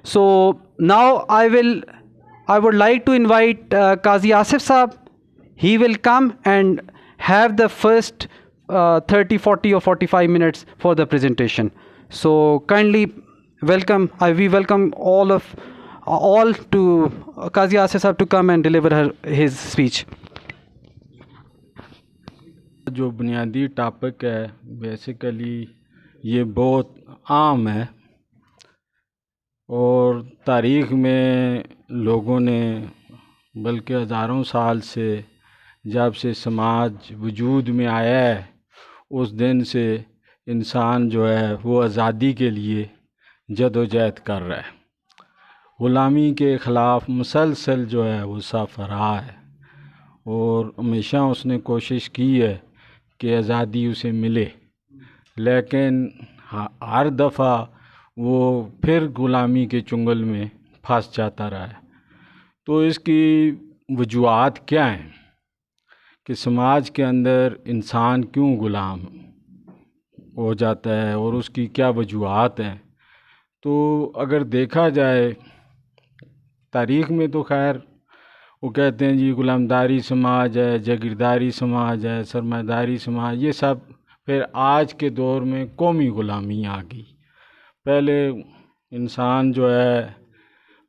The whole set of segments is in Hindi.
So now I would like to invite Qazi Asif Saab. He will come and have the first 30, 40 or 45 minutes for the presentation. So kindly welcome. We welcome all to Qazi Asif Saab to come and deliver his speech. जो बुनियादी टॉपिक है बेसिकली ये बहुत आम है और तारीख़ में लोगों ने बल्कि हज़ारों साल से जब से समाज वजूद में आया है उस दिन से इंसान जो है वो आज़ादी के लिए जदोजहद कर रहा है। ग़ुलामी के ख़िलाफ़ मुसलसल जो है वो सफ़र रहा है और हमेशा उसने कोशिश की है कि आज़ादी उसे मिले, लेकिन हर दफ़ा वो फिर ग़ुलामी के चुंगल में फंस जाता रहा है। तो इसकी वजूहात क्या हैं कि समाज के अंदर इंसान क्यों ग़ुलाम हो जाता है और उसकी क्या वजूहात हैं। तो अगर देखा जाए तारीख़ में तो खैर वो कहते हैं जी ग़ुलामदारी समाज है, जागीरदारी समाज है, सरमायादारी समाज, ये सब। फिर आज के दौर में कौमी ग़ुलामी आ गई। पहले इंसान जो है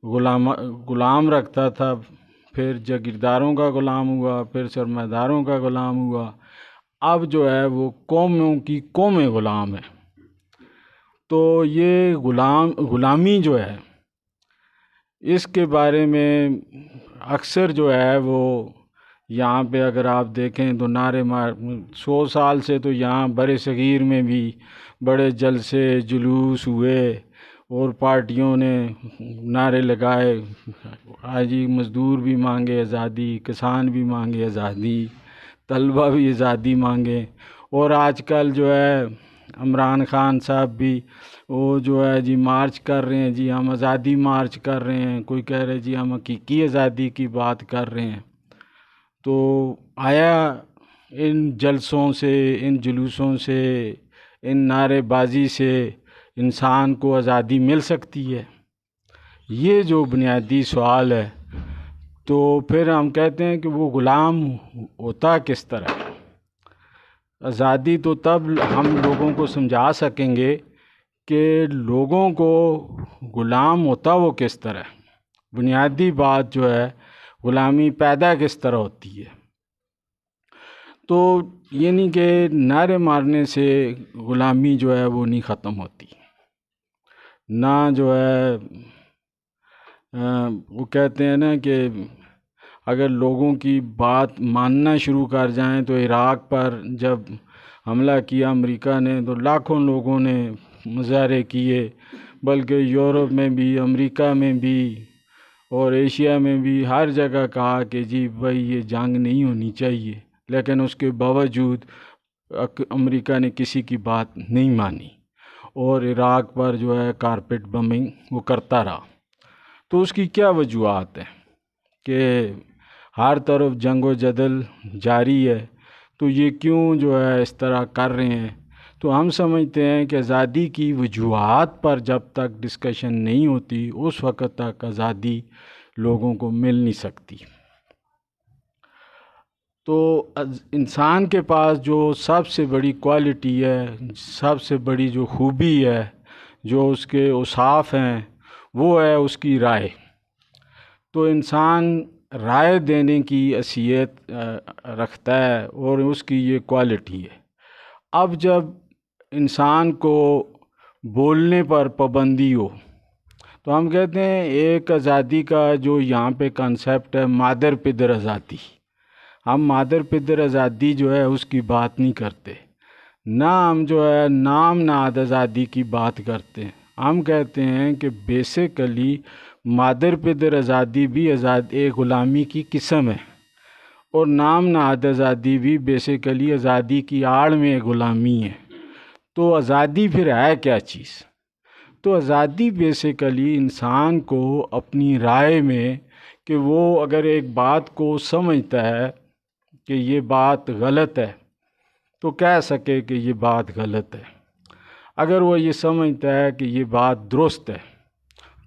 ग़ुलाम रखता था, फिर जागीरदारों का ग़ुलाम हुआ, फिर सरमायादारों का ग़ुलाम हुआ, अब जो है वो कौमों की कौमें ग़ुलाम है। तो ये ग़ुलामी जो है इसके बारे में अक्सर जो है वो यहाँ पे अगर आप देखें तो नारे मार 100 साल से तो यहाँ बड़े सगीर में भी बड़े जलसे जुलूस हुए और पार्टियों ने नारे लगाए, हाजी मज़दूर भी मांगे आज़ादी, किसान भी मांगे आज़ादी, तलबा भी आज़ादी मांगे। और आजकल जो है इमरान खान साहब भी वो जो है जी मार्च कर रहे हैं, जी हम आज़ादी मार्च कर रहे हैं, कोई कह रहे जी हम हकीकी आज़ादी की बात कर रहे हैं। तो आया इन जलसों से, इन जुलूसों से, इन नारेबाजी से इंसान को आज़ादी मिल सकती है? ये जो बुनियादी सवाल है। तो फिर हम कहते हैं कि वो ग़ुलाम होता किस तरह? आज़ादी तो तब हम लोगों को समझा सकेंगे कि लोगों को ग़ुलाम होता वो किस तरह। बुनियादी बात जो है ग़ुलामी पैदा किस तरह होती है। तो ये नहीं कि नारे मारने से ग़ुलामी जो है वो नहीं ख़त्म होती, ना जो है वो कहते हैं ना कि अगर लोगों की बात मानना शुरू कर जाएं तो इराक़ पर जब हमला किया अमेरिका ने तो लाखों लोगों ने मुजाहरे किए, बल्कि यूरोप में भी, अमेरिका में भी और एशिया में भी हर जगह कहा कि जी भाई ये जंग नहीं होनी चाहिए। लेकिन उसके बावजूद अमेरिका ने किसी की बात नहीं मानी और इराक़ पर जो है कारपेट बमिंग वो करता रहा। तो उसकी क्या वजूहात है कि हर तरफ जंग व जदल जारी है, तो ये क्यों जो है इस तरह कर रहे हैं? तो हम समझते हैं कि आज़ादी की वजूहात पर जब तक डिस्कशन नहीं होती उस वक़्त तक आज़ादी लोगों को मिल नहीं सकती। तो इंसान के पास जो सबसे बड़ी क्वालिटी है, सबसे बड़ी जो खूबी है, जो उसके औसाफ हैं, वो है उसकी राय। तो इंसान राय देने की हैसियत रखता है और उसकी ये क्वालिटी है। अब जब इंसान को बोलने पर पाबंदी हो तो हम कहते हैं एक आज़ादी का जो यहाँ पे कॉन्सेप्ट है मादर पिदर आज़ादी। हम मादर पिदर आज़ादी जो है उसकी बात नहीं करते, ना हम जो है नाम नाद आज़ादी की बात करते हैं। हम कहते हैं कि बेसिकली मादर पिदर आज़ादी भी एक ग़ुलामी की किस्म है और नाम नाद आज़ादी भी बेसिकली आज़ादी की आड़ में ग़ुलामी है। तो आज़ादी फिर है क्या चीज़? तो आज़ादी बेसिकली इंसान को अपनी राय में कि वो अगर एक बात को समझता है कि ये बात गलत है तो कह सके कि ये बात गलत है। अगर वो ये समझता है कि ये बात दुरुस्त है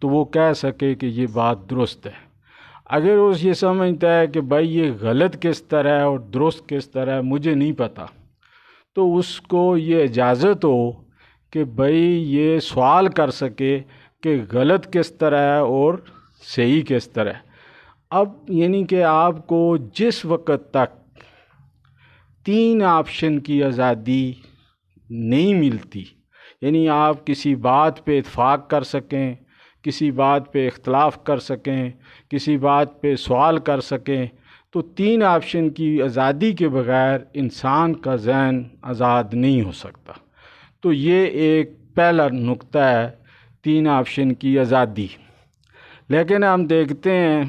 तो वो कह सके कि ये बात दुरुस्त है। अगर वो ये समझता है कि भाई ये गलत किस तरह है और दुरुस्त किस तरह है मुझे नहीं पता, तो उसको ये इजाज़त हो कि भाई ये सवाल कर सके कि गलत किस तरह है और सही किस तरह है। अब यानी कि आपको जिस वक़्त तक 3 ऑप्शन की आज़ादी नहीं मिलती, यानी आप किसी बात पे इत्फाक कर सकें, किसी बात पे इख्तलाफ कर सकें, किसी बात पे सवाल कर सकें, तो 3 ऑप्शन की आज़ादी के बग़ैर इंसान का ज़हन आज़ाद नहीं हो सकता। तो ये एक पहला नुक्ता है 3 ऑप्शन की आज़ादी। लेकिन हम देखते हैं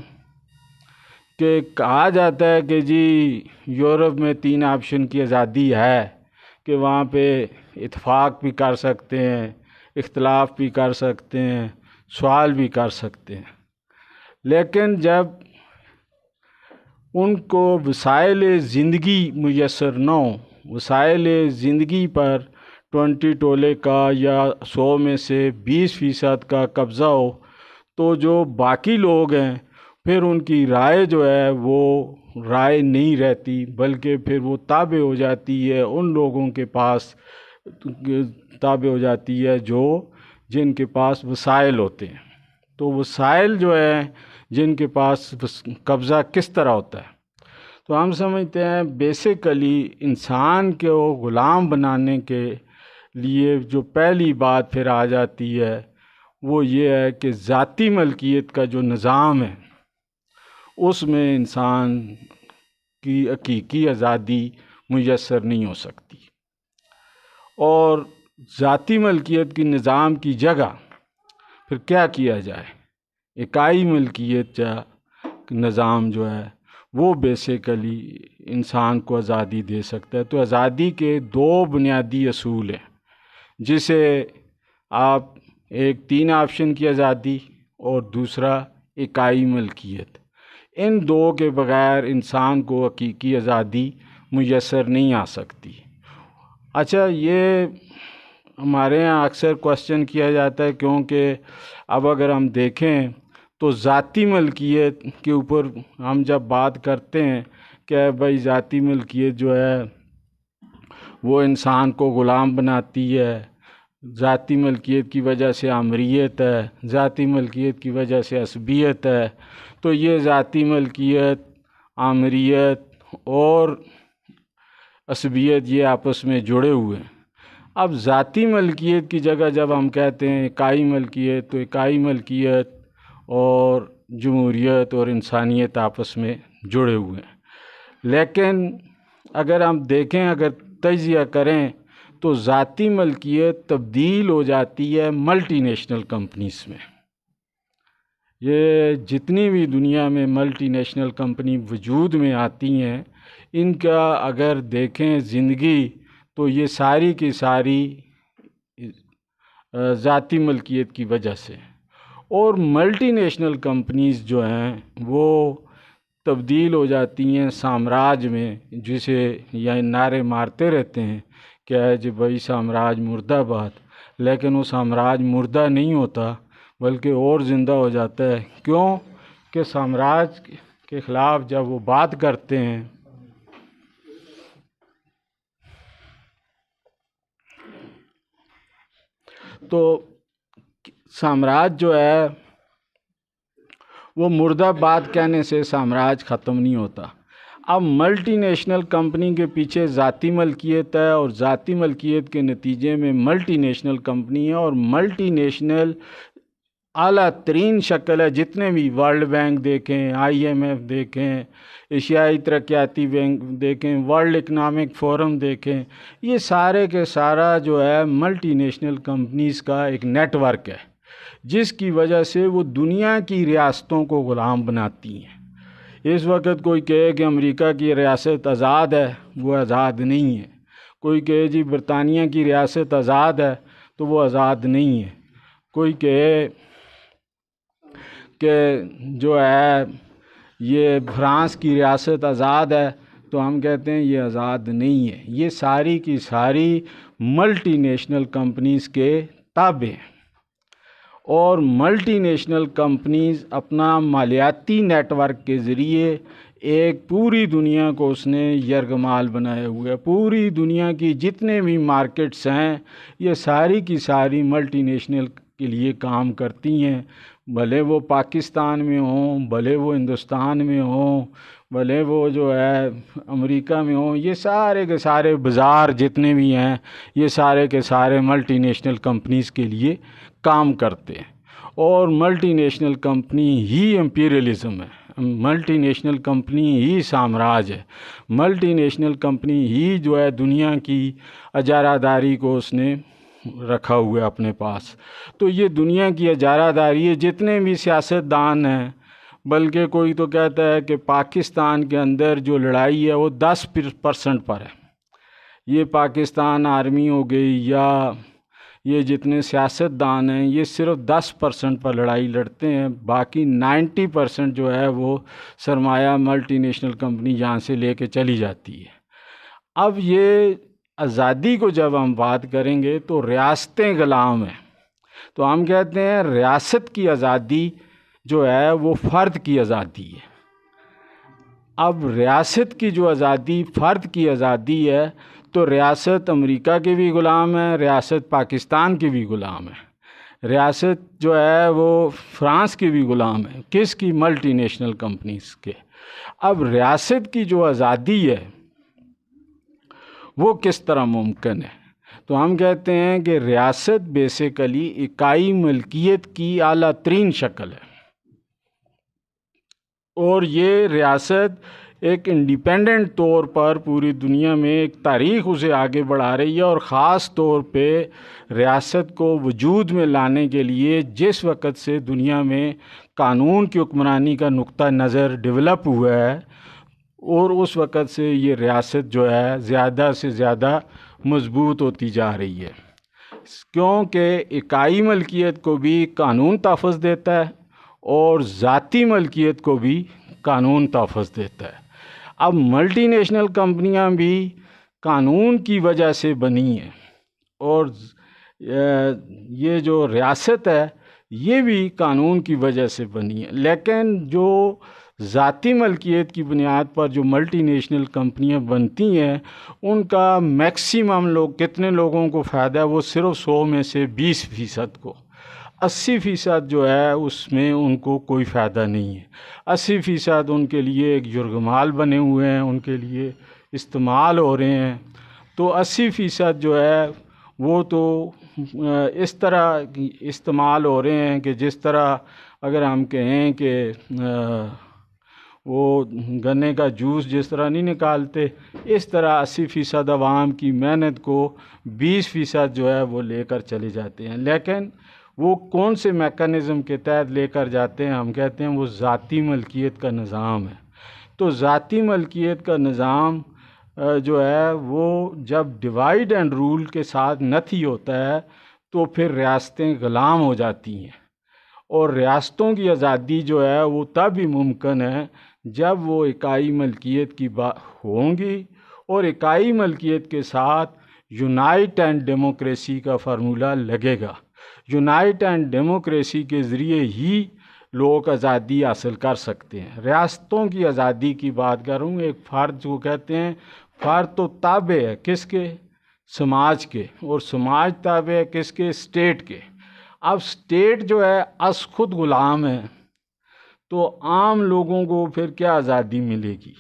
कि कहा जाता है कि जी यूरोप में 3 ऑप्शन की आज़ादी है कि वहाँ पे इत्फाक भी कर सकते हैं, इख्तलाफ भी कर सकते हैं, सवाल भी कर सकते हैं। लेकिन जब उनको वसाइल ज़िंदगी मुयस्सर न हो, वसाइल ज़िंदगी पर 20 टोले का या 100 में से 20% का कब्ज़ा हो, तो जो बाकी लोग हैं फिर उनकी राय जो है वो राय नहीं रहती, बल्कि फिर वो ताबे हो जाती है उन लोगों के पास, ताबे हो जाती है जो जिनके पास वसाइल होते हैं। तो वसाइल जो है जिनके पास कब्ज़ा किस तरह होता है, तो हम समझते हैं बेसिकली इंसान को ग़ुलाम बनाने के लिए जो पहली बात फिर आ जाती है वो ये है कि ज़ाती मलकियत का जो निज़ाम है उसमें इंसान की हकीकी आज़ादी मुयस्सर नहीं हो सकती। और ज़ाती मलकियत की निज़ाम की जगह फिर क्या किया जाए, इकाई मलकियत का निज़ाम जो है वो बेसिकली इंसान को आज़ादी दे सकता है। तो आज़ादी के 2 बुनियादी असूल हैं, जिसे आप एक 3 ऑप्शन की आज़ादी और दूसरा इकाई मलकियत, इन 2 के बग़ैर इंसान को हकीकी आज़ादी मुयस्सर नहीं आ सकती। अच्छा, ये हमारे यहाँ अक्सर क्वेश्चन किया जाता है, क्योंकि अब अगर हम देखें तो ज़ाती मलकियत के ऊपर हम जब बात करते हैं कि भाई ज़ाती मलकियत जो है वो इंसान को ग़ुलाम बनाती है, ज़ाती मलकियत की वजह से आमरीत है, ज़ाती मलकियत की वजह से असबियत है, तो ये ज़ाती मलकियत, आमरीत और असबियत ये आपस में जुड़े हुए हैं। अब ज़ाती मलकियत की जगह जब हम कहते हैं इकाई मलकियत, तो इकाई मलकियत और जमहूरियत और इंसानियत आपस में जुड़े हुए हैं। लेकिन अगर हम देखें, अगर तजिया करें, तो ज़ाती मलकियत तब्दील हो जाती है मल्टीनेशनल कंपनीज़ में। ये जितनी भी दुनिया में मल्टीनेशनल कंपनी वजूद में आती हैं, इनका अगर देखें ज़िंदगी, तो ये सारी की सारी ज़ाती मलकियत की वजह से। और मल्टीनेशनल कंपनीज़ जो हैं वो तब्दील हो जाती हैं साम्राज्य में, जिसे यह नारे मारते रहते हैं क्या है जी भाई साम्राज्य मुर्दाबाद, लेकिन वो साम्राज्य मुर्दा नहीं होता बल्कि और ज़िंदा हो जाता है। क्यों कि साम्राज्य के ख़िलाफ़ जब वो बात करते हैं तो साम्राज्य जो है वो मुर्दाबाद कहने से साम्राज्य ख़त्म नहीं होता। अब मल्टीनेशनल कंपनी के पीछे ज़ाती मलकियत है और ज़ाती मलकियत के नतीजे में मल्टीनेशनल कंपनी है, और मल्टीनेशनल आला तरीन शक्ल है। जितने भी वर्ल्ड बैंक देखें, IMF देखें, एशियाई तरक्याती बैंक देखें, वर्ल्ड इकनॉमिक फोरम देखें, ये सारे के सारा जो है मल्टीनेशनल कंपनीज़ का एक नेटवर्क है, जिसकी वजह से वो दुनिया की रियासतों को ग़ुलाम बनाती हैं। इस वक्त कोई कहे कि अमेरिका की रियासत आज़ाद है, वो आज़ाद नहीं है। कोई कहे जी बरतानिया की रियासत आज़ाद है, तो वो आज़ाद नहीं है। कोई कहे कि जो है ये फ्रांस की रियासत आज़ाद है, तो हम कहते हैं ये आज़ाद नहीं है। ये सारी की सारी मल्टीनेशनल कंपनीज़ के ताबे हैं। और मल्टीनेशनल कंपनीज अपना मालियाती नेटवर्क के ज़रिए एक पूरी दुनिया को उसने यरगमाल बनाए हुए है। पूरी दुनिया की जितने भी मार्केट्स हैं ये सारी की सारी मल्टीनेशनल के लिए काम करती हैं, भले वो पाकिस्तान में हों, भले वो हिंदुस्तान में हों, भले वो जो है अमेरिका में हों। ये सारे के सारे बाज़ार जितने भी हैं ये सारे के सारे मल्टीनेशनल कंपनीज़ के लिए काम करते हैं। और मल्टीनेशनल कंपनी ही एम्पीरियलिज़म है, मल्टीनेशनल कंपनी ही साम्राज्य है, मल्टीनेशनल कंपनी ही जो है दुनिया की अजारादारी को उसने रखा हुआ है अपने पास। तो ये दुनिया की अजारादारी है। जितने भी सियासतदान हैं, बल्कि कोई तो कहता है कि पाकिस्तान के अंदर जो लड़ाई है वो 10% पर है। ये पाकिस्तान आर्मी हो गई या ये जितने सियासतदान हैं ये सिर्फ 10% पर लड़ाई लड़ते हैं, बाकी 90% जो है वो सरमाया मल्टीनेशनल कंपनी यहाँ से लेके चली जाती है। अब ये आज़ादी को जब हम बात करेंगे तो रियासतें ग़ुलाम हैं, तो हम कहते हैं रियासत की आज़ादी जो है वो फ़र्द की आज़ादी है। अब रियासत की जो आज़ादी फ़र्द की आज़ादी है तो रियासत अमेरिका के भी ग़ुलाम है, रियासत पाकिस्तान के भी ग़ुलाम है, रियासत जो है वो फ्रांस की भी ग़ुलाम है। किसकी? मल्टीनेशनल कंपनीज़ के। अब रियासत की जो आज़ादी है वो किस तरह मुमकिन है? तो हम कहते हैं कि रियासत बेसिकली इकाई मलकियत की आला तरीन शक्ल है, और ये रियासत एक इंडिपेंडेंट तौर पर पूरी दुनिया में एक तारीख़ उसे आगे बढ़ा रही है। और ख़ास तौर पे रियासत को वजूद में लाने के लिए जिस वक़्त से दुनिया में कानून की हुक्मरानी का नुक्ता नज़र डेवलप हुआ है और उस वक़्त से ये रियासत जो है ज़्यादा से ज़्यादा मजबूत होती जा रही है, क्योंकि इकाई मलकियत को भी कानून तहफ़्फ़ुज़ देता है और ज़ाती मलकियत को भी कानून तहफ़्फ़ुज़ देता है। अब मल्टीनेशनल कंपनियां भी कानून की वजह से बनी हैं और ये जो रियासत है ये भी कानून की वजह से बनी है। लेकिन जो ज़ाती मलकियत की बुनियाद पर जो मल्टीनेशनल कंपनियां बनती हैं उनका मैक्सिमम लोग कितने लोगों को फ़ायदा है? वो सिर्फ 100 में से 20% को। 80% जो है उसमें उनको कोई फ़ायदा नहीं है। 80% उनके लिए एक जुर्गमाल बने हुए हैं, उनके लिए इस्तेमाल हो रहे हैं। तो 80% जो है वो तो इस तरह इस्तेमाल हो रहे हैं कि जिस तरह अगर हम कहें कि वो गन्ने का जूस जिस तरह नहीं निकालते, इस तरह 80% आवाम की मेहनत को 20% जो है वो लेकर चले जाते हैं। लेकिन वो कौन से मेकनिज़म के तहत लेकर जाते हैं? हम कहते हैं वो ज़ाती मलकियत का निज़ाम है। तो ज़ाती मलकियत का निज़ाम जो है वो जब डिवाइड एंड रूल के साथ नथी होता है तो फिर रियासतें ग़ुलाम हो जाती हैं, और रियासतों की आज़ादी जो है वो तब ही मुमकिन है जब वो इकाई मलकियत की बात होंगी, और इकाई मलकियत के साथ यूनाइट एंड डेमोक्रेसी का फार्मूला लगेगा। यूनाइट एंड डेमोक्रेसी के ज़रिए ही लोग आज़ादी हासिल कर सकते हैं। रियासतों की आज़ादी की बात करूँ, एक फ़र्द को कहते हैं, फ़र्द तो ताबे है किसके? समाज के, और समाज ताबे है किसके? स्टेट के। अब स्टेट जो है अस खुद ग़ुलाम है, तो आम लोगों को फिर क्या आज़ादी मिलेगी?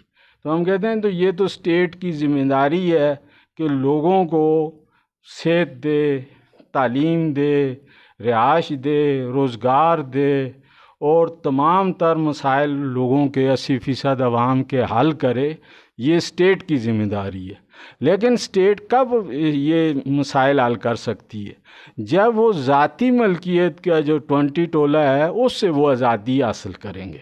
तो हम कहते हैं तो ये तो स्टेट की ज़िम्मेदारी है कि लोगों को सेहत दे, तालीम दे, रिहाइश दे, रोज़गार दे, और तमाम तर मसाइल लोगों के 80% आवाम के हल करे। ये स्टेट की ज़िम्मेदारी है। लेकिन स्टेट कब ये मसाइल हल कर सकती है? जब वो ज़ाती मलकियत का जो 20 टोला है उससे वो आज़ादी हासिल करेंगे।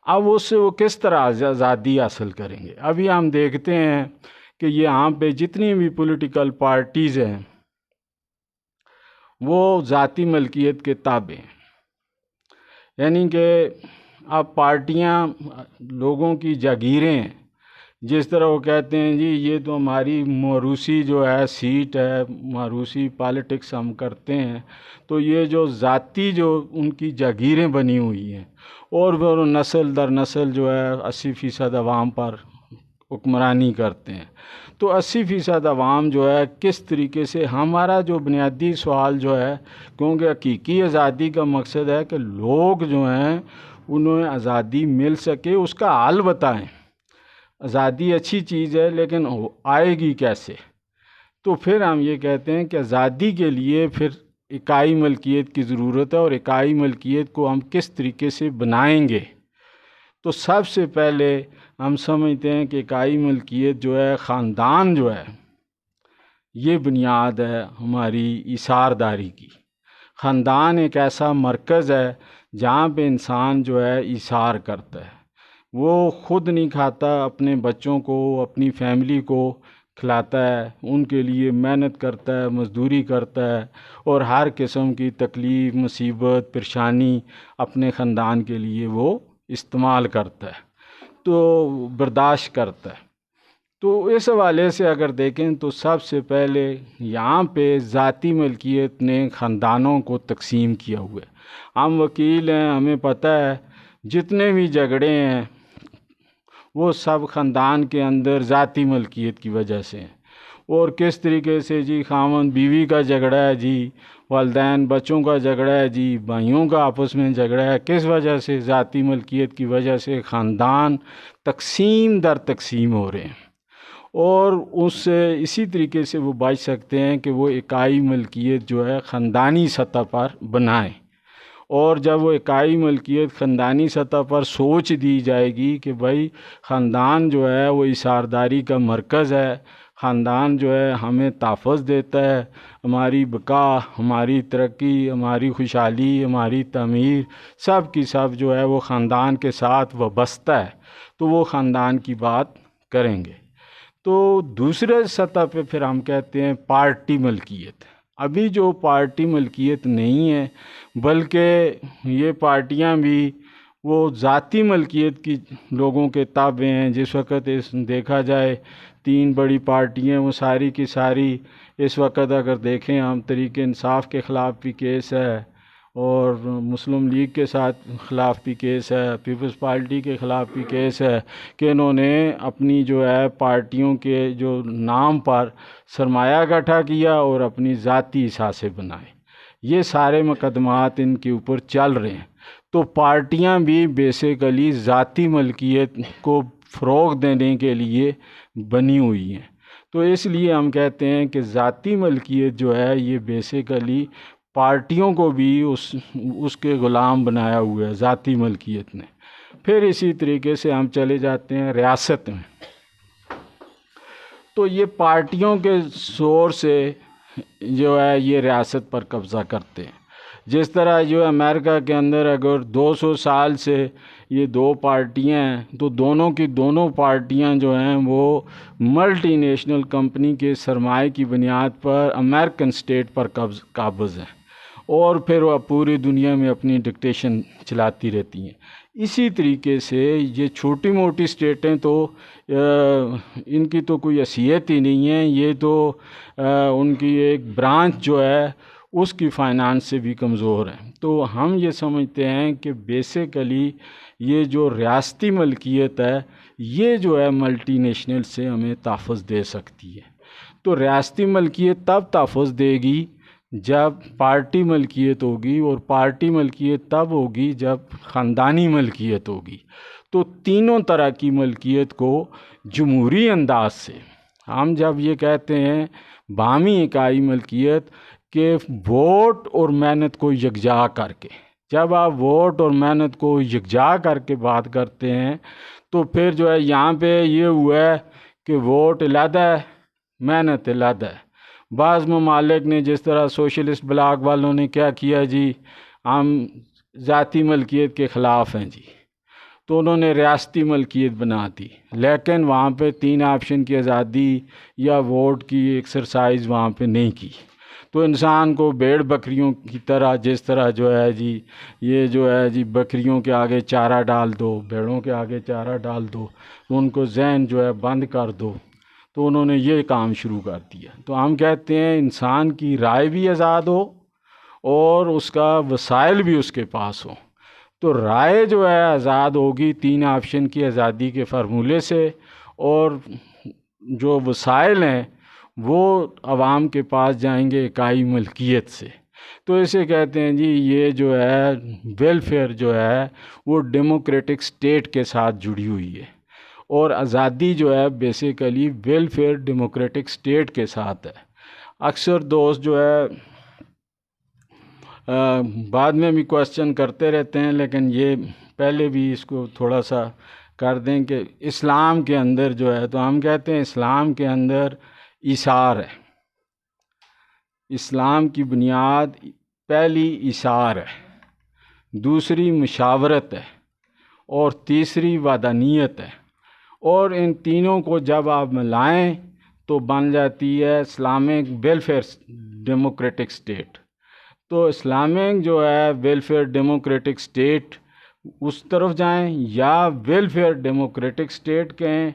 अब उससे वो किस तरह आज़ादी हासिल करेंगे? अभी हम देखते हैं कि यहाँ पे जितनी भी पॉलिटिकल पार्टीज़ हैं वो ज़ाती मलकियत के ताबे हैं, यानी कि अब पार्टियाँ लोगों की जागीरें हैं। जिस तरह वो कहते हैं जी ये तो हमारी मौरूसी जो है सीट है, मौरूसी पॉलिटिक्स हम करते हैं, तो ये जो ज़ाती जो उनकी जागीरें बनी हुई हैं और वो नस्ल दर नस्ल जो है 80% अवाम पर हुक्मरानी करते हैं। तो 80% अवाम जो है किस तरीके से, हमारा जो बुनियादी सवाल जो है, क्योंकि हकीकी आज़ादी का मकसद है कि लोग जो हैं उन्हें आज़ादी मिल सके, उसका हल बताएं। आज़ादी अच्छी चीज़ है लेकिन आएगी कैसे? तो फिर हम ये कहते हैं कि आज़ादी के लिए फिर इकाई मलकियत की ज़रूरत है, और इकाई मलकियत को हम किस तरीके से बनाएंगे। तो सबसे पहले हम समझते हैं कि इकाई मलकियत जो है, ख़ानदान जो है, ये बुनियाद है हमारी इसारदारी की। ख़ानदान एक ऐसा मरकज़ है जहाँ पे इंसान जो है इसार करता है, वो ख़ुद नहीं खाता, अपने बच्चों को, अपनी फैमिली को खिलाता है, उनके लिए मेहनत करता है, मज़दूरी करता है, और हर किस्म की तकलीफ़, मुसीबत, परेशानी अपने ख़ानदान के लिए वो इस्तेमाल करता है, तो बर्दाश्त करता है। तो इस हवाले से अगर देखें तो सबसे पहले यहाँ पे ज़ाती मलकियत ने ख़ानदानों को तकसीम किया हुआ है। हम वकील हैं, हमें पता है जितने भी झगड़े हैं वो सब ख़ानदान के अंदर ज़ाती मलकियत की वजह से हैं। और किस तरीके से जी, खामन बीवी का झगड़ा है जी, वालिदैन बच्चों का झगड़ा है जी, भाइयों का आपस में झगड़ा है, किस वजह से? ज़ाती मलकियत की वजह से ख़ानदान तकसीम दर तकसीम हो रहे हैं। और उससे इसी तरीके से वो बच सकते हैं कि वो इकाई मलकियत जो है ख़ानदानी सतह पर बनाएं। और जब वो इकाई मलकियत ख़ानदानी सतह पर सोच दी जाएगी कि भाई ख़ानदान जो है वो इसारदारी का मरकज़ है, ख़ानदान जो है हमें तहफ़्फ़ुज़ देता है, हमारी बका, हमारी तरक्की, हमारी खुशहाली, हमारी तमीर सब की सब जो है वो ख़ानदान के साथ वाबस्ता है, तो वो ख़ानदान की बात करेंगे। तो दूसरे सतह पे फिर हम कहते हैं पार्टी मलकियत। अभी जो पार्टी मलकियत नहीं है, बल्कि ये पार्टियां भी वो ज़ाती मलकियत की लोगों के ताबे हैं। जिस वक़्त देखा जाए 3 बड़ी पार्टियां, वो सारी की सारी इस वक़्त अगर देखें हम, तहरीक इंसाफ के ख़िलाफ़ भी केस है, और मुस्लिम लीग के साथ ख़िलाफ़ भी केस है, पीपल्स पार्टी के ख़िलाफ़ भी केस है कि इन्होंने अपनी जो है पार्टियों के जो नाम पर सरमाया इकट्ठा किया और अपनी ज़ाती हिसासे बनाए। ये सारे मुकदमात इनके ऊपर चल रहे हैं। तो पार्टियां भी बेसिकली ज़ाती मलकियत को फ़रोग़ देने के लिए बनी हुई हैं। तो इसलिए हम कहते हैं कि ज़ाती मलकियत जो है ये बेसिकली पार्टियों को भी उसके ग़ुलाम बनाया हुआ है ज़ाती मलकियत ने। फिर इसी तरीके से हम चले जाते हैं रियासत में। तो ये पार्टियों के ज़ोर से जो है ये रियासत पर कब्ज़ा करते हैं। जिस तरह जो अमेरिका के अंदर अगर 200 साल से ये 2 पार्टियां हैं, तो दोनों की दोनों पार्टियां जो हैं वो मल्टीनेशनल कंपनी के सरमाए की बुनियाद पर अमेरिकन स्टेट पर काबिज़ हैं, और फिर वह पूरी दुनिया में अपनी डिक्टेशन चलाती रहती हैं। इसी तरीके से ये छोटी मोटी स्टेटें तो इनकी तो कोई हैसियत ही नहीं है, ये तो उनकी एक ब्रांच जो है उसकी फ़ाइनेंस से भी कमज़ोर है। तो हम ये समझते हैं कि बेसिकली ये जो रियासती मलकियत है ये जो है मल्टीनेशनल से हमें तहफ़्फ़ुज़ दे सकती है। तो रियासती मलकियत तब तहफ़्फ़ुज़ देगी जब पार्टी मलकियत होगी, और पार्टी मलकियत तब होगी जब ख़ानदानी मलकियत होगी। तो तीनों तरह की मलकियत को जमहूरी अंदाज से, हम जब ये कहते हैं बामी इकाई मलकियत के वोट और मेहनत को यकजा करके, जब आप वोट और मेहनत को यकजा करके बात करते हैं तो फिर जो है यहाँ पे ये हुआ है कि वोट अलहदा है, मेहनत अलहदा है। बाज़ ममालिक ने, जिस तरह सोशलिस्ट ब्लॉक वालों ने क्या किया जी, हम ज़ाती मलकियत के ख़िलाफ़ हैं जी, तो उन्होंने रियासती मलकियत बना दी, लेकिन वहाँ पे 3 ऑप्शन की आज़ादी या वोट की एक्सरसाइज वहाँ पे नहीं की। तो इंसान को भेड़ बकरियों की तरह, जिस तरह जो है जी ये जो है जी बकरियों के आगे चारा डाल दो, भेड़ों के आगे चारा डाल दो, तो उनको जहन जो है बंद कर दो, तो उन्होंने ये काम शुरू कर दिया। तो हम कहते हैं इंसान की राय भी आज़ाद हो और उसका वसाइल भी उसके पास हो। तो राय जो है आज़ाद होगी 3 ऑप्शन की आज़ादी के फार्मूले से, और जो वसाइल हैं वो आवाम के पास जाएंगे इकाई मलकियत से। तो इसे कहते हैं जी ये जो है वेलफेयर जो है वो डेमोक्रेटिक स्टेट के साथ जुड़ी हुई है, और आज़ादी जो है बेसिकली वेलफेयर डेमोक्रेटिक स्टेट के साथ है। अक्सर दोस्त जो है बाद में भी क्वेश्चन करते रहते हैं, लेकिन ये पहले भी इसको थोड़ा सा कर दें कि इस्लाम के अंदर जो है, तो हम कहते हैं इस्लाम के अंदर इसार है। इस्लाम की बुनियाद पहली इसार है, दूसरी मुशावरत है, और तीसरी वादानियत है। और इन तीनों को जब आप मिलाएं तो बन जाती है इस्लामिक वेलफेयर डेमोक्रेटिक स्टेट। तो इस्लामिक जो है वेलफेयर डेमोक्रेटिक स्टेट उस तरफ जाएं या वेलफेयर डेमोक्रेटिक स्टेट कहें,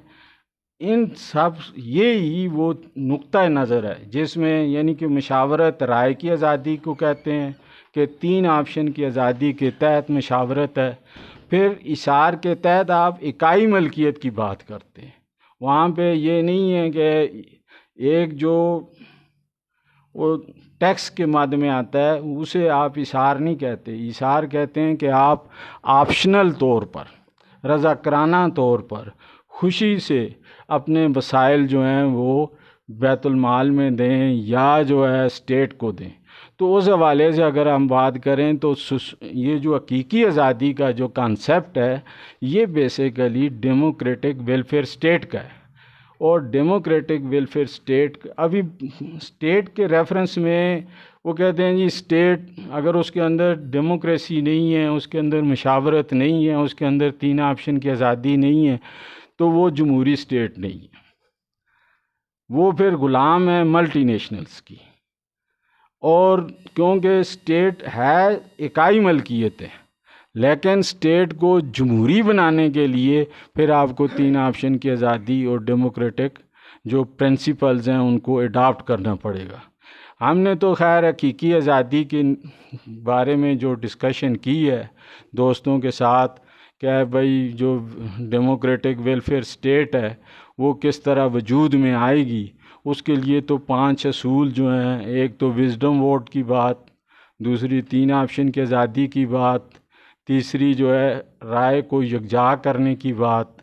इन सब ये ही वो नुक्ता नज़र है जिसमें यानी कि मुशावरत राय की आज़ादी को कहते हैं कि 3 ऑप्शन की आज़ादी के तहत मुशावरत है। फिर इशार के तहत आप इकाई मलकियत की बात करते हैं। वहाँ पे ये नहीं है कि एक जो वो टैक्स के माध्यम में आता है उसे आप इशार नहीं कहते। इशार कहते हैं कि आप ऑप्शनल तौर पर, रज़ाकराना तौर पर खुशी से अपने वसाइल जो हैं वो बैतुल माल में दें या जो है स्टेट को दें। तो उस हवाले से अगर हम बात करें तो ये जो हकीकी आज़ादी का जो कॉन्सेप्ट है ये बेसिकली डेमोक्रेटिक वेलफेयर स्टेट का है। और डेमोक्रेटिक वेलफेयर स्टेट अभी स्टेट के रेफरेंस में वो कहते हैं जी स्टेट अगर उसके अंदर डेमोक्रेसी नहीं है, उसके अंदर मुशावरत नहीं है, उसके अंदर 3 ऑप्शन की आज़ादी नहीं है, तो वो जमहूरी स्टेट नहीं है, वो फिर ग़ुलाम है मल्टीनेशनल्स की। और क्योंकि स्टेट है इकाई मलकियत है, लेकिन स्टेट को जमहूरी बनाने के लिए फिर आपको 3 ऑप्शन की आज़ादी और डेमोक्रेटिक जो प्रिंसिपल्स हैं उनको अडॉप्ट करना पड़ेगा। हमने तो खैर हकीकी आज़ादी के बारे में जो डिस्कशन की है दोस्तों के साथ, क्या भाई जो डेमोक्रेटिक वेलफेयर स्टेट है वो किस तरह वजूद में आएगी, उसके लिए तो 5 असूल जो हैं, एक तो विजडम वोट की बात, दूसरी 3 ऑप्शन की आज़ादी की बात, तीसरी जो है राय को यकजा करने की बात,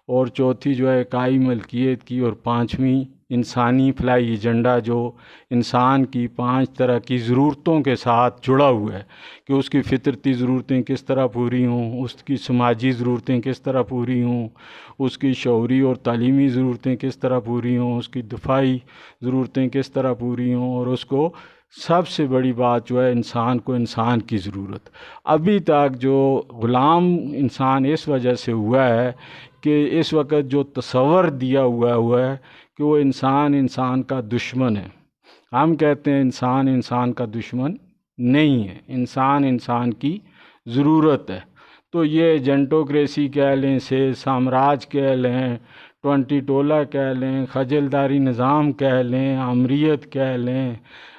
और चौथी जो है इकाई मलकियत की, और 5वीं इंसानी फलाई एजेंडा जो इंसान की 5 तरह की ज़रूरतों के साथ जुड़ा हुआ है कि उसकी फितरती ज़रूरतें किस तरह पूरी हों, उसकी समाजी ज़रूरतें किस तरह पूरी हों, उसकी शऊरी और तालीमी ज़रूरतें किस तरह पूरी हों, उसकी दिफाई ज़रूरतें किस तरह पूरी हों, और उसको सबसे बड़ी बात जो है इंसान को इंसान की ज़रूरत। अभी तक जो ग़ुलाम इंसान इस वजह से हुआ है कि इस वक्त जो तस्वर दिया हुआ है कि वो इंसान का दुश्मन है। हम कहते हैं इंसान का दुश्मन नहीं है, इंसान की ज़रूरत है। तो ये एजेंटोक्रेसी कह लें, से साम्राज्य कह लें, 20 टोला कह लें, खजलदारी निज़ाम कह लें, आमरीत कह लें,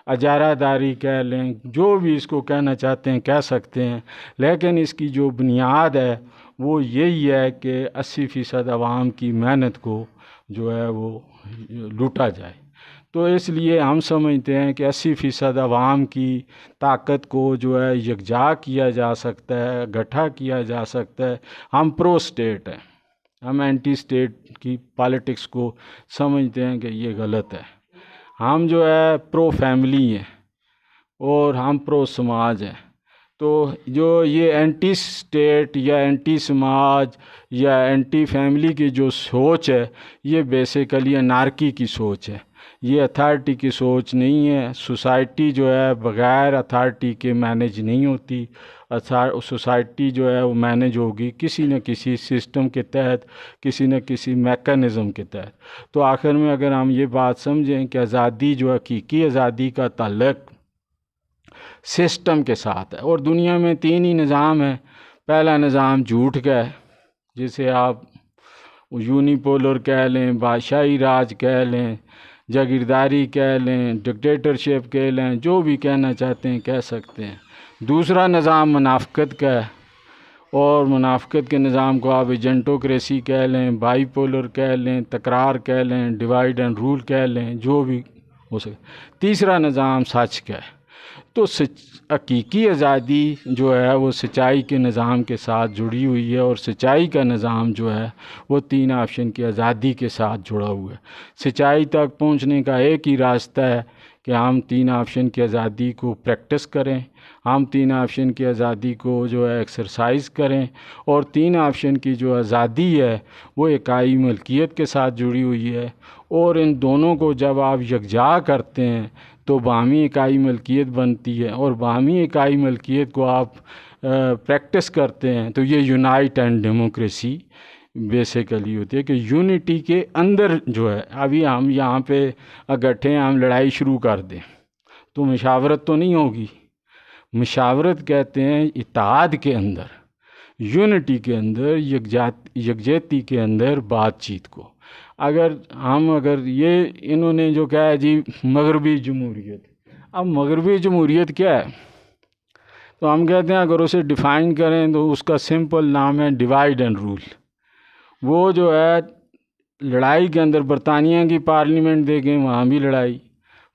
अजारादारी कह लें, जो भी इसको कहना चाहते हैं कह सकते हैं, लेकिन इसकी जो बुनियाद है वो यही है कि 80% आवाम की मेहनत को जो है वो लूटा जाए। तो इसलिए हम समझते हैं कि 80% आवाम की ताकत को जो है यकजा किया जा सकता है, इकट्ठा किया जा सकता है। हम प्रो स्टेट हैं, हम एंटी स्टेट की पॉलिटिक्स को समझते हैं कि ये गलत है। हम जो है प्रो फैमिली हैं और हम प्रो समाज हैं। तो जो ये एंटी स्टेट या एंटी समाज या एंटी फैमिली की जो सोच है ये बेसिकली अनार्की की सोच है। ये अथॉरिटी की सोच नहीं है। सोसाइटी जो है बग़ैर अथॉरिटी के मैनेज नहीं होती। सोसाइटी जो है वो मैनेज होगी किसी न किसी सिस्टम के तहत, किसी न किसी मैकेनिज़्म के तहत। तो आखिर में अगर हम ये बात समझें कि आज़ादी जो हकीकी आज़ादी का ताल्लुक़ सिस्टम के साथ है, और दुनिया में 3 ही निज़ाम है। पहला निज़ाम झूठ का है, जिसे आप यूनिपोलर कह लें, बादशाही राज कह लें, जागीरदारी कह लें, डिक्टेटरशिप कह लें, जो भी कहना चाहते हैं कह सकते हैं। दूसरा निज़ाम मुनाफ़िकत का है, और मुनाफ़िकत के निज़ाम को आप एजेंटोक्रेसी कह लें, बाईपोलर कह लें, तकरार कह लें, डिवाइड एंड रूल कह लें, जो भी हो सके। तीसरा निज़ाम सच का है। तो हकीकी आज़ादी जो है वो सच्चाई के निज़ाम के साथ जुड़ी हुई है, और सच्चाई का निज़ाम जो है वो 3 ऑप्शन की आज़ादी के साथ जुड़ा हुआ है। सच्चाई तक पहुंचने का एक ही रास्ता है कि हम 3 ऑप्शन की आज़ादी को प्रैक्टिस करें, हम 3 ऑप्शन की आज़ादी को जो है एक्सरसाइज करें, और 3 ऑप्शन की जो आज़ादी है वो इकाई मलकियत के साथ जुड़ी हुई है। और इन दोनों को जब आप यकजा करते हैं तो बाहमी इकाई मलकियत बनती है, और बाहमी इकाई मलकियत को आप प्रैक्टिस करते हैं तो ये यूनाइट एंड डेमोक्रेसी बेसिकली होती है। कि यूनिटी के अंदर जो है, अभी हम यहाँ पे इकट्ठे हैं, हम लड़ाई शुरू कर दें तो मुशावरत तो नहीं होगी। मुशावरत कहते हैं इत्तेहाद के अंदर, यूनिटी के अंदर, यकजहती के अंदर बातचीत को। अगर ये इन्होंने जो कहा है जी मगरबी जमहूरियत, अब मगरबी जमहूरियत क्या है? तो हम कहते हैं अगर उसे डिफ़ाइन करें तो उसका सिंपल नाम है डिवाइड एंड रूल। वो जो है लड़ाई के अंदर बरतानिया की पार्लियामेंट देखें वहाँ भी लड़ाई,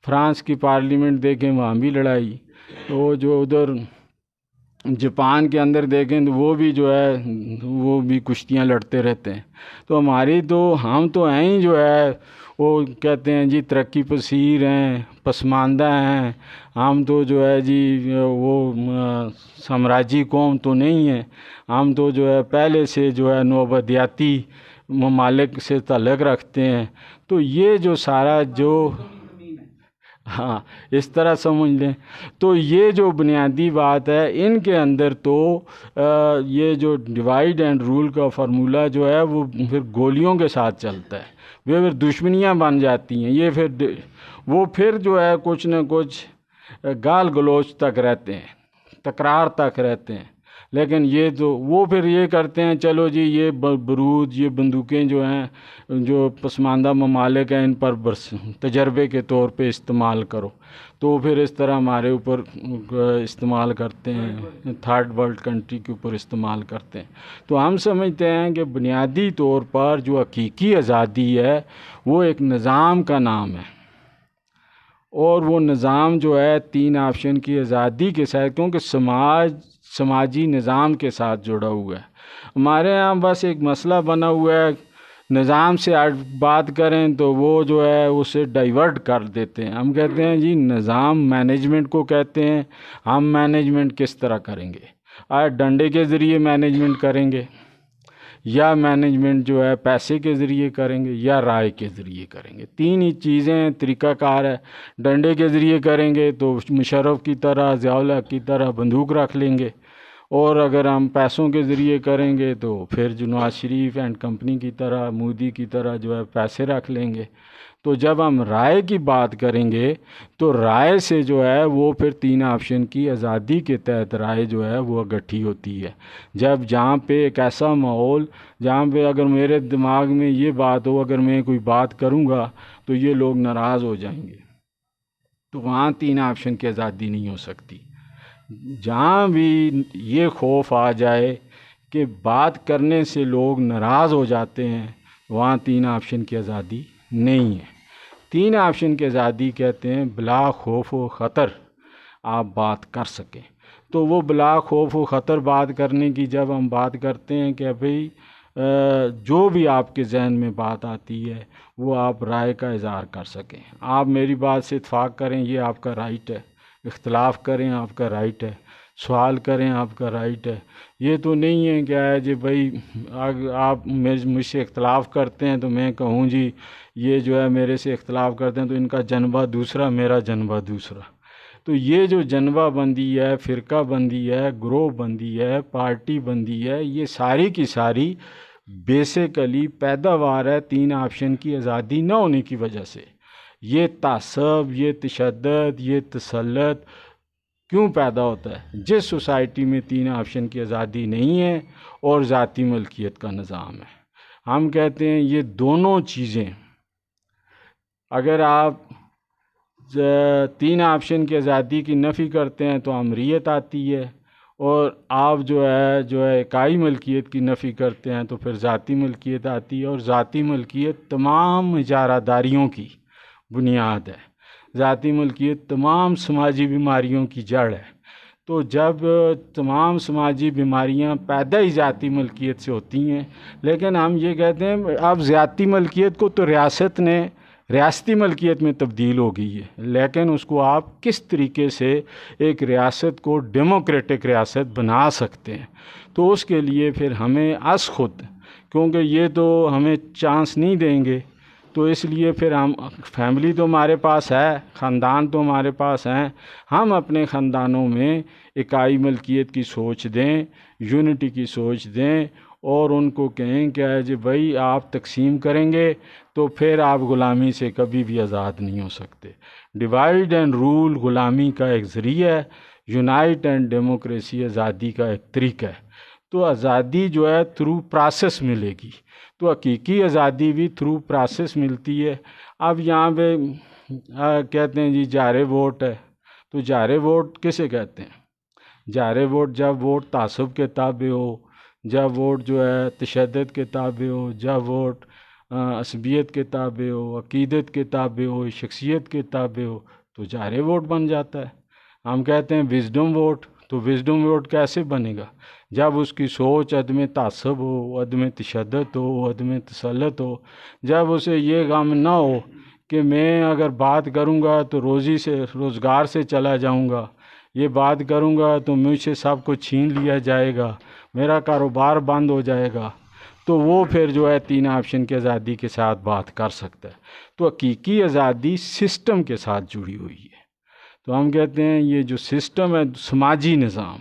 फ्रांस की पार्लियामेंट देखें वहाँ भी लड़ाई, तो जो उधर जापान के अंदर देखें तो वो भी जो है वो भी कुश्तियाँ लड़ते रहते हैं। तो हम तो हैं ही जो है वो कहते हैं जी तरक्की पसीर हैं, पसमानदा हैं। हम तो जो है जी वो साम्राज्य कौम तो नहीं है। हम तो जो है पहले से जो है नौबदियाती ममालिक से ताल्लुक़ रखते हैं। तो ये जो सारा जो हाँ इस तरह समझ लें। तो ये जो बुनियादी बात है इनके अंदर तो ये जो डिवाइड एंड रूल का फार्मूला जो है वो फिर गोलियों के साथ चलता है, वे फिर दुश्मनियाँ बन जाती हैं। ये फिर जो है कुछ न कुछ गाल गलोच तक रहते हैं, तकरार तक रहते हैं। लेकिन ये तो वो फिर ये करते हैं चलो जी ये बारूद, ये बंदूकें जो हैं जो पसमानदा ममालिक हैं इन पर तजर्बे के तौर पे इस्तेमाल करो। तो फिर इस तरह हमारे ऊपर इस्तेमाल करते हैं, थर्ड वर्ल्ड कंट्री के ऊपर इस्तेमाल करते हैं। तो हम समझते हैं कि बुनियादी तौर पर जो हकीकी आज़ादी है वो एक निज़ाम का नाम है, और वो निज़ाम जो है 3 ऑप्शन की आज़ादी के साथ, क्योंकि समाजी निज़ाम के साथ जुड़ा हुआ है। हमारे यहाँ बस एक मसला बना हुआ है, निज़ाम से बात करें तो वो जो है उसे डाइवर्ट कर देते हैं। हम कहते हैं जी निज़ाम मैनेजमेंट को कहते हैं, हम मैनेजमेंट किस तरह करेंगे? डंडे के ज़रिए मैनेजमेंट करेंगे, या मैनेजमेंट जो है पैसे के ज़रिए करेंगे, या राय के ज़रिए करेंगे? 3 ही चीज़ें तरीक़ाकार है। डंडे के ज़रिए करेंगे तो मुशर्रफ की तरह, ज़िया-उल हक की तरह बंदूक रख लेंगे, और अगर हम पैसों के ज़रिए करेंगे तो फिर जो नवाज शरीफ एंड कंपनी की तरह, मोदी की तरह जो है पैसे रख लेंगे। तो जब हम राय की बात करेंगे तो राय से जो है वो फिर 3 ऑप्शन की आज़ादी के तहत राय जो है वो इकट्ठी होती है। जब जहाँ पे एक ऐसा माहौल जहाँ पे अगर मेरे दिमाग में ये बात हो, अगर मैं कोई बात करूँगा तो ये लोग नाराज़ हो जाएंगे, तो वहाँ 3 ऑप्शन की आज़ादी नहीं हो सकती। जहाँ भी ये खौफ आ जाए कि बात करने से लोग नाराज़ हो जाते हैं, वहाँ 3 ऑप्शन की आज़ादी नहीं है। 3 ऑप्शन की आज़ादी कहते हैं बिला खौफ व ख़तर आप बात कर सकें। तो वो बिला खौफ व ख़तर बात करने की जब हम बात करते हैं कि भाई जो भी आपके जहन में बात आती है वो आप राय का इज़हार कर सकें। आप मेरी बात से इत्फाक़ करें, ये आपका राइट है, इख्तलाफ करें आपका राइट है, सवाल करें, आपका राइट है। ये तो नहीं है क्या है जी भाई आप मुझसे इख्तलाफ करते हैं तो मैं कहूँ जी ये जो है मेरे से इख्तलाफ करते हैं तो इनका जनबा दूसरा, मेरा जनबा दूसरा। तो ये जो जनबा बंदी है, फ़िरका बंदी है, ग्रोह बंदी है, पार्टी बंदी है, ये सारी की सारी बेसिकली पैदावार है 3 ऑप्शन की आज़ादी न होने की वजह से। ये तासब, ये तशद्दुद, ये तसल्लुत क्यों पैदा होता है? जिस सोसाइटी में 3 ऑप्शन की आज़ादी नहीं है और ज़ाती मलकियत का निज़ाम है। हम कहते हैं ये दोनों चीज़ें, अगर आप 3 ऑप्शन की आज़ादी की नफ़ी करते हैं तो अमरीत आती है, और आप जो है इकाई मलकियत की नफ़ी करते हैं तो फिर ज़ाती मलकियत आती है। और ज़ाती मलकियत तमाम इजारादारियों की बुनियाद है। ज़ाती मलकियत तमाम समाजी बीमारियों की जड़ है। तो जब तमाम समाजी बीमारियां पैदा ही ज़ाती मलकियत से होती हैं, लेकिन हम ये कहते हैं अब ज़ाती मलकियत को तो रियासत ने रियासती मलकियत में तब्दील हो गई है, लेकिन उसको आप किस तरीके से एक रियासत को डेमोक्रेटिक रियासत बना सकते हैं, तो उसके लिए फिर हमें अस खुद, क्योंकि ये तो हमें चांस नहीं देंगे, तो इसलिए फिर हम फैमिली तो हमारे पास है, ख़ानदान तो हमारे पास हैं, हम अपने ख़ानदानों में इकाई मलकियत की सोच दें, यूनिटी की सोच दें, और उनको कहें क्या है जी भाई आप तकसीम करेंगे तो फिर आप ग़ुलामी से कभी भी आज़ाद नहीं हो सकते। डिवाइड एंड रूल ग़ुलामी का एक ज़रिया है, यूनाइट एंड डेमोक्रेसी आज़ादी का एक तरीका है। तो आज़ादी जो है थ्रू प्रोसेस मिलेगी, तो हकीकी आज़ादी भी थ्रू प्रोसेस मिलती है। अब यहाँ पे कहते हैं जी जारे वोट है, तो जारे वोट किसे कहते हैं? जारे वोट जब वोट तासुब के ताबे हो, जब वोट जो है तशद्दुद के ताबे हो, जब वोट असबियत के ताबे हो, अकीदत के ताबे हो, शख्सियत के ताबे हो, तो जारे वोट बन जाता है। हम कहते हैं विजडम वोट, तो विजडम वोट कैसे बनेगा? जब उसकी सोच अदम तासब हो, अदम तशद्दुद हो, अदम तसल्लुत हो, जब उसे ये गम ना हो कि मैं अगर बात करूँगा तो रोज़गार से चला जाऊँगा, ये बात करूँगा तो मुझसे सब कुछ छीन लिया जाएगा, मेरा कारोबार बंद हो जाएगा, तो वो फिर जो है 3 ऑप्शन की आज़ादी के साथ बात कर सकता है। तो हकीकी आज़ादी सिस्टम के साथ जुड़ी हुई है। तो हम कहते हैं ये जो सिस्टम है समाजी निज़ाम,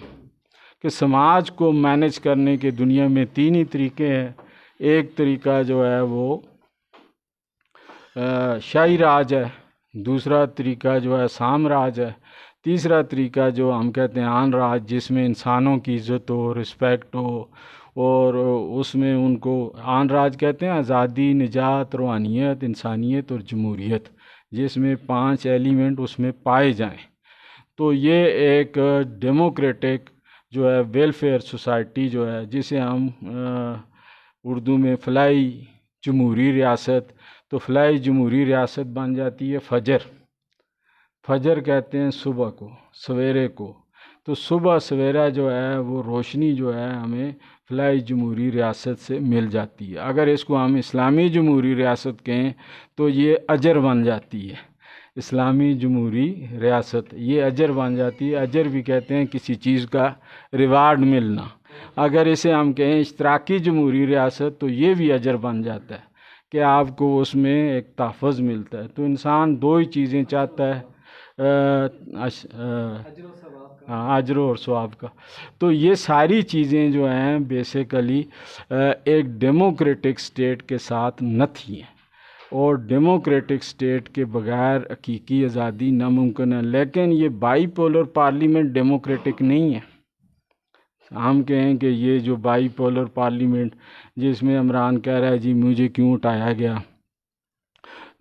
कि समाज को मैनेज करने के दुनिया में 3 ही तरीके हैं। एक तरीका जो है वो शाही राज है, दूसरा तरीका जो है साम्राज है, तीसरा तरीका जो हम कहते हैं आन राज, जिसमें इंसानों की इज़्ज़त हो, रिस्पेक्ट हो, और उसमें उनको आन राज कहते हैं आज़ादी, निजात, रूहानियत, इंसानियत और जमहूरियत, जिसमें 5 एलिमेंट उसमें पाए जाएं। तो ये एक डेमोक्रेटिक जो है वेलफेयर सोसाइटी जो है, जिसे हम उर्दू में फ़लाई जमहूरी रियासत, तो फ़लाई जमहूरी रियासत बन जाती है फजर कहते हैं सुबह को, सवेरे को। तो सुबह सवेरा जो है वो रोशनी जो है हमें फ़लाई जमहूरी रियासत से मिल जाती है। अगर इसको हम इस्लामी जमहूरी रियासत कहें तो ये अजर बन जाती है। इस्लामी जमहूरी रियासत ये अजर बन जाती है। अजर भी कहते हैं किसी चीज़ का रिवार्ड मिलना। अगर इसे हम कहें इश्तराकी जमहूरी रियासत तो ये भी अजर बन जाता है कि आपको उसमें एक तहफ़्फ़ुज़ मिलता है। तो इंसान 2 ही चीज़ें चाहता है, अजर और सवाब का। तो ये सारी चीज़ें जो हैं बेसिकली एक डेमोक्रेटिक स्टेट के साथ न थी, और डेमोक्रेटिक स्टेट के बगैर हकीकी आज़ादी नामुमकिन है। लेकिन ये बाईपोलर पार्लियामेंट डेमोक्रेटिक नहीं है। हम कहें कि ये जो बाईपोलर पार्लियामेंट जिसमें इमरान कह रहा है जी मुझे क्यों उठाया गया,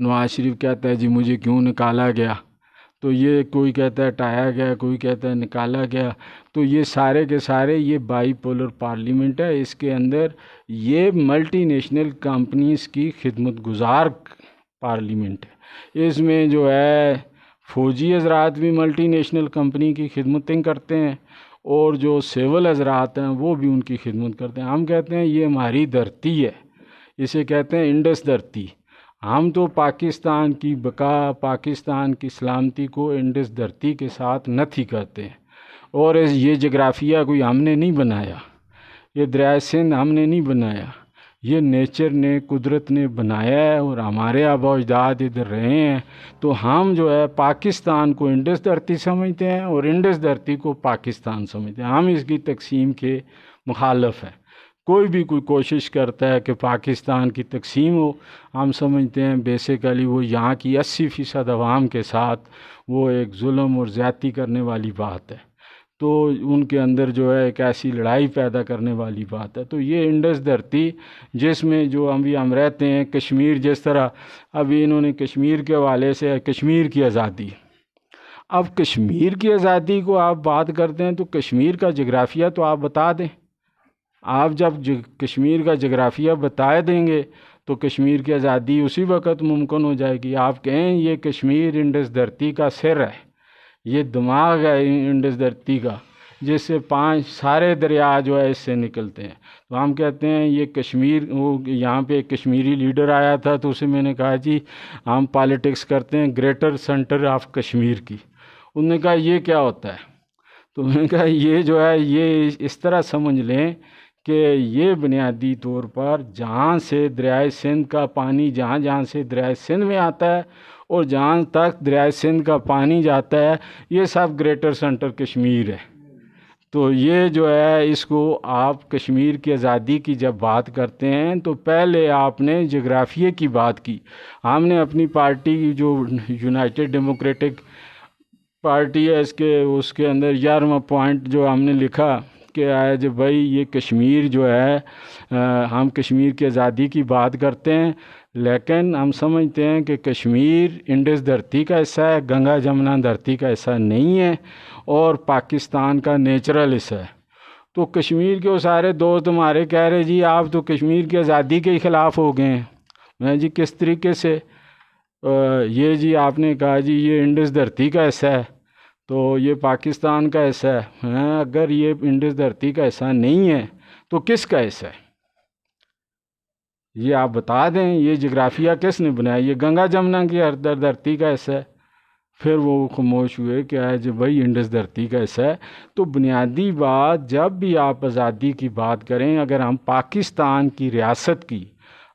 नवाज शरीफ कहता है जी मुझे क्यों निकाला गया, तो ये कोई कहता है हटाया गया, कोई कहता है निकाला गया, तो ये सारे के सारे ये बाईपोलर पार्लियामेंट है। इसके अंदर ये मल्टीनेशनल कंपनीज़ की खिदमत गुजार पार्लियामेंट है। इसमें जो है फ़ौजी हज़रात भी मल्टीनेशनल कंपनी की खिदमतें करते हैं, और जो सिविल हज़रात हैं वो भी उनकी खिदमत करते हैं। हम कहते हैं ये हमारी धरती है, इसे कहते हैं इंडस धरती। हम तो पाकिस्तान की बका, पाकिस्तान की सलामती को इंडस धरती के साथ नथी करते हैं, और ये जग्राफिया कोई हमने नहीं बनाया, ये दरिया सिंध हमने नहीं बनाया, ये नेचर ने, कुदरत ने बनाया है और हमारे आबा अजदाद इधर रहे हैं। तो हम जो है पाकिस्तान को इंडस धरती समझते हैं और इंडस धरती को पाकिस्तान समझते हैं। हम इसकी तकसीम के मुखालफ हैं। कोई भी कोई कोशिश करता है कि पाकिस्तान की तकसीम हो, हम समझते हैं बेसिकली वो यहाँ की 80% अवाम के साथ वो एक जुल्म और ज़्यादती करने वाली बात है। तो उनके अंदर जो है एक ऐसी लड़ाई पैदा करने वाली बात है। तो ये इंडस धरती जिसमें जो अभी हम रहते हैं, कश्मीर, जिस तरह अभी इन्होंने कश्मीर के हवाले से कश्मीर की आज़ादी, अब कश्मीर की आज़ादी को आप बात करते हैं तो कश्मीर का जग्राफिया तो आप बता दें। आप जब कश्मीर का जग्राफिया बता देंगे तो कश्मीर की आज़ादी उसी वक्त मुमकिन हो जाएगी। आप कहें ये कश्मीर इंडस धरती का सिर है, ये दिमाग है इंडस धरती का, जिससे 5 सारे दरिया जो है इससे निकलते हैं। तो हम कहते हैं ये कश्मीर, वो यहाँ पे एक कश्मीरी लीडर आया था तो उसे मैंने कहा जी हम पॉलिटिक्स करते हैं ग्रेटर सेंटर ऑफ कश्मीर की। उन्होंने कहा ये क्या होता है? तो मैंने कहा ये जो है ये इस तरह समझ लें कि ये बुनियादी तौर पर जहाँ से दरिया सिंध का पानी, जहाँ से दरिया सिंध में आता है और जहाँ तक दरिया सिंध का पानी जाता है, ये सब ग्रेटर सेंटर कश्मीर है। तो ये जो है इसको आप कश्मीर की आज़ादी की जब बात करते हैं तो पहले आपने जग्राफिया की बात की। हमने अपनी पार्टी की जो यूनाइटेड डेमोक्रेटिक पार्टी है उसके अंदर 11वां पॉइंट जो हमने लिखा कि आज भाई ये कश्मीर जो है हम कश्मीर की आज़ादी की बात करते हैं, लेकिन हम समझते हैं कि कश्मीर इंडस धरती का हिस्सा है, गंगा जमुना धरती का हिस्सा नहीं है और पाकिस्तान का नेचुरल हिस्सा है। तो कश्मीर के वो सारे दोस्त हमारे कह रहे जी आप तो कश्मीर की आज़ादी के ख़िलाफ़ हो गए हैं। मैं जी किस तरीके से? ये जी आपने कहा जी ये इंडस धरती का हिस्सा है तो ये पाकिस्तान का हिस्सा है। अगर ये इंडस धरती का हिस्सा नहीं है तो किसका हिस्सा है? ये आप बता दें। ये जग्राफिया किसने बनाया? ये गंगा जमुना की धरती का हिस्सा है। फिर वो खामोश हुए कि आज भाई इंडस धरती का हिस्सा है। तो बुनियादी बात, जब भी आप आज़ादी की बात करें, अगर हम पाकिस्तान की रियासत की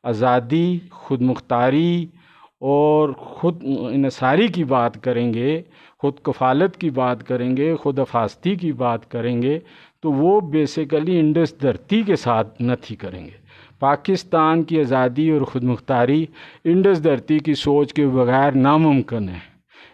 आज़ादी, खुद मुख्तारी और ख़ुद इनसारी की बात करेंगे, ख़ुद कफ़ालत की बात करेंगे, ख़ुद अफास्ती की बात करेंगे, तो वो बेसिकली इंडस धरती के साथ नहीं करेंगे। पाकिस्तान की आज़ादी और ख़ुद मुख्तारी इंडस धरती की सोच के बगैर नामुमकिन है।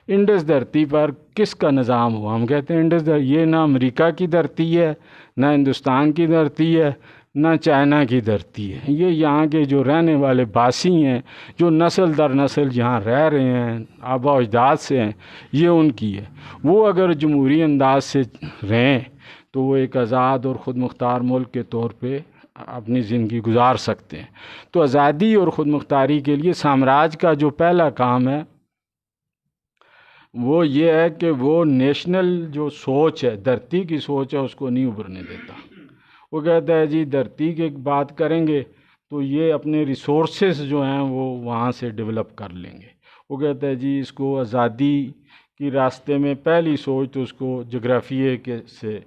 इंडस धरती पर किसका निज़ाम हो? हम कहते हैं इंडस धरती, ये ना अमेरिका की धरती है, ना हिंदुस्तान की धरती है, ना चाइना की धरती है। ये यहाँ के जो रहने वाले बासी हैं, जो नस्ल दर नस्ल यहाँ रह रहे हैं, आबा अजदाद से हैं, ये उनकी है। वो अगर जमहूरी अंदाज से रहें तो वो एक आज़ाद और ख़ुद मुख्तार मुल्क के तौर पे अपनी ज़िंदगी गुजार सकते हैं। तो आज़ादी और ख़ुद मुख्तारी के लिए साम्राज्य का जो पहला काम है वो ये है कि वो नेशनल जो सोच है, धरती की सोच है, उसको नहीं उभरने देता। वो कहता है जी धरती की बात करेंगे तो ये अपने रिसोर्सेज जो हैं वो वहाँ से डेवलप कर लेंगे। वो कहता है जी इसको आज़ादी की रास्ते में पहली सोच तो उसको जग्राफिया के से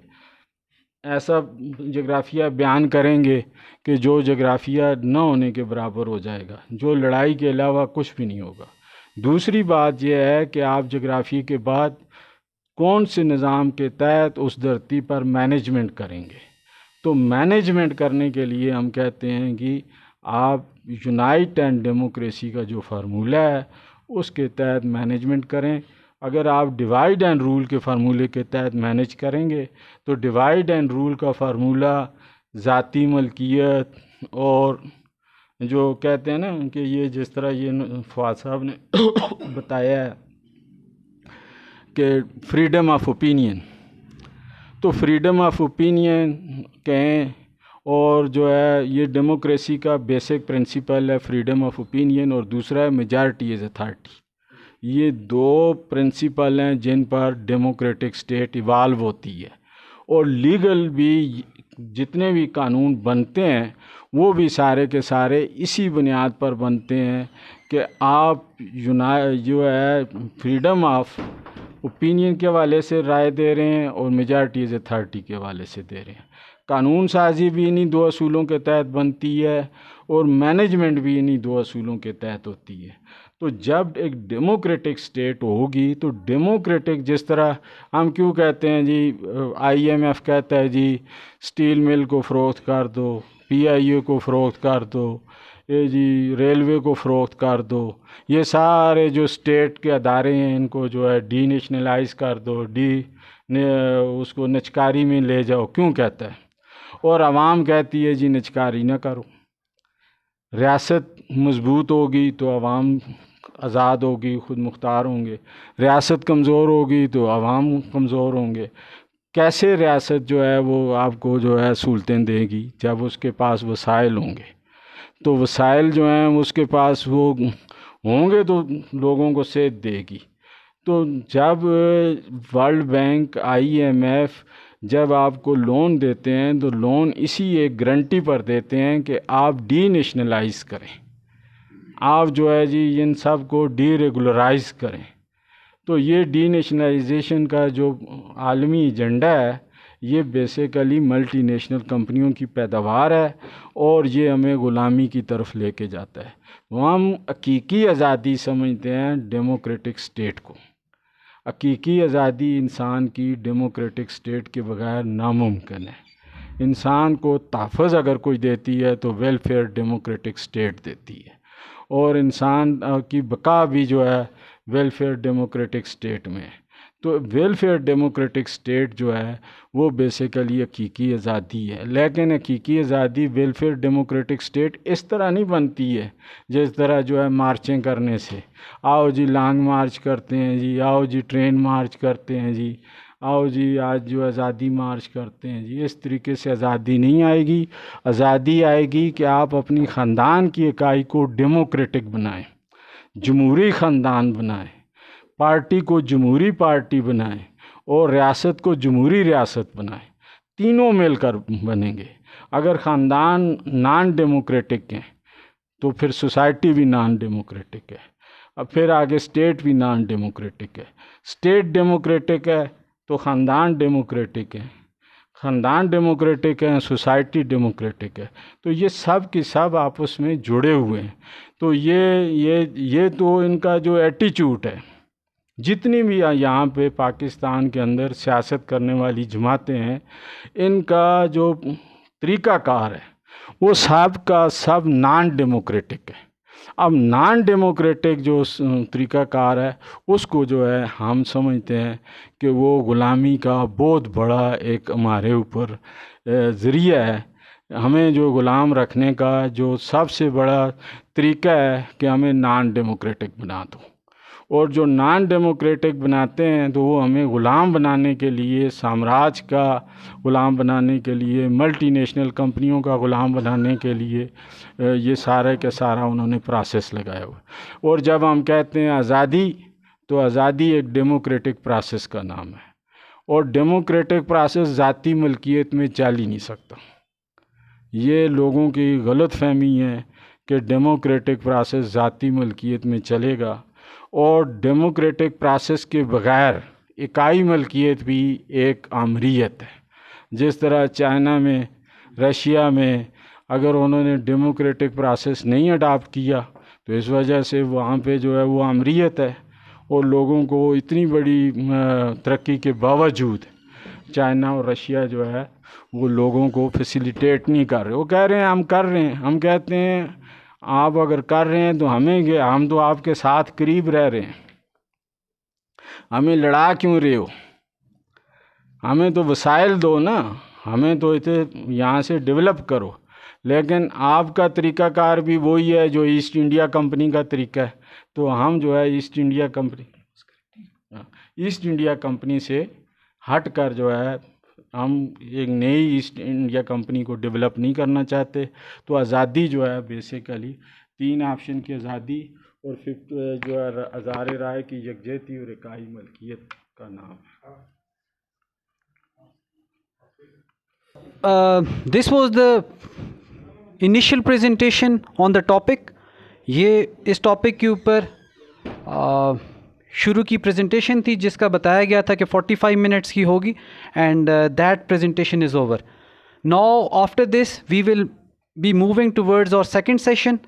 ऐसा जग्राफिया बयान करेंगे कि जो जग्राफिया न होने के बराबर हो जाएगा, जो लड़ाई के अलावा कुछ भी नहीं होगा। दूसरी बात यह है कि आप जग्राफी के बाद कौन से निज़ाम के तहत उस धरती पर मैनेजमेंट करेंगे। तो मैनेजमेंट करने के लिए हम कहते हैं कि आप यूनाइट एंड डेमोक्रेसी का जो फार्मूला है उसके तहत मैनेजमेंट करें। अगर आप डिवाइड एंड रूल के फार्मूले के तहत मैनेज करेंगे तो डिवाइड एंड रूल का फार्मूला ज़ाती मलकियत और जो कहते हैं ना कि ये जिस तरह ये फवाद साहब ने बताया है कि फ्रीडम ऑफ ओपिनियन, तो फ्रीडम ऑफ ओपिनियन कहें और जो है ये डेमोक्रेसी का बेसिक प्रिंसिपल है फ्रीडम ऑफ ओपिनियन और दूसरा है मेजॉरिटी इज़ अथॉरिटी। ये दो प्रिंसिपल हैं जिन पर डेमोक्रेटिक स्टेट इवाल्व होती है और लीगल भी जितने भी कानून बनते हैं वो भी सारे के सारे इसी बुनियाद पर बनते हैं कि आप जो है फ्रीडम ऑफ ओपिनियन के हवाले से राय दे रहे हैं और मेजॉरिटी इज़ अथॉरिटी के हवाले से दे रहे हैं। कानून साजी भी इन्हीं दो असूलों के तहत बनती है और मैनेजमेंट भी इन्हीं दो असूलों के तहत होती है। तो जब एक डेमोक्रेटिक स्टेट होगी तो डेमोक्रेटिक, जिस तरह हम क्यों कहते हैं जी, आईएमएफ कहता है जी स्टील मिल को फ़रोख्त कर दो, पीआईओ को फ़रोख्त कर दो, ये जी रेलवे को फ़रोख्त कर दो, ये सारे जो स्टेट के अदारे हैं इनको जो है डी नेशनलाइज कर दो, उसको निचकारी में ले जाओ, क्यों कहता है? और आवाम कहती है जी निचकारी ना करो। रियासत मजबूत होगी तो आवाम आज़ाद होगी, ख़ुद मुख्तार होंगे। रियासत कमज़ोर होगी तो आवाम कमज़ोर होंगे। कैसे रियासत जो है वो आपको जो है सहूलतें देगी? जब उसके पास वसाइल होंगे। तो वसाइल जो हैं उसके पास वो होंगे तो लोगों को सेध देगी। तो जब वर्ल्ड बैंक, आईएमएफ जब आपको लोन देते हैं तो लोन इसी एक गारंटी पर देते हैं कि आप डी नेशनलाइज करें, आप जो है जी इन सब को डी रेगुलराइज करें। तो ये डी नेशनलाइजेशन का जो आलमी एजेंडा है ये बेसिकली मल्टीनेशनल कंपनियों की पैदावार है और ये हमें ग़ुलामी की तरफ लेके जाता है। तो हम हकीकी आज़ादी समझते हैं डेमोक्रेटिक स्टेट को। हकीकी आज़ादी इंसान की डेमोक्रेटिक स्टेट के बगैर नामुमकिन है। इंसान को तहफ़्फ़ुज़ अगर कोई देती है तो वेलफेयर डेमोक्रेटिक स्टेट देती है, और इंसान की बका भी जो है वेलफेयर डेमोक्रेटिक स्टेट में है। तो वेलफेयर डेमोक्रेटिक स्टेट जो है वो बेसिकली हकीकी आज़ादी है। लेकिन हकीकी आज़ादी वेलफेयर डेमोक्रेटिक स्टेट इस तरह नहीं बनती है जिस तरह जो है मार्चें करने से, आओ जी लॉन्ग मार्च करते हैं जी, आओ जी ट्रेन मार्च करते हैं जी, आओ जी आज जो आज़ादी मार्च करते हैं जी। इस तरीके से आज़ादी नहीं आएगी। आज़ादी आएगी कि आप अपनी ख़ानदान की इकाई को डेमोक्रेटिक बनाएं, जमहूरी ख़ानदान बनाएं, पार्टी को जमहूरी पार्टी बनाएं और रियासत को जमहूरी रियासत बनाएं। तीनों मिलकर बनेंगे। अगर ख़ानदान नॉन डेमोक्रेटिक हैं तो फिर सोसाइटी भी नॉन डेमोक्रेटिक है, अब फिर आगे स्टेट भी नॉन डेमोक्रेटिक है। स्टेट डेमोक्रेटिक है तो ख़ानदान डेमोक्रेटिक है, ख़ानदान डेमोक्रेटिक है, सोसाइटी डेमोक्रेटिक है। तो ये सब के सब आपस में जुड़े हुए हैं। तो ये तो इनका जो एटीट्यूड है, जितनी भी यहाँ पे पाकिस्तान के अंदर सियासत करने वाली जमातें हैं, इनका जो तरीक़ाकार है वो सब का सब नॉन डेमोक्रेटिक है। अब नॉन डेमोक्रेटिक जो तरीक़ाकार है उसको जो है हम समझते हैं कि वो ग़ुलामी का बहुत बड़ा एक हमारे ऊपर ज़रिया है। हमें जो ग़ुलाम रखने का जो सबसे बड़ा तरीक़ा है कि हमें नॉन डेमोक्रेटिक बना दो, और जो नॉन डेमोक्रेटिक बनाते हैं तो वो हमें ग़ुलाम बनाने के लिए, साम्राज्य का ग़ुलाम बनाने के लिए, मल्टीनेशनल कंपनियों का ग़ुलाम बनाने के लिए ये सारे के सारा उन्होंने प्रोसेस लगाया हुआ। और जब हम कहते हैं आज़ादी, तो आज़ादी एक डेमोक्रेटिक प्रोसेस का नाम है, और डेमोक्रेटिक प्रोसेस ज़ाती मलकियत में चल ही नहीं सकता। ये लोगों की गलत फहमी है कि डेमोक्रेटिक प्रोसेस ज़ाती मलकियत में चलेगा, और डेमोक्रेटिक प्रोसेस के बग़ैर इकाई मलकियत भी एक आमरीत है। जिस तरह चाइना में, रशिया में अगर उन्होंने डेमोक्रेटिक प्रोसेस नहीं अडॉप्ट किया तो इस वजह से वहाँ पे जो है वो आमरीत है, और लोगों को इतनी बड़ी तरक्की के बावजूद चाइना और रशिया जो है वो लोगों को फैसिलिटेट नहीं कर रहे। वो कह रहे हैं हम कर रहे हैं, हम कहते हैं आप अगर कर रहे हैं तो हम तो आपके साथ करीब रह रहे हैं, हमें लड़ा क्यों रहे हो? हमें तो वसाइल दो ना, हमें तो इतने यहाँ से डेवलप करो। लेकिन आपका तरीक़ाकार भी वही है जो ईस्ट इंडिया कंपनी का तरीका है। तो हम जो है ईस्ट इंडिया कंपनी से हट कर जो है हम एक नई ईस्ट इंडिया कंपनी को डेवलप नहीं करना चाहते। तो आज़ादी जो है बेसिकली 3 ऑप्शन की आज़ादी और 5 जो है आज़ार राय की यकजहती और इकाई मलकियत का नाम है। This was the initial presentation on the topic. ये इस टॉपिक के ऊपर शुरू की प्रेजेंटेशन थी जिसका बताया गया था कि 45 मिनट्स की होगी, and that presentation is over. Now after this we will be moving towards our second session,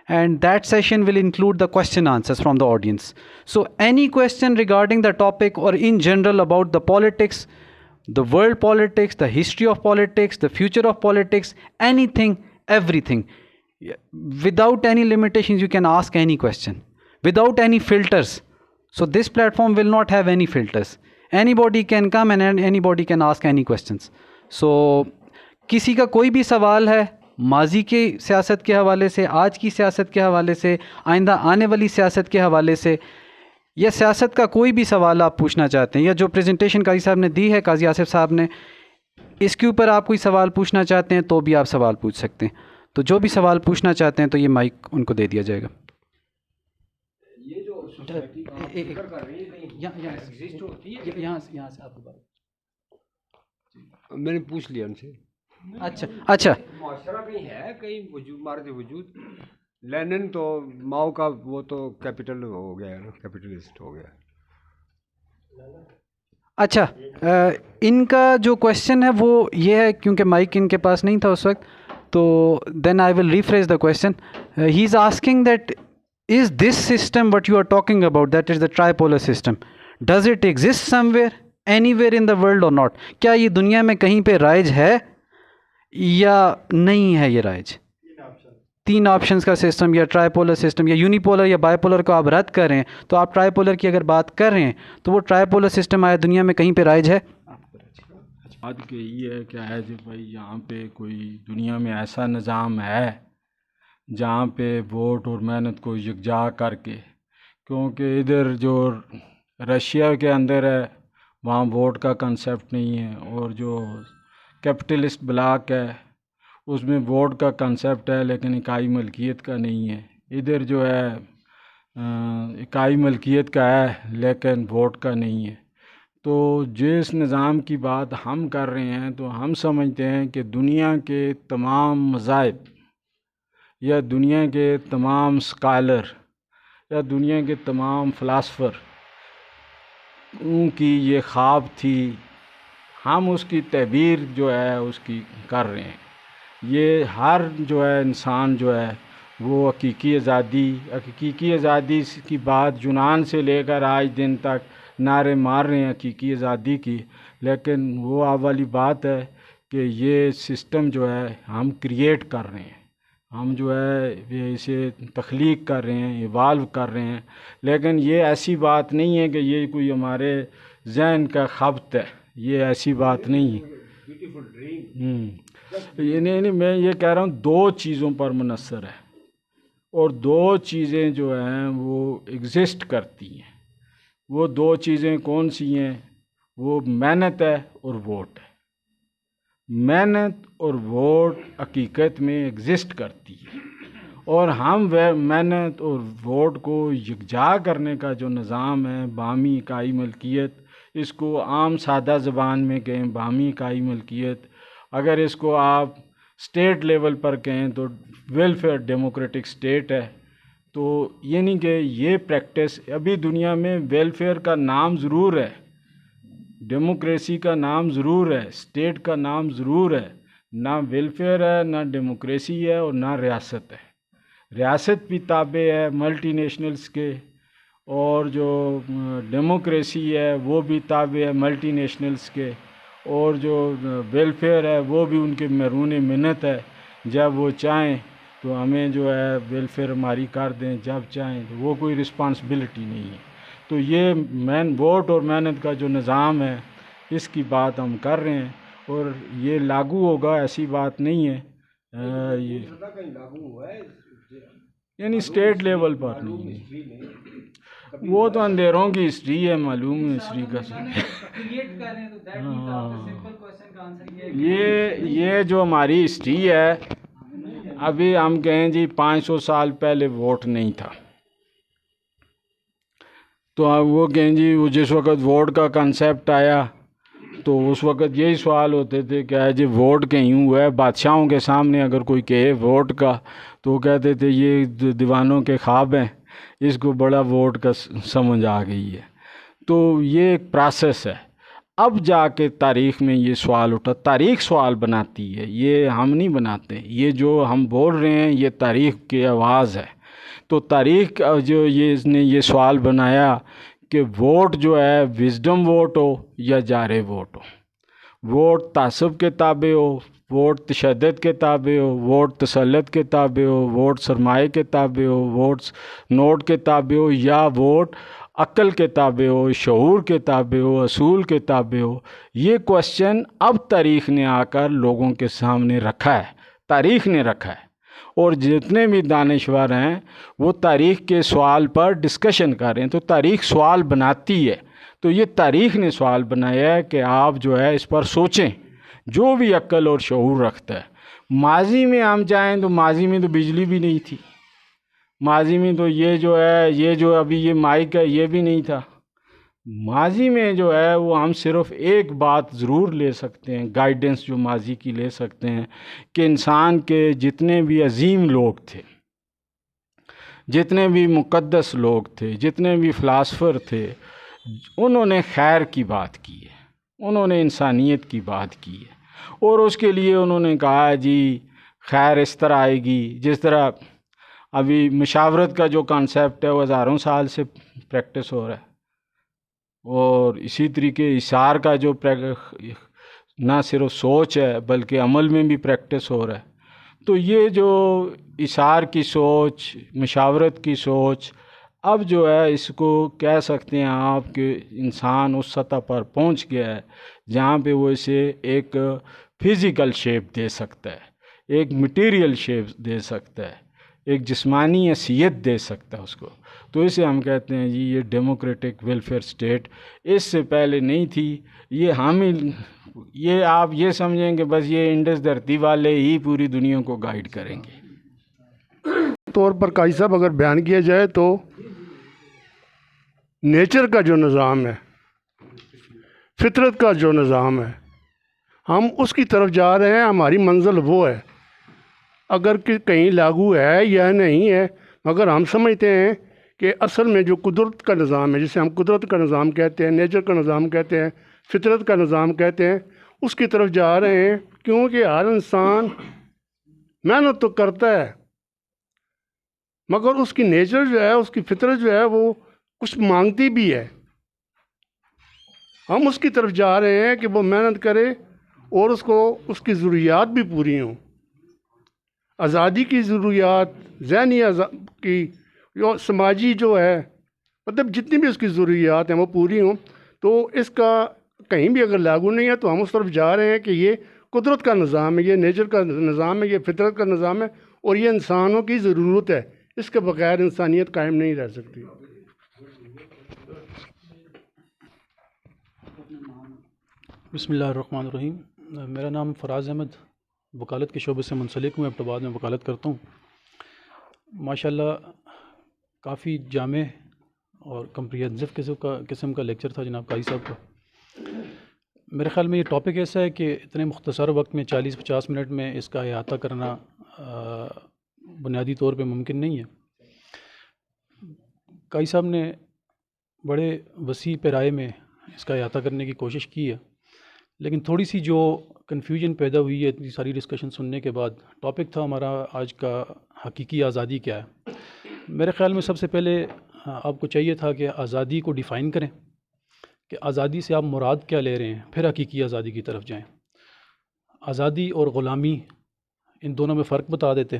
and that session will include the question answers from the audience. So any question regarding the topic or in general about the politics, the world politics, the history of politics, the future of politics, anything, everything, without any limitations, you can ask any question without any filters. So this platform will not have any filters. Anybody can come and anybody can ask any questions. So किसी का कोई भी सवाल है माजी के सियासत के हवाले से, आज की सियासत के हवाले से, आइंदा आने वाली सियासत के हवाले से, या सियासत का कोई भी सवाल आप पूछना चाहते हैं, या जो प्रेजेंटेशन काजी साहब ने दी है, काजी आसिफ साहब ने, इसके ऊपर आप कोई सवाल पूछना चाहते हैं तो भी आप सवाल पूछ सकते हैं. तो जो भी सवाल पूछना चाहते हैं तो ये माइक उनको दे दिया जाएगा. ये जो सोसाइटी का आप जिक्र कर रही है, यहाँ एग्जिस्ट होती है, यहाँ से आपको बात. मैंने पूछ लिया उनसे. अच्छा माशरा कहीं है, कहीं वजूद मार्ज वजूद. लेनिन तो माओ का वो तो कैपिटल हो गया है ना, कैपिटलिस्ट हो गया. अच्छा, इनका जो क्वेश्चन है वो ये है, क्योंकि माइक इनके पास नहीं था उस वक्त, तो then I will rephrase the question. He is asking that is this system what you are talking about, that is the tripolar system, does it exist somewhere anywhere in the world और नॉट? क्या ये दुनिया में कहीं पे राइज है या नहीं है ये राइज? 3 ऑप्शंस का सिस्टम, या ट्राइपोलर सिस्टम, या यूनिपोलर या बाइपोलर को आप रद्द कर रहे हैं, तो आप ट्राइपोलर की अगर बात कर रहे हैं तो वो ट्राइपोलर सिस्टम आया दुनिया में कहीं पे राइज है? बात के ये है क्या है जी भाई, यहाँ पे कोई दुनिया में ऐसा निज़ाम है जहाँ पे वोट और मेहनत को यकजा करके, क्योंकि इधर जो रशिया के अंदर है वहाँ वोट का कंसेप्ट नहीं है, और जो कैपिटलिस्ट ब्लॉक है उसमें वोट का कंसेप्ट है लेकिन इकाई मलकियत का नहीं है. इधर जो है इकाई मलकियत का है लेकिन वोट का नहीं है. तो जिस निज़ाम की बात हम कर रहे हैं, तो हम समझते हैं कि दुनिया के तमाम मज़ाहिब या दुनिया के तमाम स्कॉलर या दुनिया के तमाम फ़िलासफ़र उनकी ये ख्वाब थी, हम उसकी तहबीर जो है उसकी कर रहे हैं. ये हर जो है इंसान जो है वो हकीकी आज़ादी की बात यूनान से लेकर आज दिन तक नारे मार रहे हैं हकीकी आज़ादी की, लेकिन वो आप वाली बात है कि ये सिस्टम जो है हम क्रिएट कर रहे हैं, हम जो है ये इसे तख्लीक कर रहे हैं, इवाल्व कर रहे हैं. लेकिन ये ऐसी बात नहीं है कि ये कोई हमारे जहन का खब्त है, ये ऐसी बात नहीं है. ये नहीं, मैं ये कह रहा हूँ 2 चीज़ों पर मुनसर है, और 2 चीज़ें जो हैं वो एग्ज़िस्ट करती हैं. वो 2 चीज़ें कौन सी हैं? वो मेहनत है और वोट है. मेहनत और वोट हकीकत में एग्ज़िस्ट करती है, और हम वह मेहनत और वोट को यकजा करने का जो निज़ाम है, बामी इकाई मलकियत, इसको आम सादा ज़बान में कहें बामी इकाई मलकियत, अगर इसको आप स्टेट लेवल पर कहें तो वेलफेयर डेमोक्रेटिक स्टेट है. तो यानी कि ये प्रैक्टिस अभी दुनिया में वेलफेयर का नाम ज़रूर है, डेमोक्रेसी का नाम ज़रूर है, स्टेट का नाम ज़रूर है, ना वेलफेयर है, ना डेमोक्रेसी है, और ना रियासत है. रियासत भी ताबे है मल्टी नेशनल्स के, और जो डेमोक्रेसी है वो भी ताबे है मल्टी नेशनल्स के, और जो वेलफेयर है वो भी उनके मरून मिन्नत है. जब वो चाहें तो हमें जो है वेलफेयर हमारी कर दें, जब चाहें तो वो कोई रिस्पांसिबिलिटी नहीं है. तो ये वोट और मेहनत का जो निज़ाम है इसकी बात हम कर रहे हैं, और ये लागू होगा ऐसी बात नहीं है. ये यानी स्टेट लेवल पर नहीं है, वो तो अंधेरों की हिस्ट्री है, मालूम है हिस्ट्री का. ये जो हमारी हिस्ट्री है, अभी हम कहें जी 500 साल पहले वोट नहीं था, तो अब वो कहें जी वो जिस वक़्त वोट का कंसेप्ट आया तो उस वक़्त यही सवाल होते थे क्या है जी वोट कहीं हुआ है. बादशाहों के सामने अगर कोई कहे वोट का तो कहते थे ये दीवानों के ख्वाब हैं, इसको बड़ा वोट का समझ आ गई है। तो ये एक प्रोसेस है। अब जाके तारीख़ में ये सवाल उठा, तारीख़ सवाल बनाती है, ये हम नहीं बनाते। ये जो हम बोल रहे हैं ये तारीख़ की आवाज़ है। तो तारीख़ जो ये इसने ये सवाल बनाया कि वोट जो है विज़डम वोट हो या जारे वोट हो, वोट तासुब के ताबे हो, वोट तशद्दुद के ताबे हो, वोट तसल्लुत के ताबे हो, वोट सरमाए के ताबे हो, वोट नोट के ताबे हो, या वोट अक्ल के ताबे हो, शऊर के ताबे हो, असूल के ताबे हो। ये क्वेश्चन अब तारीख़ ने आकर लोगों के सामने रखा है, तारीख़ ने रखा है। और जितने भी दानिशवर हैं वो तारीख़ के सवाल पर डिस्कशन कर रहे हैं। तो तारीख़ सवाल बनाती है। तो ये तारीख़ ने सवाल बनाया है कि आप जो है इस पर सोचें, जो भी अक्ल और शऊर रखता है। माजी में हम जाएं तो माजी में तो बिजली भी नहीं थी, माजी में तो ये जो है ये जो अभी ये माइक है ये भी नहीं था। माजी में जो है वो हम सिर्फ़ एक बात ज़रूर ले सकते हैं, गाइडेंस जो माजी की ले सकते हैं कि इंसान के जितने भी अजीम लोग थे, जितने भी मुक़द्दस लोग थे, जितने भी फ़िलासफ़र थे, उन्होंने खैर की बात की है, उन्होंने इंसानियत की बात की है। और उसके लिए उन्होंने कहा जी खैर इस तरह आएगी, जिस तरह अभी मुशावरत का जो कॉन्सेप्ट है वो हज़ारों साल से प्रैक्टिस हो रहा है। और इसी तरीके इशार का जो ना सिर्फ सोच है बल्कि अमल में भी प्रैक्टिस हो रहा है। तो ये जो इशार की सोच, मुशावरत की सोच, अब जो है इसको कह सकते हैं आप कि इंसान उस सतह पर पहुंच गया है जहाँ पे वो इसे एक फ़िज़िकल शेप दे सकता है, एक मटेरियल शेप दे सकता है, एक जिस्मानी हैसियत दे सकता है उसको। तो इसे हम कहते हैं जी ये डेमोक्रेटिक वेलफेयर स्टेट। इससे पहले नहीं थी। ये हम ये आप ये समझेंगे बस ये इंडस धरती वाले ही पूरी दुनिया को गाइड करेंगे। तौर पर काजी साहब अगर बयान किया जाए तो नेचर का जो निज़ाम है, फितरत का जो निज़ाम है, हम उसकी तरफ जा रहे हैं, हमारी मंजिल वो है। अगर कहीं लागू है या नहीं है, मगर हम समझते हैं कि असल में जो कुदरत का निज़ाम है, जिसे हम कुदरत का निज़ाम कहते हैं, नेचर का निज़ाम कहते हैं, फितरत का निज़ाम कहते हैं, उसकी तरफ जा रहे हैं। क्योंकि हर इंसान मेहनत तो करता है मगर उसकी नेचर जो है, उसकी फितरत जो है वो कुछ मांगती भी है। हम उसकी तरफ जा रहे हैं कि वो मेहनत करे और उसको उसकी ज़रूरियात भी पूरी हों। आज़ादी की ज़रूरियात, ज़हनी की जो समाजी जो है, मतलब जितनी भी उसकी ज़रूरियात हैं वो पूरी हों। तो इसका कहीं भी अगर लागू नहीं है तो हम उस तरफ जा रहे हैं कि ये कुदरत का निज़ाम है, ये नेचर का निज़ाम है, ये फितरत का निज़ाम है और ये इंसानों की ज़रूरत है। इसके बगैर इंसानियत कायम नहीं रह सकती। बिस्मिल्लाहिर्रहमानिर्रहीम। मेरा नाम फ़राज़ अहमद, वकालत के शोबे से मुंसलिक हूँ, एबटाबाद में वकालत करता हूँ। माशाल्लाह काफ़ी जामे और कम्प्रिहेंसिव किस्म का लेक्चर था जनाब काजी साहब का। मेरे ख़्याल में ये टॉपिक ऐसा है कि इतने मुख्तसर वक्त में 40-50 मिनट में इसका अहाता करना बुनियादी तौर पे मुमकिन नहीं है। काजी साहब ने बड़े वसी पैराए में इसका अहाता करने की कोशिश की है, लेकिन थोड़ी सी जो कन्फ्यूजन पैदा हुई है इतनी सारी डिस्कशन सुनने के बाद। टॉपिक था हमारा आज का हकीकी आज़ादी क्या है। मेरे ख़्याल में सबसे पहले आपको चाहिए था कि आज़ादी को डिफ़ाइन करें कि आज़ादी से आप मुराद क्या ले रहे हैं, फिर हकीकी आज़ादी की तरफ जाएं। आज़ादी और ग़ुलामी इन दोनों में फ़र्क बता देते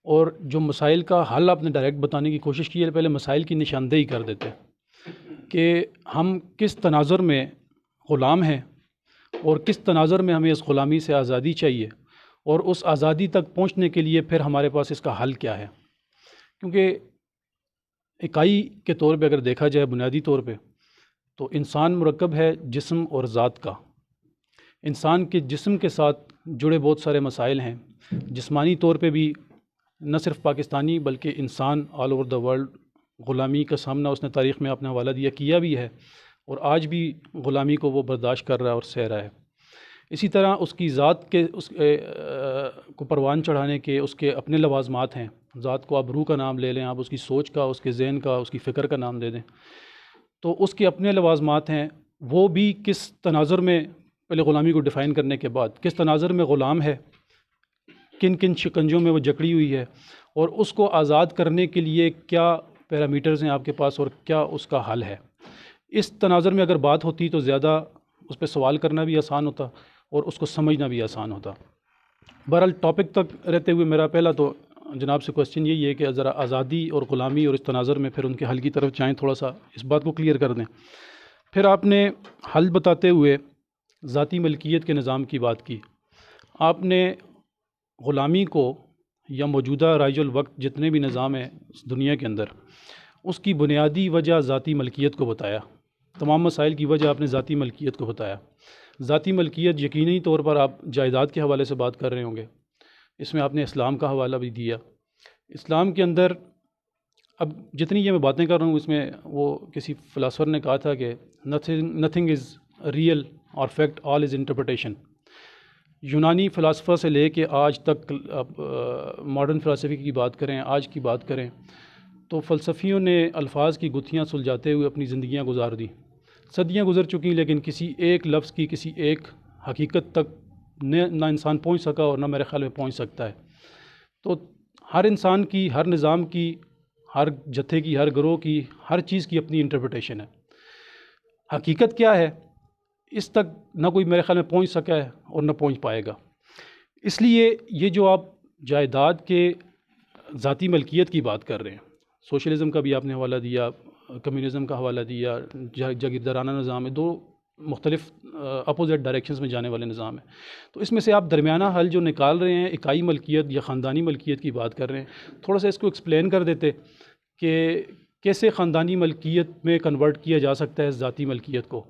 और जो मसाइल का हल आपने डायरेक्ट बताने की कोशिश की है, पहले मसाइल की निशानदेही कर देते कि हम किस तनाज़ुर में ग़ुलाम हैं और किस तनाज़ुर में हमें इस ग़ुलामी से आज़ादी चाहिए और उस आज़ादी तक पहुँचने के लिए फिर हमारे पास इसका हल क्या है। क्योंकि इकाई के तौर पे अगर देखा जाए बुनियादी तौर पे तो इंसान मुरक्कब है जिस्म और ज़ात का। इंसान के जिस्म के साथ जुड़े बहुत सारे मसाइल हैं। जिस्मानी तौर पे भी न सिर्फ पाकिस्तानी बल्कि इंसान ऑल ओवर द वर्ल्ड ग़ुलामी का सामना उसने तारीख़ में अपना हवाला दिया किया भी है और आज भी ग़ुलामी को वो बर्दाश्त कर रहा है और सह रहा है। इसी तरह उसकी ज़ात के को परवान चढ़ाने के उसके अपने लवाजमात हैं। ज़ात को आप रूह का नाम ले लें, आप उसकी सोच का, उसके ज़हन का, उसकी फ़िक्र का नाम दे दें, तो उसके अपने लवाजमात हैं। वो भी किस तनाज़ुर में, पहले ग़ुलामी को डिफ़ाइन करने के बाद, किस तनाज़ुर में ग़ुलाम है, किन किन शिकंजों में वो जकड़ी हुई है, और उसको आज़ाद करने के लिए क्या पैरामीटर्स हैं आपके पास और क्या उसका हल है। इस तनाज़ुर में अगर बात होती तो ज़्यादा उस पर सवाल करना भी आसान होता और उसको समझना भी आसान होता। बहरहाल टॉपिक तक रहते हुए मेरा पहला तो जनाब से क्वेश्चन यही है कि ज़रा आज़ादी और ग़ुलामी और इस तनाज़ुर में फिर उनके हल की तरफ जाएँ, थोड़ा सा इस बात को क्लियर कर दें। फिर आपने हल बताते हुए ज़ाती मलकियत के निज़ाम की बात की। आपने ग़ुलामी को या मौजूदा राइजुल वक्त जितने भी निज़ाम हैं इस दुनिया के अंदर, उसकी बुनियादी वजह ज़ाती मलकियत को बताया। तमाम मसाइल की वजह आपने ज़ाती मलकियत को बताया। ज़ाती मलकियत यकीनी तौर पर आप जायदाद के हवाले से बात कर रहे होंगे, इसमें आपने इस्लाम का हवाला भी दिया। इस्लाम के अंदर अब जितनी ये मैं बातें कर रहा हूँ, इसमें वो किसी फ़िलासफ़र ने कहा था कि नथिंग इज़ रियल और फैक्ट, ऑल इज़ इंटरप्रिटेशन। यूनानी फ़िलासफ़ा से ले के आज तक अब मॉडर्न फ़िलासफ़ी की बात करें, आज की बात करें, तो फ़लसफ़ियों ने अल्फाज की गुत्थियाँ सुलझाते हुए अपनी ज़िंदगियाँ गुजार दी। सदियाँ गुजर चुकी, लेकिन किसी एक लफ्ज़ की किसी एक हकीकत तक ना इंसान पहुँच सका और ना मेरे ख़्याल में पहुँच सकता है। तो हर इंसान की, हर निज़ाम की, हर जत्थे की, हर गिरोह की, हर चीज़ की अपनी इंटरप्रिटेशन है। हकीकत क्या है, इस तक ना कोई मेरे ख़्याल में पहुँच सका है और ना पहुँच पाएगा। इसलिए ये जो आप जायदाद के ज़ाती मलकियत की बात कर रहे हैं, सोशलिज़म का भी आपने हवाला दिया, कम्युनिज़म का हवाला दिया, जागीरदाराना निज़ाम है, दो मुख्तलिफ अपोजिट डायरेक्शंस में जाने वाले निज़ाम है। तो इसमें से आप दरमियाना हल जो निकाल रहे हैं, इकाई मलकियत या ख़ानदानी मलकियत की बात कर रहे हैं, थोड़ा सा इसको एक्सप्लेन कर देते कि कैसे ख़ानदानी मलकियत में कन्वर्ट किया जा सकता है ज़ाती मलकियत को।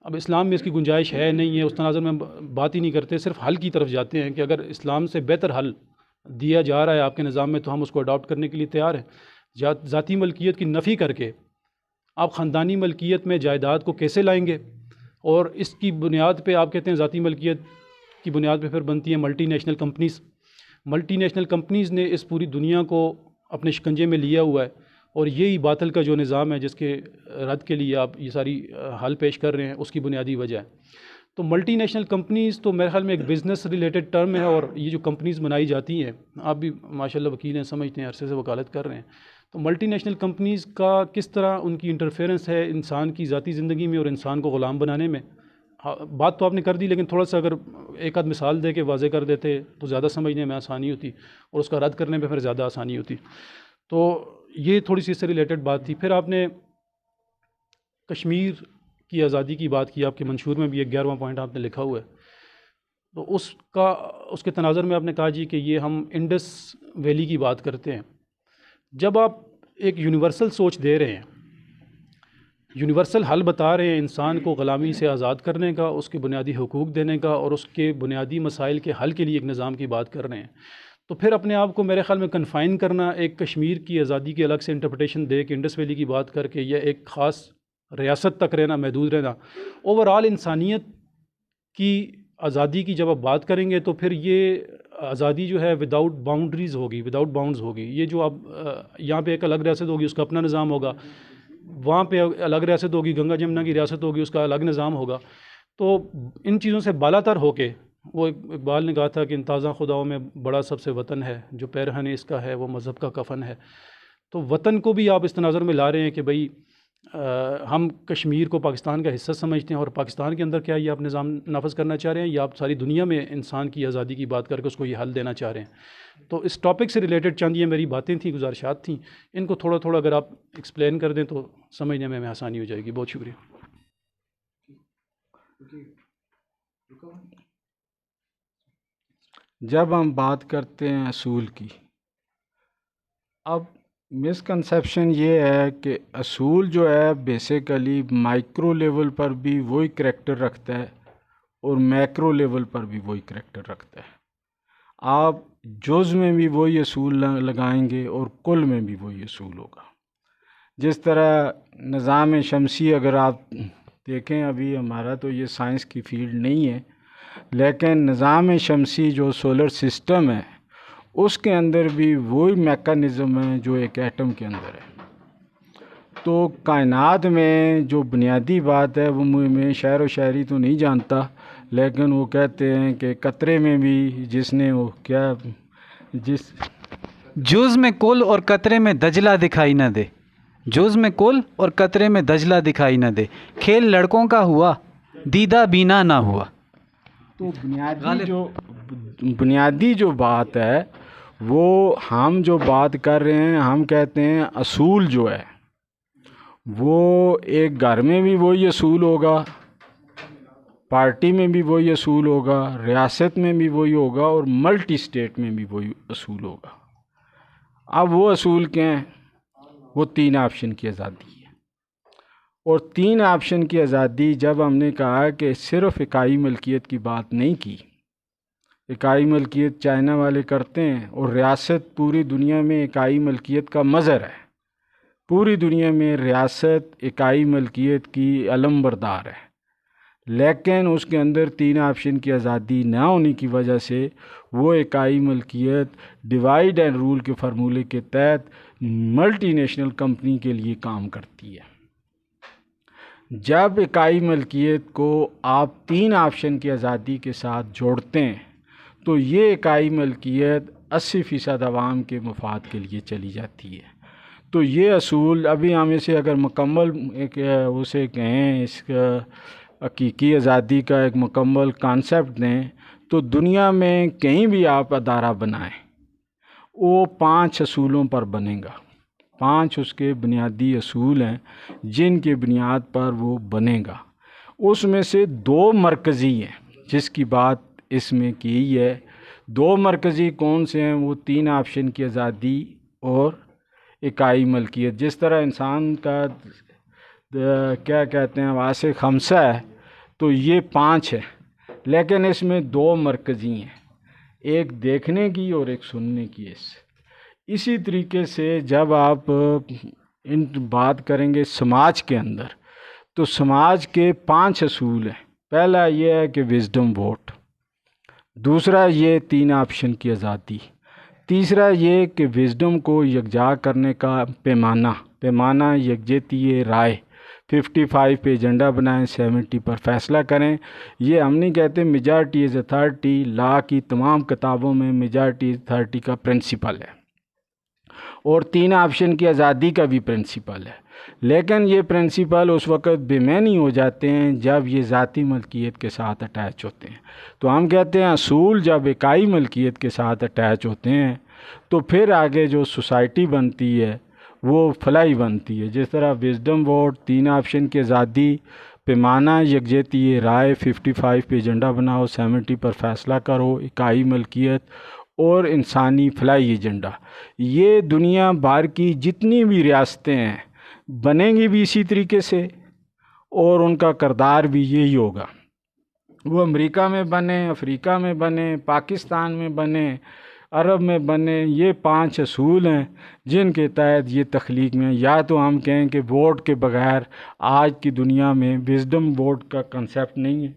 अब इस्लाम में इसकी गुंजाइश है नहीं है, उस तनाज़ुर में बात ही नहीं करते, सिर्फ हल की तरफ जाते हैं कि अगर इस्लाम से बेहतर हल दिया जा रहा है आपके निज़ाम में तो हम उसको अडॉप्ट करने के लिए तैयार हैं। ज़ाती मलकियत की नफ़ी करके आप ख़ानदानी मलकियत में जायदाद को कैसे लाएंगे, और इसकी बुनियाद पे आप कहते हैं ज़ाती मलकियत की बुनियाद पे फिर बनती हैं multi national companies. Multi national companies ने इस पूरी दुनिया को अपने शिकंजे में लिया हुआ है, और यही बातिल का जो निज़ाम है जिसके रद्द के लिए आप ये सारी हल पेश कर रहे हैं, उसकी बुनियादी वजह है। तो मल्टी नेशनल कंपनीज़ तो मेरे ख्याल में एक बिज़नेस रिलेटेड टर्म है, और ये जो कंपनीज़ बनाई जाती हैं, आप भी माशाल्लाह वकील हैं, समझते हैं, अरसे से वकालत कर रहे हैं, तो मल्टी नेशनल कंपनीज़ का किस तरह उनकी इंटरफेरेंस है इंसान की ज़ाती ज़िंदगी में और इंसान को ग़ुलाम बनाने में। बात तो आपने कर दी, लेकिन थोड़ा सा अगर एक आध मिसाल दे के वाज़े कर देते तो ज़्यादा समझने में आसानी होती और उसका रद्द करने में फिर ज़्यादा आसानी होती। तो ये थोड़ी सी इससे रिलेटेड बात थी। फिर आपने कश्मीर की आज़ादी की बात की, आपके मंशूर में भी एक 11वां पॉइंट आपने लिखा हुआ है, तो उसके तनाज़ुर में आपने कहा जी कि ये हम इंडस वैली की बात करते हैं। जब आप एक यूनिवर्सल सोच दे रहे हैं, यूनिवर्सल हल बता रहे हैं इंसान को ग़ुलामी से आज़ाद करने का, उसके बुनियादी हुकूक देने का और उसके बुनियादी मसाइल के हल के लिए एक निज़ाम की बात कर रहे हैं, तो फिर अपने आप को मेरे ख़्याल में कन्फ़ाइन करना, एक कश्मीर की आज़ादी की अलग से इंटरप्रिटेशन दे के इंडस वैली की बात करके, या एक ख़ास रियासत तक रहना, महदूद रहना, ओवरऑल इंसानियत की आज़ादी की जब आप बात करेंगे तो फिर ये आज़ादी जो है विदाउट बाउंड्रीज़ होगी, विदाउट बाउंड्स होगी। ये जो आप यहाँ पे एक अलग रियासत होगी, उसका अपना निज़ाम होगा, वहाँ पे अलग रियासत होगी, गंगा जमुना की रियासत होगी, उसका अलग निज़ाम होगा। तो इन चीज़ों से बालातर होके, वो इकबाल ने कहा था कि इन ताज़ा खुदाओं में बड़ा सबसे वतन है, जो पैरहन इसका है वो मज़हब का कफन है। तो वतन को भी आप इस तनाज़ुर में ला रहे हैं कि भाई हम कश्मीर को पाकिस्तान का हिस्सा समझते हैं, और पाकिस्तान के अंदर क्या ये आप निज़ाम नाफज करना चाह रहे हैं, या आप सारी दुनिया में इंसान की आज़ादी की बात करके उसको ये हल देना चाह रहे हैं। तो इस टॉपिक से रिलेटेड चंद ये मेरी बातें थी, गुजारिशात थी, इनको थोड़ा थोड़ा अगर आप एक्सप्लेन कर दें तो समझने में हमें आसानी हो जाएगी। बहुत शुक्रिया। जब हम बात करते हैं असूल की, अब मिसकंसेप्शन ये है कि असूल जो है बेसिकली माइक्रो लेवल पर भी वही करैक्टर रखता है और मैक्रो लेवल पर भी वही करैक्टर रखता है। आप जुज़ में भी वही असूल लगाएंगे और कुल में भी वही असूल होगा। जिस तरह निज़ाम शमसी अगर आप देखें, अभी हमारा तो ये साइंस की फील्ड नहीं है, लेकिन निज़ाम शमसी जो सोलर सिस्टम है उसके अंदर भी वही मेकनिज़म है जो एक एटम के अंदर है। तो कायनात में जो बुनियादी बात है वो मैं शायर व शायरी तो नहीं जानता, लेकिन वो कहते हैं कि कतरे में भी जिसने वो क्या जिस जुज़ में कुल और कतरे में दजला दिखाई न दे, जुज़ में कुल और कतरे में दजला दिखाई न दे, खेल लड़कों का हुआ दीदा बीना ना हुआ। तो बुनियादी जो बात है वो हम जो बात कर रहे हैं, हम कहते हैं असूल जो है वो एक घर में भी वही असूल होगा, पार्टी में भी वही असूल होगा, रियासत में भी वही होगा और मल्टी स्टेट में भी वही असूल होगा। अब वो असूल क्या हैं? वो 3 ऑप्शन की आज़ादी है। और 3 ऑप्शन की आज़ादी जब हमने कहा कि सिर्फ़ इकाई मलकियत की बात नहीं की, इकाई मलकियत चाइना वाले करते हैं और रियासत पूरी दुनिया में इकाई मलकियत का मज़हर है, पूरी दुनिया में रियासत इकाई मलकियत की अलमबरदार है, लेकिन उसके अंदर 3 ऑप्शन की आज़ादी ना होने की वजह से वो इकाई मलकियत डिवाइड एंड रूल के फार्मूले के तहत मल्टीनेशनल कंपनी के लिए काम करती है। जब इकाई मलकियत को आप 3 ऑप्शन की आज़ादी के साथ जोड़ते हैं तो ये इकाई मलकियत 80% आवाम के मफाद के लिए चली जाती है। तो ये असूल अभी हम इसे अगर मुकम्मल एक उसे कहें, इसका हकीकी आज़ादी का एक मुकम्मल कॉन्सेप्ट दें तो दुनिया में कहीं भी आप अदारा बनाएं वो 5 असूलों पर बनेगा। 5 उसके बुनियादी असूल हैं जिनके बुनियाद पर वो बनेगा। उसमें से 2 मरकज़ी हैं जिसकी बात इसमें की है। 2 मरकज़ी कौन से हैं? वो 3 ऑप्शन की आज़ादी और इकाई मलकियत। जिस तरह इंसान का क्या कहते हैं वासे खमसा है, तो ये 5 है, लेकिन इसमें 2 मरकज़ी हैं, एक देखने की और एक सुनने की। इसी तरीके से जब आप इन बात करेंगे समाज के अंदर, तो समाज के 5 असूल हैं। पहला ये है कि विजडम वोट, दूसरा ये 3 ऑप्शन की आज़ादी, तीसरा ये कि विजडम को यकजा करने का पैमाना यकजहती राय, 55 पे एजेंडा बनाएं, 70 पर फैसला करें। ये हम नहीं कहते मेजॉरिटी इज़ अथॉरिटी, लॉ की तमाम किताबों में मेजॉरिटी इज़ अथॉरिटी का प्रिंसिपल है और 3 ऑप्शन की आज़ादी का भी प्रिंसिपल है। लेकिन ये प्रिंसिपल उस वक़्त बेमानी हो जाते हैं जब ये ज़ाती मलकियत के साथ अटैच होते हैं। तो हम कहते हैं असूल जब इकाई मलकियत के साथ अटैच होते हैं तो फिर आगे जो सोसाइटी बनती है वो फलाई बनती है। जिस तरह विजडम वोट, 3 ऑप्शन की आज़ादी, पैमाना यकजहती राय, 55 पे एजेंडा बनाओ, 70 पर फैसला करो, इकाई मलकियत और इंसानी फलाई एजेंडा, ये दुनिया भर की जितनी भी रियासतें हैं बनेंगी भी इसी तरीके से और उनका किरदार भी यही होगा। वो अमेरिका में बने, अफ्रीका में बने, पाकिस्तान में बने, अरब में बने, ये 5 असूल हैं जिनके तहत ये तख्लीक में। या तो हम कहें कि वोट के बगैर आज की दुनिया में विजडम वोट का कंसेप्ट नहीं है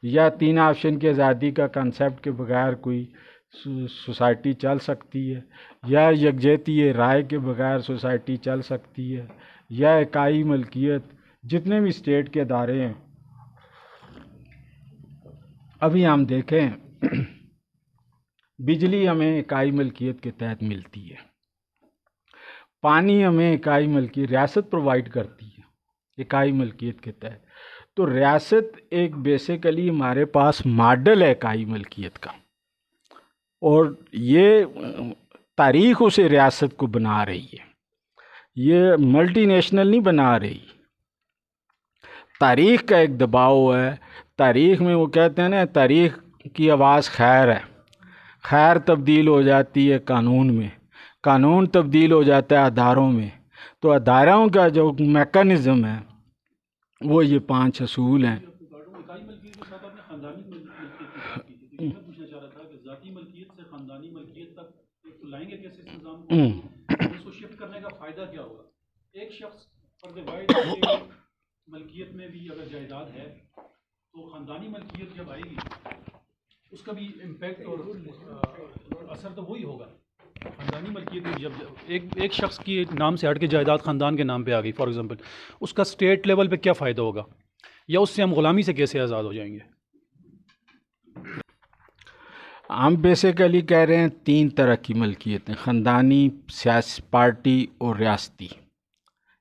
या 3 ऑप्शन की आज़ादी का कंसेप्ट के बगैर कोई सोसाइटी चल सकती है, या यकजहती राय के बगैर सोसाइटी चल सकती है, या इकाई मलकियत। जितने भी स्टेट के अदारे हैं अभी हम देखें बिजली हमें इकाई मलकियत के तहत मिलती है, पानी हमें इकाई मलकियत रियासत प्रोवाइड करती है इकाई मलकियत के तहत। तो रियासत एक बेसिकली हमारे पास मॉडल है इकाई मलकियत का और ये तारीख़ उसे रियासत को बना रही है, ये मल्टीनेशनल नहीं बना रही। तारीख़ का एक दबाव है। तारीख़ में वो कहते हैं ना, तारीख़ की आवाज़ खैर है, खैर तब्दील हो जाती है कानून में, कानून तब्दील हो जाता है अदारों में। तो अदारों का जो मेकनिज़म है वो ये 5 असूल हैं। मलकियत में भी अगर जायदाद है तो ख़ानदानी मलकियत जब आएगी उसका भी इम्पैक्ट और असर तो वही होगा। ख़ानदानी मलकियत में जब एक शख्स की नाम से हट के जायदाद ख़ानदान के नाम पे आ गई फॉर एग्ज़ाम्पल, उसका स्टेट लेवल पे क्या फ़ायदा होगा, या उससे हम ग़ुलामी से कैसे आज़ाद हो जाएंगे? हम बेसिकली कह रहे हैं 3 तरह की मलकियतें, ख़ानदानी, सियासी पार्टी और रियासती।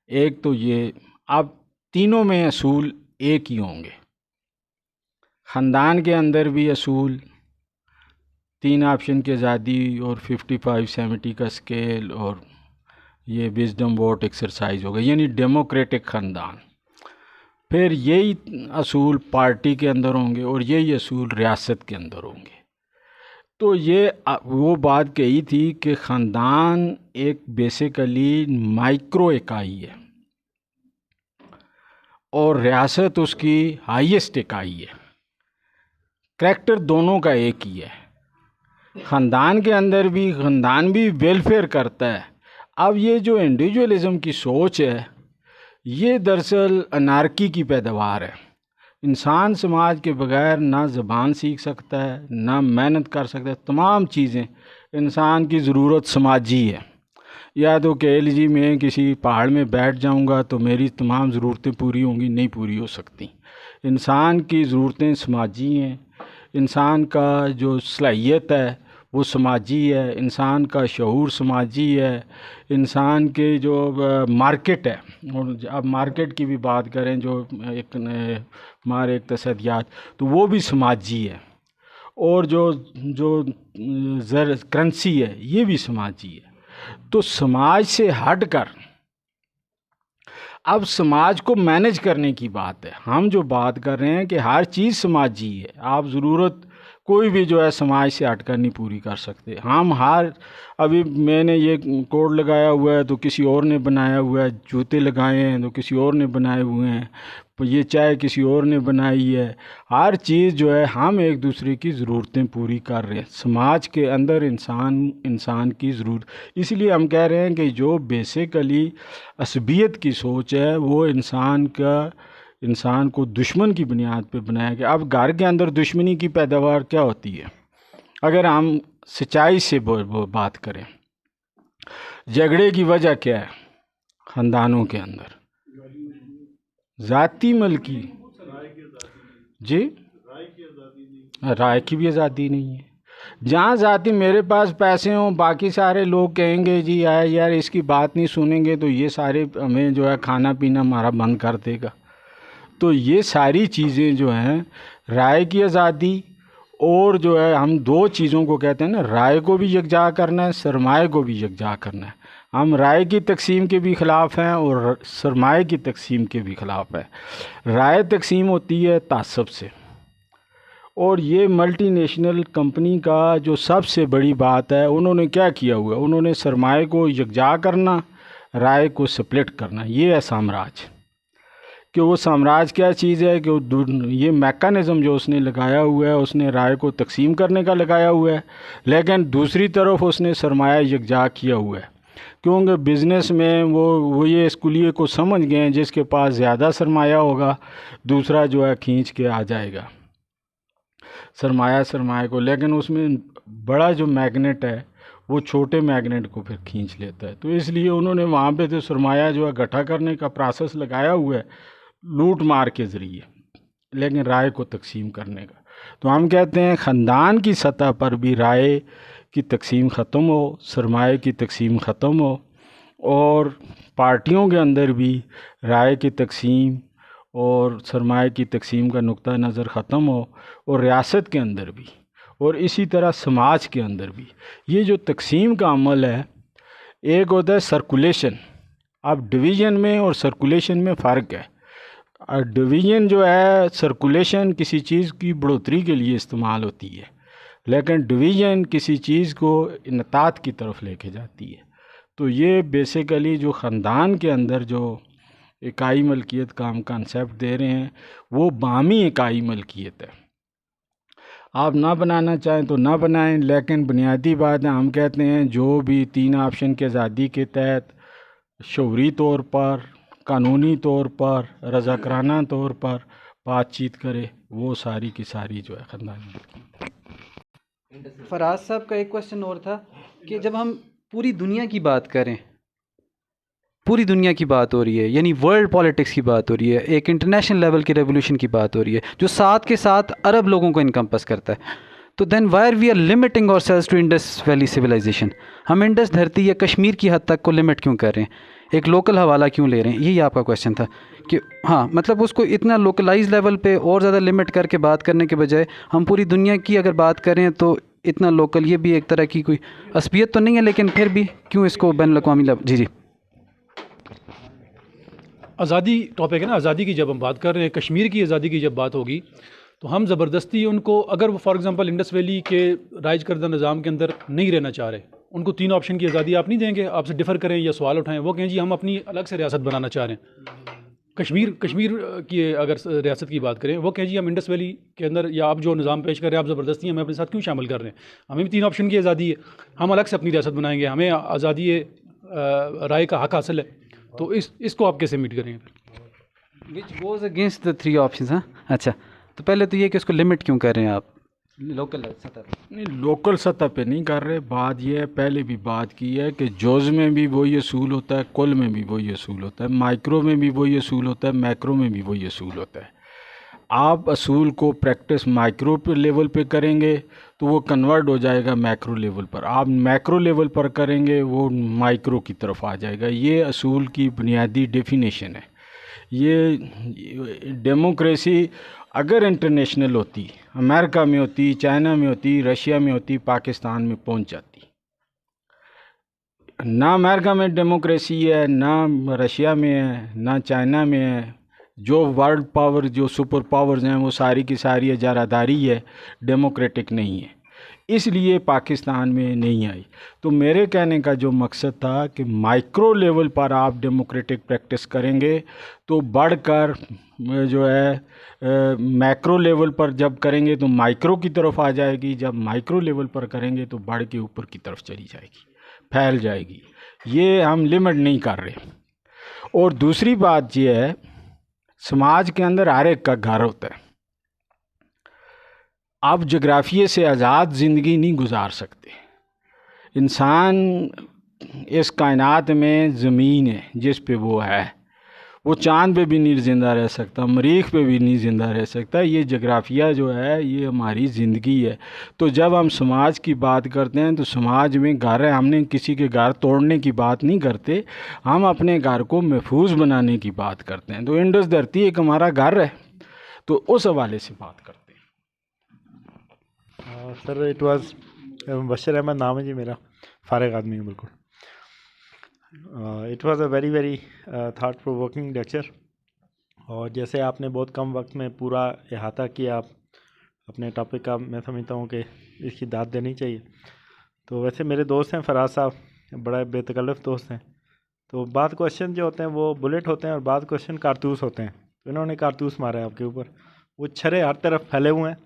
एक तो ये, अब तीनों में असूल एक ही होंगे। ख़ानदान के अंदर भी असूल 3 ऑप्शन की आज़ादी और 55-70 का स्केल और ये विजडम वोट एक्सरसाइज होगा, यानी डेमोक्रेटिक ख़ानदान। फिर यही असूल पार्टी के अंदर होंगे और यही असूल रियासत के अंदर होंगे। तो ये वो बात कही थी कि ख़ानदान एक बेसिकली माइक्रो इकाई है और रियासत उसकी हाईएस्ट इकाई है। करैक्टर दोनों का एक ही है। ख़ानदान के अंदर भी ख़ानदान भी वेलफेयर करता है। अब ये जो इंडिविजुअलिज़म की सोच है, ये दरअसल अनार्की की पैदावार है। इंसान समाज के बगैर ना ज़बान सीख सकता है, ना मेहनत कर सकता है। तमाम चीज़ें, इंसान की ज़रूरत समाजी है। या तो KLG में किसी पहाड़ में बैठ जाऊंगा तो मेरी तमाम ज़रूरतें पूरी होंगी, नहीं पूरी हो सकती। इंसान की ज़रूरतें समाजी हैं। इंसान का जो सलाहियत है वो समाजी है। इंसान का शऊर समाजी है। इंसान के जो मार्केट है, और अब मार्केट की भी बात करें जो एक हमारे इक़्तिसादियात, तो वो भी समाजी है। और जो जो करेंसी है ये भी समाजी है। तो समाज से हटकर अब समाज को मैनेज करने की बात है। हम जो बात कर रहे हैं कि हर चीज़ समाजी है। आप ज़रूरत कोई भी जो है समाज से हटकर नहीं पूरी कर सकते। हम अभी मैंने ये कोड लगाया हुआ है तो किसी और ने बनाया हुआ है, जूते लगाए हैं तो किसी और ने बनाए हुए हैं, ये चाय किसी और ने बनाई है। हर चीज़ जो है हम एक दूसरे की ज़रूरतें पूरी कर रहे हैं। समाज के अंदर इंसान की ज़रूरत, इसलिए हम कह रहे हैं कि जो बेसिकली असबियत की सोच है वो इंसान को दुश्मन की बुनियाद पे बनाया गया। अब घर के अंदर दुश्मनी की पैदावार क्या होती है? अगर हम सच्चाई से बात करें, झगड़े की वजह क्या है? ख़ानदानों के अंदर ज़ाती मलकी जी, राय की भी आज़ादी नहीं है। जहाँ ज़ाती मेरे पास पैसे हों, बाकी सारे लोग कहेंगे जी आए यार इसकी बात नहीं सुनेंगे तो ये सारे हमें जो है खाना पीना हमारा बंद कर देगा। तो ये सारी चीज़ें जो हैं, राय की आज़ादी और जो है, हम 2 चीज़ों को कहते हैं ना, राय को भी यकजा करना है, सरमाए को भी यकजा करना है। हम राय की तकसीम के भी ख़िलाफ़ हैं और सरमाए की तकसीम के भी ख़िलाफ़ हैं। राय तकसीम होती है तासब से, और ये मल्टीनेशनल कंपनी का जो सबसे बड़ी बात है, उन्होंने क्या किया हुआ है? उन्होंने सरमाए को यकजा करना, राय को स्प्लिट करना। ये है साम्राज्य। कि वो साम्राज्य क्या चीज़ है कि ये मैकेनिज़्म जो उसने लगाया हुआ है, उसने राय को तकसीम करने का लगाया हुआ है, लेकिन दूसरी तरफ उसने सरमाया यकजा किया हुआ है। क्योंकि बिज़नेस में वो ये स्कूलिए को समझ गए हैं, जिसके पास ज़्यादा सरमाया होगा दूसरा जो है खींच के आ जाएगा सरमाया को, लेकिन उसमें बड़ा जो मैग्नेट है वो छोटे मैग्नेट को फिर खींच लेता है। तो इसलिए उन्होंने वहाँ पे तो सरमाया जो है इकट्ठा करने का प्रोसेस लगाया हुआ है लूट मार के ज़रिए, लेकिन राय को तकसीम करने का। तो हम कहते हैं ख़ानदान की सतह पर भी राय की तकसीम ख़त्म हो, सरमाए की तकसीम ख़त्म हो, और पार्टियों के अंदर भी राय की तकसीम और सरमाए की तकसीम का नुक्ता नज़र ख़त्म हो, और रियासत के अंदर भी, और इसी तरह समाज के अंदर भी। ये जो तकसीम का अमल है, एक होता है सर्कुलेशन। अब डिवीज़न में और सर्कुलेशन में फ़र्क है। डिवीज़न जो है, सर्कुलेशन किसी चीज़ की बढ़ोतरी के लिए इस्तेमाल होती है, लेकिन डिवीज़न किसी चीज़ को इनतात की तरफ लेके जाती है। तो ये बेसिकली जो ख़ानदान के अंदर जो इकाई मलकियत का हम कंसेप्ट दे रहे हैं, वो बामी इकाई मलकियत है। आप ना बनाना चाहें तो ना बनाएं, लेकिन बुनियादी बात है, हम कहते हैं जो भी 3 ऑप्शन की आज़ादी के तहत शऊरी तौर पर, कानूनी तौर पर, रज़ाकराना तौर पर बातचीत करे वो सारी की सारी जो है ख़ानदानी मिल्कियत। फराज साहब का एक क्वेश्चन और था कि जब हम पूरी दुनिया की बात करें, पूरी दुनिया की बात हो रही है, यानी वर्ल्ड पॉलिटिक्स की बात हो रही है, एक इंटरनेशनल लेवल की रेवोल्यूशन की बात हो रही है जो साथ के साथ अरब लोगों को इनकम्पस करता है, तो then why are we are limiting ourselves to Indus valley civilisation? हम इंडस धरती या कश्मीर की हद तक को लिमिट क्यों कर रहे हैं, एक लोकल हवाला क्यों ले रहे हैं? यही आपका क्वेश्चन था कि हाँ, मतलब उसको इतना लोकलाइज लेवल पे और ज़्यादा लिमिट करके बात करने के बजाय हम पूरी दुनिया की अगर बात करें तो इतना लोकल, ये भी एक तरह की कोई असबियत तो नहीं है, लेकिन फिर भी क्यों इसको बैनुल अक़वामी जी जी। आज़ादी टॉपिक है ना, आज़ादी की जब हम बात कर रहे हैं, कश्मीर की आज़ादी की जब बात होगी तो हम ज़बरदस्ती उनको, अगर वो फॉर एग्ज़ाम्पल इंडस वैली के राइज करदा निज़ाम के अंदर नहीं रहना चाह रहे, उनको 3 ऑप्शन की आज़ादी आप नहीं देंगे, आपसे डिफ़र करें या सवाल उठाएं, वो कहें जी हम अपनी अलग से रियासत बनाना चाह रहे हैं। कश्मीर की अगर रियासत की बात करें, वो कहें जी हम इंडस वैली के अंदर, या आप जो निज़ाम पेश कर रहे हैं आप ज़बरदस्ती हमें अपने साथ क्यों शामिल कर रहे हैं? हमें भी 3 ऑप्शन की आज़ादी है, हम अलग से अपनी रियासत बनाएंगे, हमें आज़ादी राय का हक़ हासिल है, तो इसको आप कैसे मीट करेंगे? विच गोज़ अगेंस्ट द 3 ऑप्शंस। हाँ, अच्छा, तो पहले तो ये कि उसको लिमिट क्यों कर रहे हैं आप लोकल सतह पर? नहीं, लोकल सतह पे नहीं कर रहे। बात यह है, पहले भी बात की है कि जोज़ में भी वही असूल होता है, कुल में भी वही असूल होता है, माइक्रो में भी वही असूल होता है, मैक्रो में भी वही असूल होता है। आप असूल को प्रैक्टिस माइक्रो पे लेवल पे करेंगे तो वो कन्वर्ट हो जाएगा मैक्रो लेवल पर, आप मैक्रो लेवल पर करेंगे वो माइक्रो की तरफ आ जाएगा। ये असूल की बुनियादी डेफिनेशन है। ये डेमोक्रेसी अगर इंटरनेशनल होती, अमेरिका में होती, चाइना में होती, रशिया में होती, पाकिस्तान में पहुंच जाती। ना अमेरिका में डेमोक्रेसी है, ना रशिया में है, ना चाइना में है। जो वर्ल्ड पावर, जो सुपर पावर्स हैं, वो सारी की सारी इजारादारी है, डेमोक्रेटिक नहीं है, इसलिए पाकिस्तान में नहीं आई। तो मेरे कहने का जो मकसद था कि माइक्रो लेवल पर आप डेमोक्रेटिक प्रैक्टिस करेंगे तो बढ़कर जो है मैक्रो लेवल पर जब करेंगे तो माइक्रो की तरफ आ जाएगी, जब माइक्रो लेवल पर करेंगे तो बढ़ के ऊपर की तरफ चली जाएगी, फैल जाएगी। ये हम लिमिट नहीं कर रहे। और दूसरी बात ये है, समाज के अंदर हर एक का घर होता है। आप जोग्राफिए से आज़ाद ज़िंदगी नहीं गुजार सकते। इंसान इस कायनात में ज़मीन है जिस पे वो है, वो चाँद पे भी नहीं ज़िंदा रह सकता, मरीख पे भी नहीं ज़िंदा रह सकता। ये जोग्राफिया जो है ये हमारी ज़िंदगी है। तो जब हम समाज की बात करते हैं तो समाज में घर है, हमने किसी के घर तोड़ने की बात नहीं करते, हम अपने घर को महफूज बनाने की बात करते हैं। तो इंडस धरती एक हमारा घर है, तो उस हवाले से बात करते हैं। Sir it was Bashir Ahmad नाम है जी मेरा, फारिग आदमी हूँ बिल्कुल। It was a very very thought provoking lecture, और जैसे आपने बहुत कम वक्त में पूरा अहाता किया आप अपने टॉपिक का, मैं समझता हूँ कि इसकी दाद देनी चाहिए। तो वैसे मेरे दोस्त हैं फराज साहब, बड़ा बेतकल्लफ़ दोस्त हैं। तो बाद क्वेश्चन जो होते हैं वो बुलेट होते हैं और बाद क्वेश्चन कारतूस होते हैं। तो इन्होंने कारतूस मारा है आपके ऊपर, वो छरे हर तरफ फैले हुए हैं।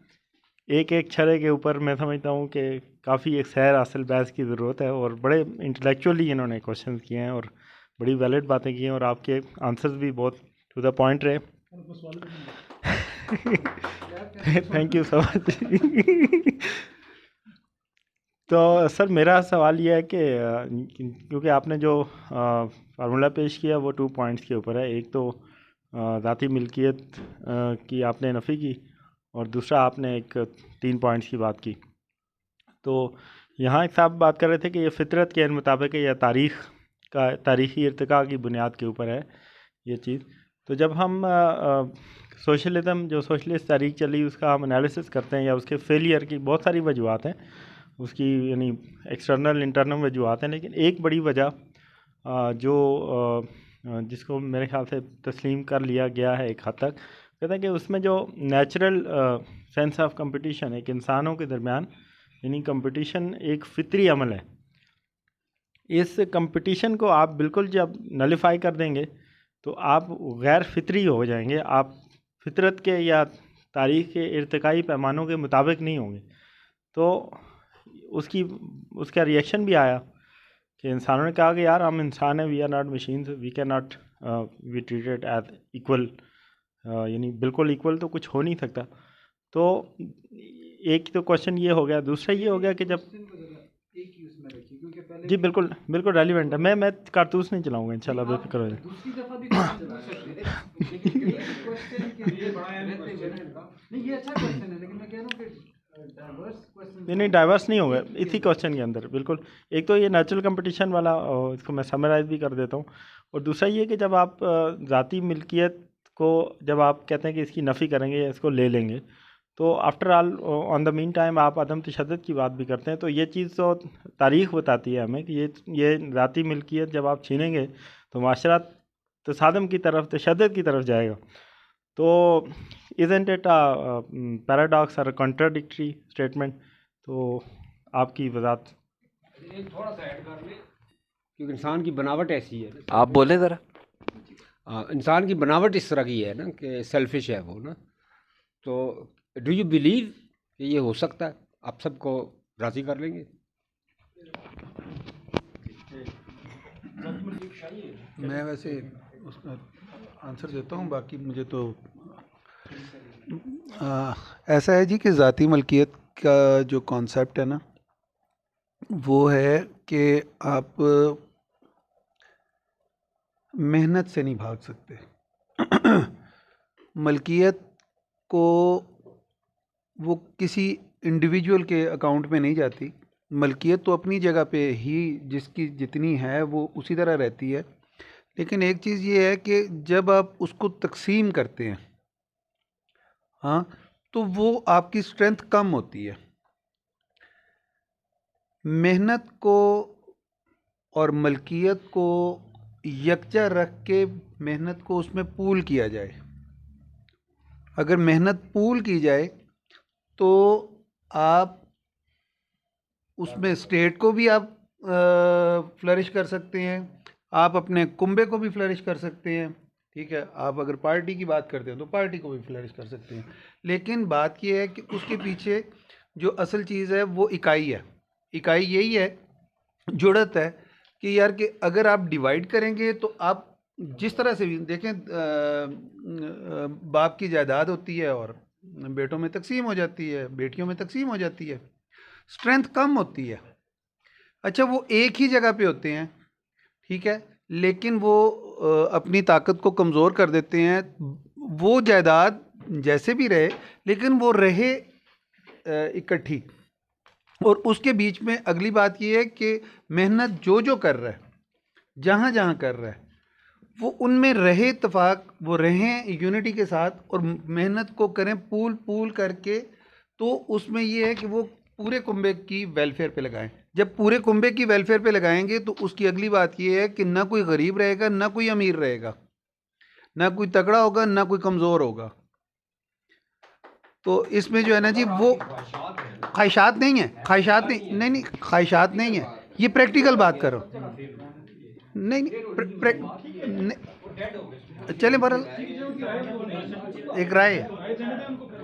एक एक छरे के ऊपर मैं समझता हूँ कि काफ़ी एक सैर हासिल बहस की ज़रूरत है, और बड़े इंटेलेक्चुअली इन्होंने क्वेश्चन किए हैं और बड़ी वैलिड बातें की हैं, और आपके आंसर्स भी बहुत टू द पॉइंट रहे। Thank you so much. तो सर मेरा सवाल ये है कि क्योंकि आपने जो फार्मूला पेश किया वो 2 पॉइंट्स के ऊपर है। एक तो ज़ाती मिल्कियत की आपने नफ़ी की, और दूसरा आपने एक 3 पॉइंट्स की बात की। तो यहाँ एक साहब बात कर रहे थे कि ये फितरत के मुताबिक है या तारीख़ी इर्तिका की बुनियाद के ऊपर है ये चीज़। तो जब हम सोशलिज़म, जो सोशलिस्ट तारीख चली, उसका हम एनालिसिस करते हैं या उसके फेलियर की बहुत सारी वजूहत हैं, उसकी यानी एक्सटर्नल इंटरनल वजूहत हैं, लेकिन एक बड़ी वजह जो जिसको मेरे ख्याल से तस्लीम कर लिया गया है एक हद तक, कहते हैं कि उसमें जो नेचुरल सेंस ऑफ कंपटीशन एक इंसानों के दरमियान, यानी कंपटीशन एक फितरी अमल है। इस कंपटीशन को आप बिल्कुल जब नलिफाई कर देंगे तो आप गैर फितरी हो जाएंगे, आप फितरत के या तारीख़ के इर्तिकाई पैमानों के मुताबिक नहीं होंगे। तो उसका रिएक्शन भी आया कि इंसानों ने कहा कि यार हम इंसान हैं, we are not machines, we can not be treated as equal, यानी बिल्कुल इक्वल तो कुछ हो नहीं सकता। तो एक तो क्वेश्चन ये हो गया, दूसरा ये हो गया कि जब जी बिल्कुल बिल्कुल रेलिवेंट है। मैं कारतूस नहीं चलाऊंगा इंशाल्लाह, बेफिक्र हो जाए। नहीं डाइवर्स नहीं होगा इसी क्वेश्चन के अंदर बिल्कुल। एक तो ये नेचुरल कंपटीशन वाला, इसको मैं समराइज भी कर देता हूँ, और दूसरा ये कि जब आप ज़ाती मिल्कियत को जब आप कहते हैं कि इसकी नफ़ी करेंगे या इसको ले लेंगे, तो after all on the mean time आप अदम तशद्दुद की बात भी करते हैं। तो ये चीज़ तो तारीख़ बताती है हमें कि ये ज़ाती मिल्कियत जब आप छीनेंगे तो माशरा तसादम की तरफ, तशद्दुद की तरफ जाएगा। तो इज़न्ट इट पैराडॉक्स और कॉन्ट्राडिक्टरी स्टेटमेंट? तो आपकी वजाहत। एक थोड़ा सा ऐड कर लें, क्योंकि इंसान की बनावट ऐसी है, आप बोले ज़रा। इंसान की बनावट इस तरह की है ना कि सेल्फिश है वो ना। तो डू यू बिलीव कि ये हो सकता है, आप सबको राज़ी कर लेंगे? मैं वैसे उसका आंसर देता हूँ, बाकी मुझे तो ऐसा है जी कि ज़ाती मलकियत का जो कॉन्सेप्ट है ना, वो है कि आप मेहनत से नहीं भाग सकते। मलकियत को वो किसी इंडिविजुअल के अकाउंट में नहीं जाती। मलकियत तो अपनी जगह पे ही जिसकी जितनी है वो उसी तरह रहती है, लेकिन एक चीज़ ये है कि जब आप उसको तकसीम करते हैं, हाँ, तो वो आपकी स्ट्रेंथ कम होती है। मेहनत को और मलकियत को यकजा रख के मेहनत को उसमें पूल किया जाए। अगर मेहनत पूल की जाए तो आप उसमें स्टेट को भी आप फ्लरिश कर सकते हैं, आप अपने कुंबे को भी फ्लरिश कर सकते हैं, ठीक है। आप अगर पार्टी की बात करते हैं तो पार्टी को भी फ्लरिश कर सकते हैं। लेकिन बात यह है कि उसके पीछे जो असल चीज़ है वो इकाई है। इकाई यही है, जुड़त है कि यार कि अगर आप डिवाइड करेंगे तो आप जिस तरह से भी देखें, बाप की जायदाद होती है और बेटों में तकसीम हो जाती है, बेटियों में तकसीम हो जाती है, स्ट्रेंथ कम होती है। अच्छा, वो एक ही जगह पे होते हैं, ठीक है, लेकिन वो अपनी ताकत को कमज़ोर कर देते हैं। वो जायदाद जैसे भी रहे, लेकिन वो रहे इकट्ठी। और उसके बीच में अगली बात ये है कि मेहनत जो जो कर रहा है, जहाँ जहाँ कर रहा है, वो उनमें रहे इत्तेफाक, वो रहें यूनिटी के साथ और मेहनत को करें पूल पूल करके। तो उसमें ये है कि वो पूरे कुंबे की वेलफेयर पे लगाएं। जब पूरे कुंबे की वेलफेयर पे लगाएंगे तो उसकी अगली बात ये है कि ना कोई गरीब रहेगा, ना कोई अमीर रहेगा, ना कोई तगड़ा होगा, ना कोई कमज़ोर होगा। तो इसमें जो है ना जी, वो ख्वाहिशात नहीं है, ख्वाहिशात नहीं, ख्वाहिशात नहीं है, ये प्रैक्टिकल बात करो। नहीं चले बहरहाल एक राय है,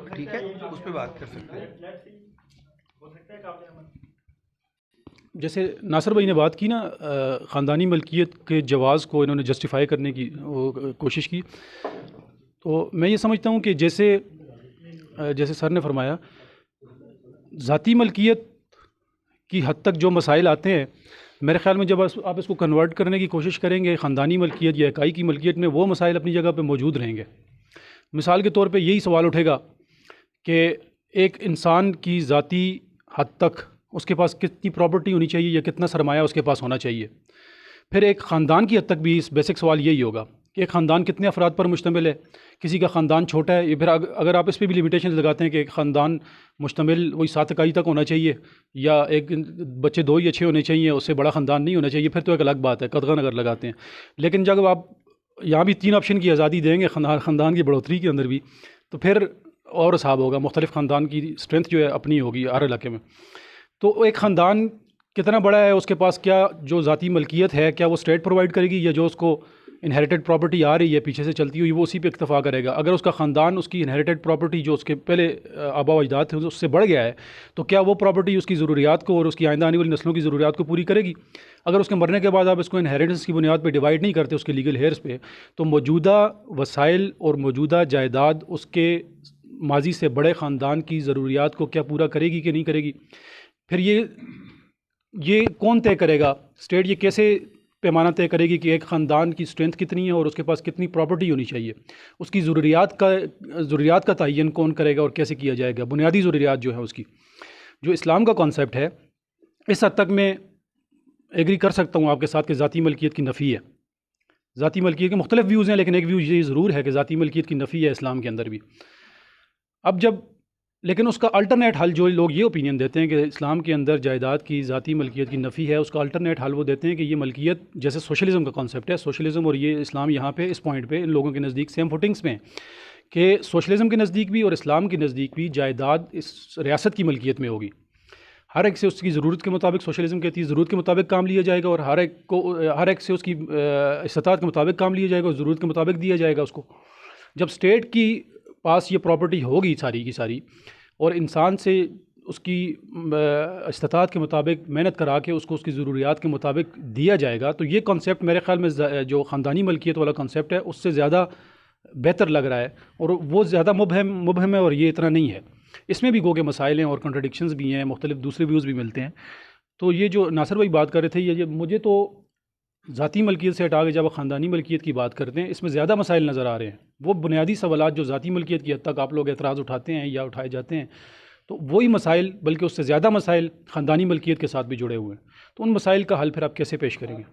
ठीक है, उस पर बात कर सकते हैं। जैसे नासिर भाई ने बात की ना, ख़ानदानी मलकियत के जवाज़ को इन्होंने जस्टिफाई करने की कोशिश की। तो मैं ये समझता हूँ कि जैसे सर ने फरमाया, ज़ाती मलकियत की हद तक जो मसाइल आते हैं, मेरे ख़्याल में जब आप इसको कन्वर्ट करने की कोशिश करेंगे ख़ानदानी मलकियत या इकाई की मलकियत में, वो मसाइल अपनी जगह पे मौजूद रहेंगे। मिसाल के तौर पे यही सवाल उठेगा कि एक इंसान की ज़ाती हद तक उसके पास कितनी प्रॉपर्टी होनी चाहिए या कितना सरमाया उसके पास होना चाहिए। फिर एक ख़ानदान की हद तक भी इस बेसिक सवाल यही होगा कि एक ख़ानदान कितने अफराद पर मुश्तमिल है। किसी का ख़ानदान छोटा है, या फिर अगर आप इस पर भी लिमिटेशन लगाते हैं कि एक ख़ानदान मुश्तमिल वही 7 इकाई तक होना चाहिए, या एक बच्चे 2 या 6 होने चाहिए, उससे बड़ा ख़ानदान नहीं होना चाहिए, फिर तो एक अलग बात है, कदगन अगर लगाते हैं। लेकिन जब आप यहाँ भी 3 ऑप्शन की आज़ादी देंगे ख़ानदान की बढ़ोतरी के अंदर भी, तो फिर और हिसाब होगा, मुख्तलिफ़ ख़ानदान की स्ट्रेंथ जो है अपनी होगी हर इलाके में। तो एक ख़ानदान कितना बड़ा है, उसके पास क्या जो ज़ाती मलकियत है, क्या वो स्टेट प्रोवाइड करेगी, या जो उसको इनहेरिटेड प्रॉपर्टी आ रही है पीछे से चलती हुई, वो उसी पे इक्तफ़ा करेगा। अगर उसका ख़ानदान उसकी इनहेरिटेड प्रॉपर्टी जो उसके पहले आबा व अजदाद थे उससे बढ़ गया है, तो क्या वो प्रॉपर्टी उसकी ज़रूरियात को और उसकी आइंदा आने वाली नस्लों की ज़रूरियात को पूरी करेगी? अगर उसके मरने के बाद आप इसको इनहेरिटेंस की बुनियाद पर डिवाइड नहीं करते उसके लीगल हेयर्स पे, तो मौजूदा वसाइल और मौजूदा जायदाद उसके माजी से बड़े ख़ानदान की ज़रूरियात को क्या पूरा करेगी कि नहीं करेगी। फिर ये कौन तय करेगा, स्टेट ये कैसे पैमाना तय करेगी कि एक ख़ानदान की स्ट्रेंथ कितनी है और उसके पास कितनी प्रॉपर्टी होनी चाहिए, उसकी ज़रूरियात का तयन कौन करेगा और कैसे किया जाएगा। बुनियादी ज़रूरियात जो है उसकी, जो इस्लाम का कॉन्सेप्ट है, इस हद तक मैं एग्री कर सकता हूँ आपके साथ कि ज़ाती मलकियत की नफ़ी है। ज़ाती मलकियत के मुख्तलिफ व्यूज़ हैं, लेकिन एक व्यू ये ज़रूर है कि ज़ाती मलकियत की नफ़ी है इस्लाम के अंदर भी। लेकिन उसका अल्टरनेट हल जो लोग ये ओपिनियन देते हैं कि इस्लाम के अंदर जायदाद की ज़ाती मलकियत की नफ़ी है, उसका अल्टरनेट हल वो देते हैं कि ये मलकियत जैसे सोशलिज़म का कॉन्सेप्ट है, सोशलिज़म और ये इस्लाम यहाँ पे इस पॉइंट पे इन लोगों के नज़दीक सेम फुटिंग्स में हैं कि सोशलिज़म के नज़दीक भी और इस्लाम के नज़दीक भी जायदाद इस रियासत की मलकियत में होगी। हर एक से उसकी ज़रूरत के मुताबिक, सोशलिज़म कहती है ज़रूरत के मुताबिक काम लिया जाएगा और हर एक से उसकी इस्तात के मुताबिक काम लिया जाएगा और ज़रूरत के मुताबिक दिया जाएगा उसको। जब स्टेट की पास ये प्रॉपर्टी होगी सारी की सारी और इंसान से उसकी इस्तात के मुताबिक मेहनत करा के उसको उसकी ज़रूरियात के मुताबिक दिया जाएगा, तो ये कॉन्सेप्ट मेरे ख़्याल में जो ख़ानदानी मलकियत वाला कॉन्सेप्ट है उससे ज़्यादा बेहतर लग रहा है और वो ज़्यादा मुबहम है और ये इतना नहीं है। इसमें भी गो के मसाइल हैं और कॉन्ट्रडिक्शंस भी हैं, मुख्तलिफ दूसरे व्यूज़ भी मिलते हैं। तो ये जो नासिर भाई बात कर रहे थे, ये मुझे तो ज़ाती मलकियत से हटा के जब ख़ानदानी मलकियत की बात करते हैं इसमें ज़्यादा मसाइल नज़र आ रहे हैं। वो बुनियादी सवालात जो ज़ाती मलकियत की हद तक आप लोग एतराज़ उठाते हैं या उठाए जाते हैं, तो वही मसाइल बल्कि उससे ज़्यादा मसाइल ख़ानदानी मलकियत के साथ भी जुड़े हुए हैं। तो उन मसाइल का हल फिर आप कैसे पेश करेंगे?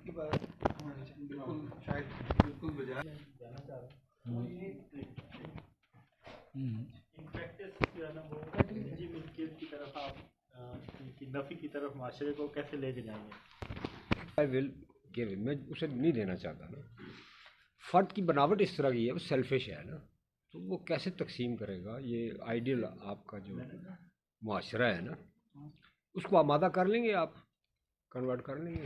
नफ़ी की तरफ माशरे को कैसे लेके जाएंगे? आई विल गिव, मैं उसे नहीं देना चाहता ना। फ़र्द की बनावट इस तरह की है, वो सेल्फिश है ना, तो वो कैसे तकसीम करेगा। ये आइडियल आपका जो माशरा है ना, उसको आमादा कर लेंगे, आप कन्वर्ट कर लेंगे।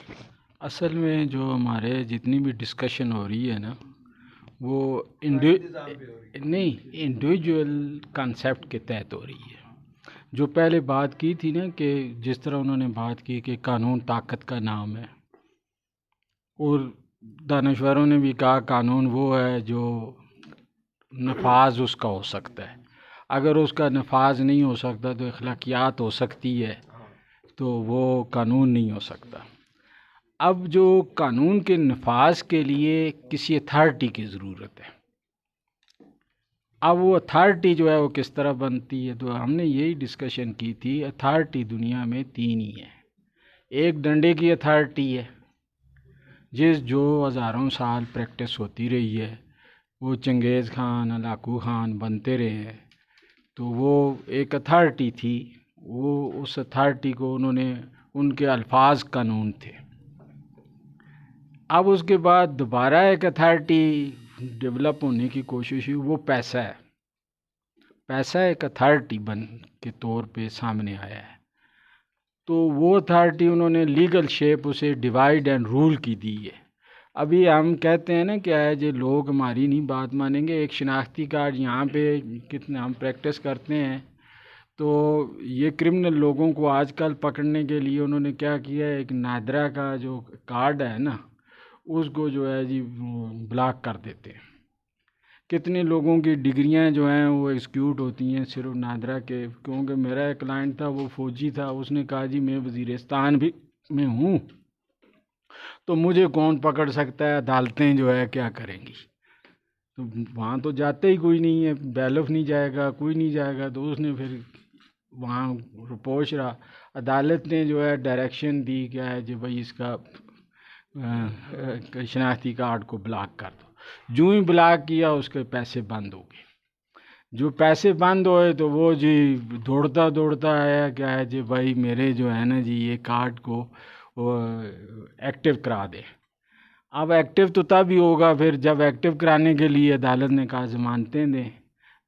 असल में जो हमारे जितनी भी डिस्कशन हो रही है ना, वो इंडिविजुअल कंसेप्ट के तहत हो रही है। जो पहले बात की थी ना कि जिस तरह उन्होंने बात की कि कानून ताकत का नाम है, और दानश्वरों ने भी कहा कानून वो है जो नफाज उसका हो सकता है। अगर उसका नफाज नहीं हो सकता तो अखलाकियात हो सकती है, तो वो कानून नहीं हो सकता। अब जो कानून के नफाज के लिए किसी अथॉरिटी की ज़रूरत है, अब वो अथॉरिटी जो है वो किस तरह बनती है, तो हमने यही डिस्कशन की थी। अथॉरिटी दुनिया में तीन ही है। एक डंडे की अथॉरिटी है, जो हज़ारों साल प्रैक्टिस होती रही है, वो चंगेज़ खान, हलाकू खान बनते रहे हैं, तो वो एक अथॉरिटी थी। वो उस अथॉरिटी को उन्होंने, उनके अल्फाज कानून थे। अब उसके बाद दोबारा एक अथॉरिटी डेवलप होने की कोशिश हुई, वो पैसा है। पैसा एक अथॉरिटी बन के तौर पे सामने आया है, तो वो अथॉरिटी उन्होंने लीगल शेप उसे डिवाइड एंड रूल की दी है। अभी हम कहते हैं ना क्या है, जो लोग हमारी नहीं बात मानेंगे, एक शिनाख्ती कार्ड यहाँ पे कितने हम प्रैक्टिस करते हैं, तो ये क्रिमिनल लोगों को आजकल पकड़ने के लिए उन्होंने क्या किया है, एक नादरा का जो कार्ड है ना, उसको जो है जी ब्लॉक कर देते हैं। कितने लोगों की डिग्रियां जो हैं वो एक्सक्यूट होती हैं सिर्फ नादरा के। क्योंकि मेरा एक क्लाइंट था, वो फ़ौजी था, उसने कहा जी मैं वज़ीरिस्तान भी में हूँ, तो मुझे कौन पकड़ सकता है, अदालतें जो है क्या करेंगी। तो वहाँ तो जाते ही कोई नहीं है, बैलफ नहीं जाएगा, कोई नहीं जाएगा। तो उसने फिर वहाँ रिपोर्ट रहा, अदालत ने जो है डायरेक्शन दी क्या है जी भाई इसका शनाख्ती कार्ड को ब्लॉक कर दो। जो ही ब्लॉक किया उसके पैसे बंद हो गए। जो पैसे बंद हुए तो वो जी दौड़ता दौड़ता आया क्या है जी भाई मेरे जो है ना जी ये कार्ड को वो एक्टिव करा दे। अब एक्टिव तो तभी होगा फिर जब एक्टिव कराने के लिए अदालत ने कहा ज़मानतें दें।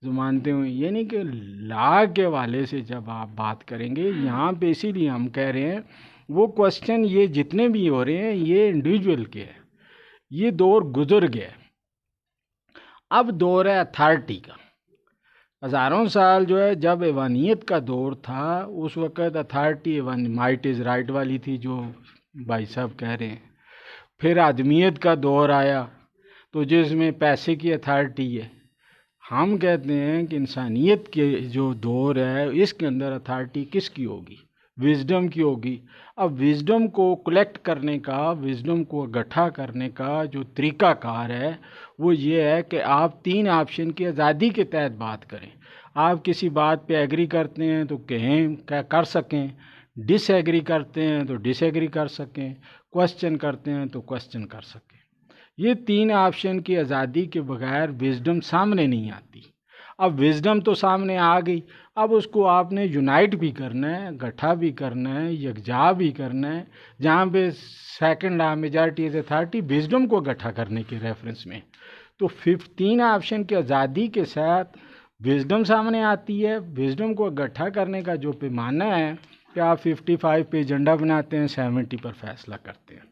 ज़मानतें हुई, यानी कि लॉ के हवाले से जब आप बात करेंगे यहाँ पे, इसीलिए हम कह रहे हैं वो क्वेश्चन ये जितने भी हो रहे हैं ये इंडिविजुअल के हैं। ये दौर गुजर गया, अब दौर है अथॉरिटी का। हज़ारों साल जो है जब एवानियत का दौर था, उस वक़्त अथॉरिटी माइट इज़ राइट वाली थी जो भाई साहब कह रहे हैं। फिर आदमियत का दौर आया तो जिसमें पैसे की अथॉरिटी है, हम कहते हैं कि इंसानियत के जो दौर है इसके अंदर अथॉरिटी किसकी होगी? विजडम की होगी। अब विजडम को कलेक्ट करने का, विजडम को इकट्ठा करने का जो तरीक़ाकार है वो ये है कि आप 3 ऑप्शन की आज़ादी के तहत बात करें। आप किसी बात पे एग्री करते हैं तो कहें, क्या कर सकें, डिसएग्री करते हैं तो डिसएग्री कर सकें, क्वेश्चन करते हैं तो क्वेश्चन कर सकें। ये 3 ऑप्शन की आज़ादी के बगैर विजडम सामने नहीं आती। अब विजडम तो सामने आ गई, अब उसको आपने यूनाइट भी करना है, इकट्ठा भी करना है, यकजा भी करना है, जहाँ पे second majority is authority wisdom को इकट्ठा करने के रेफरेंस में। तो 3 ऑप्शन की आज़ादी के साथ विजडम सामने आती है। विजडम को इकट्ठा करने का जो पैमाना है कि आप 55 पे एजेंडा बनाते हैं, 70 पर फैसला करते हैं,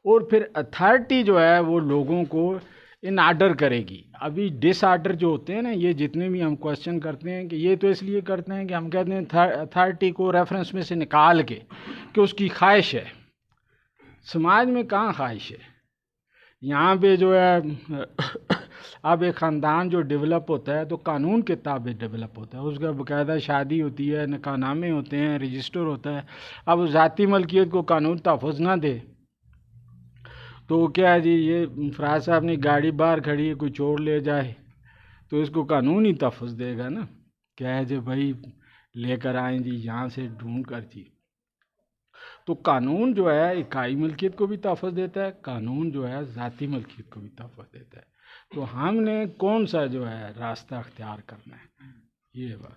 और फिर अथॉरिटी जो है वो लोगों को इन आर्डर करेगी। अभी डिसआर्डर जो होते हैं ना, ये जितने भी हम क्वेश्चन करते हैं कि ये तो इसलिए करते हैं कि हम कहते हैं अथॉरिटी को रेफरेंस में से निकाल के कि उसकी ख्वाहिश है। समाज में कहाँ ख्वाहिश है? यहाँ पे जो है अब एक ख़ानदान जो डेवलप होता है तो कानून के ताबे डेवलप होता है, उसका बाकायदा शादी होती है, निकाहनामे होते हैं, रजिस्टर होता है। अब ज़ाती मलकियत को कानून तहफ़्फ़ुज़ ना दे तो क्या है जी, ये फराज साहब ने गाड़ी बाहर खड़ी है, कोई चोर ले जाए तो इसको कानून ही तहफ़्फ़ुज़ देगा ना, क्या है जी भाई लेकर आएँ जी यहाँ से ढूंढ कर जी। तो कानून जो है इकाई मलकियत को भी तहफ़्फ़ुज़ देता है, कानून जो है ज़ाती मलकियत को भी तहफ़्फ़ुज़ देता है। तो हमने कौन सा जो है रास्ता अख्तियार करना है, ये बात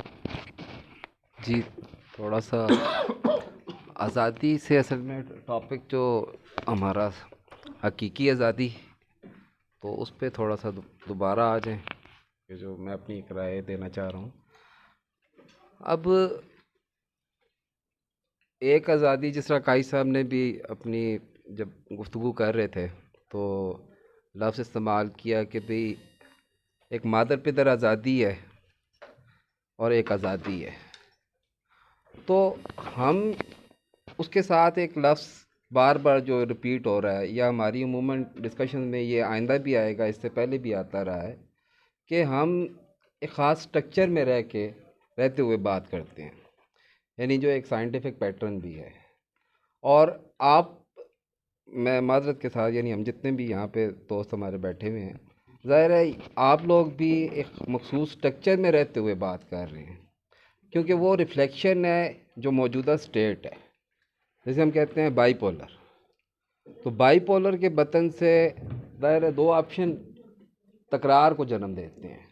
जी। थोड़ा सा आज़ादी से असल में टॉपिक जो हमारा हकीकी आज़ादी, तो उस पर थोड़ा सा दोबारा आ जाएं कि जो मैं अपनी एक राय देना चाह रहा हूँ। अब एक आज़ादी, जिस तरह काई साहब ने भी अपनी जब गुफ्तगू कर रहे थे तो लफ्ज़ इस्तेमाल किया कि भाई एक मादर पिदर आज़ादी है और एक आज़ादी है, तो हम उसके साथ एक लफ्ज़ बार बार जो रिपीट हो रहा है, या हमारी अमूमन डिस्कशन में ये आइंदा भी आएगा, इससे पहले भी आता रहा है कि हम एक ख़ास स्ट्रक्चर में रहते हुए बात करते हैं, यानी जो एक साइंटिफिक पैटर्न भी है। और मैं माजरत के साथ, यानी हम जितने भी यहाँ पे दोस्त हमारे बैठे हुए हैं, ज़ाहिर है आप लोग भी एक मखसूस स्ट्रक्चर में रहते हुए बात कर रहे हैं, क्योंकि वो रिफ्लेक्शन है जो मौजूदा स्टेट है। जैसे हम कहते हैं बाईपोलर, तो बाईपोलर के बतन से ज़ाहिर है 2 ऑप्शन तकरार को जन्म देते हैं,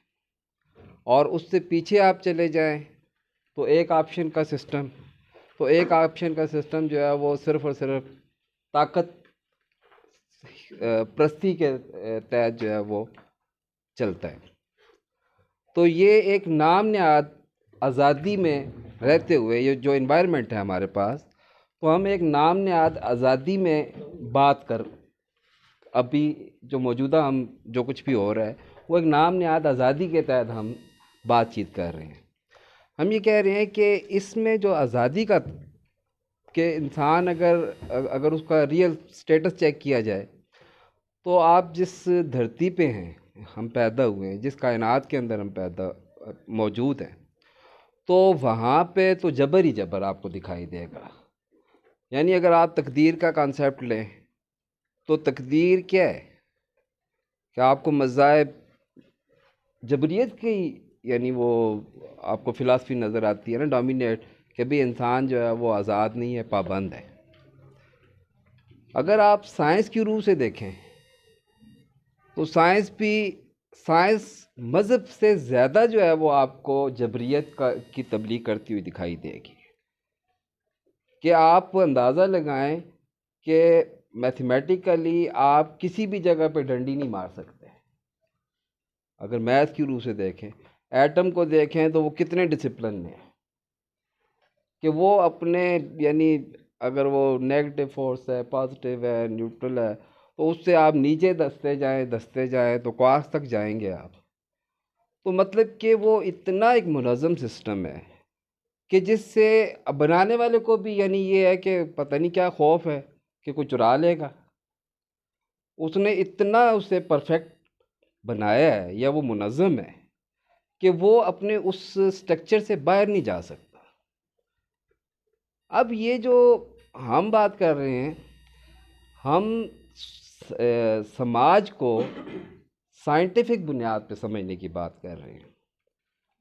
और उससे पीछे आप चले जाएं तो एक ऑप्शन का सिस्टम जो है वो सिर्फ़ और सिर्फ ताकत प्रस्ती के तहत जो है वो चलता है। तो ये एक नाम नहाद आज़ादी में रहते हुए ये जो इन्वायरमेंट है हमारे पास, तो हम एक नाम नहाद आज़ादी में बात कर, अभी जो मौजूदा हम जो कुछ भी हो रहा है वो एक नाम नहाद आज़ादी के तहत हम बातचीत कर रहे हैं। हम ये कह रहे हैं कि इसमें जो आज़ादी का कि इंसान अगर उसका रियल स्टेटस चेक किया जाए, तो आप जिस धरती पे हैं, हम पैदा हुए हैं, जिस कायनात के अंदर हम मौजूद हैं, तो वहाँ पे तो जबर ही जबर आपको दिखाई देगा। यानी अगर आप तकदीर का कॉन्सेप्ट लें तो तकदीर क्या है कि आपको मज़ाहिब जबरियत की, यानी वो आपको फ़िलासफ़ी नज़र आती है ना डोमिनेट, कि भाई इंसान जो है वो आज़ाद नहीं है, पाबंद है। अगर आप साइंस की रूह से देखें तो साइंस मज़हब से ज़्यादा जो है वो आपको जबरियत की तबलीग करती हुई दिखाई देगी। कि आप अंदाज़ा लगाएं कि मैथमेटिकली आप किसी भी जगह पे डंडी नहीं मार सकते। अगर मैथ की रूह से देखें, एटम को देखें तो वो कितने डिसिप्लिन में है कि वो अपने, यानी अगर वो नेगेटिव फोर्स है, पॉजिटिव है, न्यूट्रल है, तो उससे आप नीचे दसते जाएं तो क्वार्क्स तक जाएंगे आप। तो मतलब कि वो इतना एक मुनज़्ज़म सिस्टम है कि जिससे बनाने वाले को भी, यानी ये है कि पता नहीं क्या खौफ है कि कोई चुरा लेगा। उसने इतना उसे परफेक्ट बनाया है या वो मुनज़्ज़म है कि वो अपने उस स्ट्रक्चर से बाहर नहीं जा सकता। अब ये जो हम बात कर रहे हैं, हम समाज को साइंटिफिक बुनियाद पे समझने की बात कर रहे हैं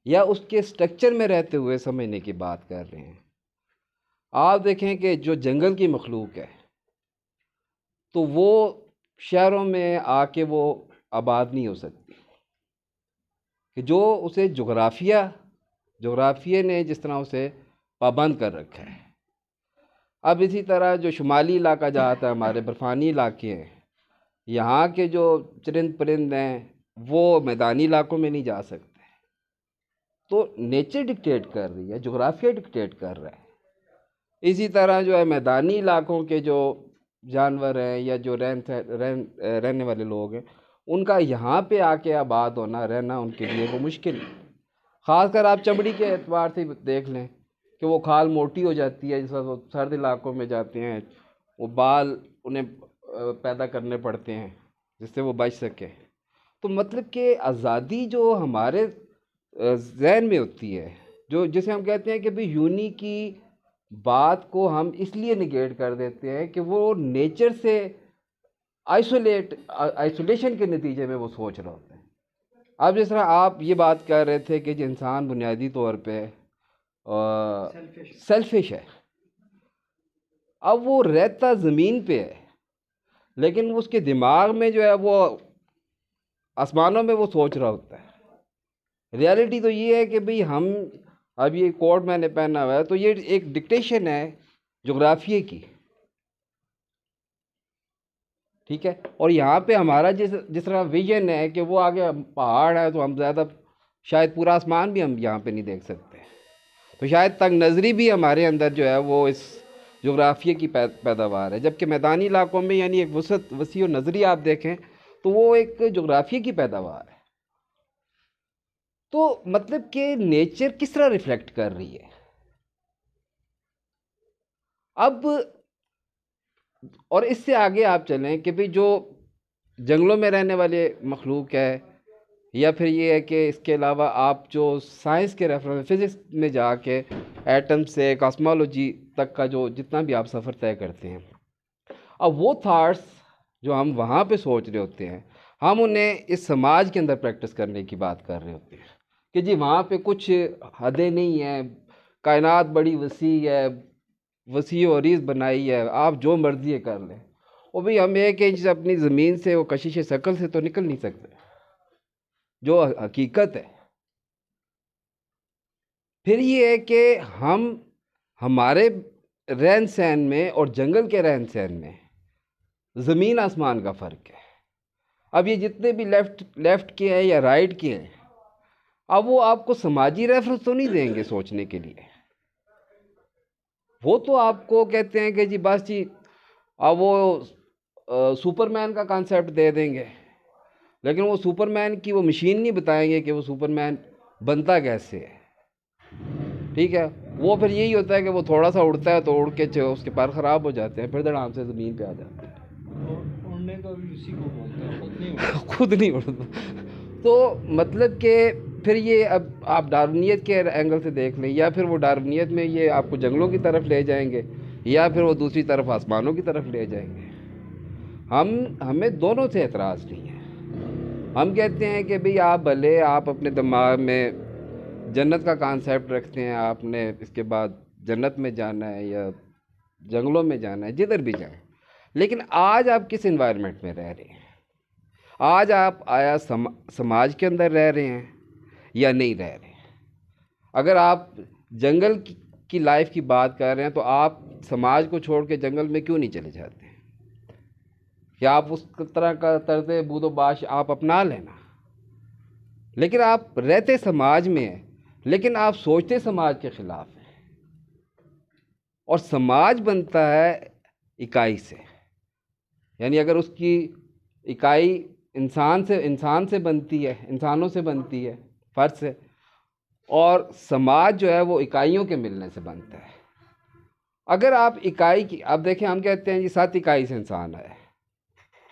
या उसके स्ट्रक्चर में रहते हुए समझने की बात कर रहे हैं। आप देखें कि जो जंगल की मखलूक है तो वो शहरों में आके वो आबाद नहीं हो सकती, कि जो उसे जोग्राफिया ने जिस तरह उसे पाबंद कर रखा है। अब इसी तरह जो शुमाली इलाका जहाँ था, हमारे बर्फ़ानी इलाके हैं, यहाँ के जो चरिंद परिंद हैं वो मैदानी इलाकों में नहीं जा सकते। तो नेचर डिक्टेट कर रही है, जोग्राफिया डिक्टेट कर रहा है। इसी तरह जो है मैदानी इलाकों के जो जानवर हैं या जो रहने वाले लोग हैं, उनका यहाँ पे आके आबाद होना, रहना उनके लिए वो मुश्किल है। ख़ासकर आप चमड़ी के एतबार से देख लें कि वो खाल मोटी हो जाती है, जिस वक्त वो सर्द इलाकों में जाते हैं, वो बाल उन्हें पैदा करने पड़ते हैं जिससे वो बच सके। तो मतलब कि आज़ादी जो हमारे ज़हन में होती है, जो जिसे हम कहते हैं कि भाई यूनी की बात को हम इसलिए निगेट कर देते हैं कि वो नेचर से आइसोलेशन के नतीजे में वो सोच रहे होते हैं। अब जिस तरह आप ये बात कर रहे थे कि इंसान बुनियादी तौर पे सेल्फिश है। अब वो रहता ज़मीन पे है, लेकिन उसके दिमाग में जो है वो आसमानों में वो सोच रहा होता है। रियलिटी तो ये है कि भाई हम, अब ये कोट मैंने पहना हुआ है तो ये एक डिक्टेशन है जोग्राफिया की, ठीक है। और यहाँ पे हमारा जिस तरह विजन है कि वो आगे पहाड़ है तो हम ज़्यादा शायद पूरा आसमान भी हम यहाँ पे नहीं देख सकते, तो शायद तंग नज़री भी हमारे अंदर जो है वो इस जोग्राफिया की पैदावार है। जबकि मैदानी इलाकों में यानी एक वसी और नज़री आप देखें तो वो एक जोग्राफिया की पैदावार है। तो मतलब कि नेचर किस तरह रिफ्लेक्ट कर रही है। अब और इससे आगे आप चलें कि भाई जो जंगलों में रहने वाले मखलूक है, या फिर ये है कि इसके अलावा आप जो साइंस के रेफरेंस फिज़िक्स में जाके एटम से कॉस्मोलॉजी तक का जो जितना भी आप सफ़र तय करते हैं, अब वो थाट्स जो हम वहाँ पे सोच रहे होते हैं, हम उन्हें इस समाज के अंदर प्रैक्टिस करने की बात कर रहे होते हैं कि जी वहाँ पे कुछ हदें नहीं हैं, कायनात बड़ी वसी है, वसी और अरीज़ बनाई है, आप जो मर्ज़ी कर लें। और भाई हम 1 इंच अपनी ज़मीन से वो कशिश शकल से तो निकल नहीं सकते, जो हकीकत है। फिर ये है कि हम हमारे रहन सहन में और जंगल के रहन सहन में ज़मीन आसमान का फ़र्क है। अब ये जितने भी लेफ़्ट के हैं या राइट के हैं, अब वो आपको समाजी रेफरेंस तो नहीं देंगे सोचने के लिए। वो तो आपको कहते हैं कि जी बस जी, अब वो सुपरमैन का कॉन्सेप्ट दे देंगे, लेकिन वो सुपरमैन की वो मशीन नहीं बताएंगे कि वो सुपरमैन बनता कैसे है, ठीक है। वो फिर यही होता है कि वो थोड़ा सा उड़ता है तो उड़ के उसके पर ख़राब हो जाते हैं, फिर धड़ाम से ज़मीन पे आ जाते हैं। उड़ने का भी उसी को बोलते हैं, खुद नहीं उड़ता। तो मतलब कि फिर ये अब आप डार्विनियत के एंगल से देख लें, या फिर वो डार्विनियत में ये आपको जंगलों की तरफ ले जाएंगे, या फिर वो दूसरी तरफ आसमानों की तरफ ले जाएंगे। हमें दोनों से एतराज़ नहीं है। हम कहते हैं कि भाई आप भले आप अपने दिमाग में जन्नत का कॉन्सेप्ट रखते हैं, आपने इसके बाद जन्नत में जाना है या जंगलों में जाना है, जिधर भी जाएं, लेकिन आज आप किस एनवायरनमेंट में रह रहे हैं? आज आप आया समाज के अंदर रह रहे हैं या नहीं रह रहे? अगर आप जंगल की लाइफ की बात कर रहे हैं तो आप समाज को छोड़ के जंगल में क्यों नहीं चले जाते? क्या आप उस तरह का तर्ज़ बूदोबाश आप अपना लेना? लेकिन आप रहते समाज में हैं, लेकिन आप सोचते समाज के ख़िलाफ़ हैं। और समाज बनता है इकाई से, यानी अगर उसकी इकाई इंसान से बनती है, इंसानों से बनती है, फ़र्द से, और समाज जो है वो इकाइयों के मिलने से बनता है। अगर आप इकाई की, आप देखें हम कहते हैं जी 7 इकाई से इंसान है,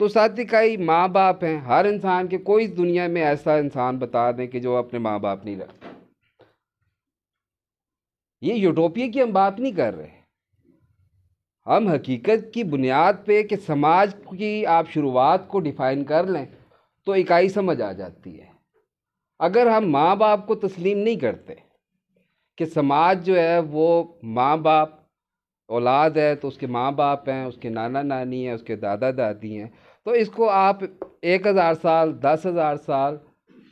तो 7 इकाई माँ बाप हैं हर इंसान के। कोई दुनिया में ऐसा इंसान बता दें कि जो अपने माँ बाप नहीं रखता। ये यूटोपिया की हम बात नहीं कर रहे, हम हकीकत की बुनियाद पे कि समाज की आप शुरुआत को डिफ़ाइन कर लें तो इकाई समझ आ जाती है। अगर हम माँ बाप को तस्लीम नहीं करते कि समाज जो है वो माँ बाप, औलाद है तो उसके माँ बाप हैं, उसके नाना नानी हैं, उसके दादा दादी हैं, तो इसको आप 1000 साल, 10,000 साल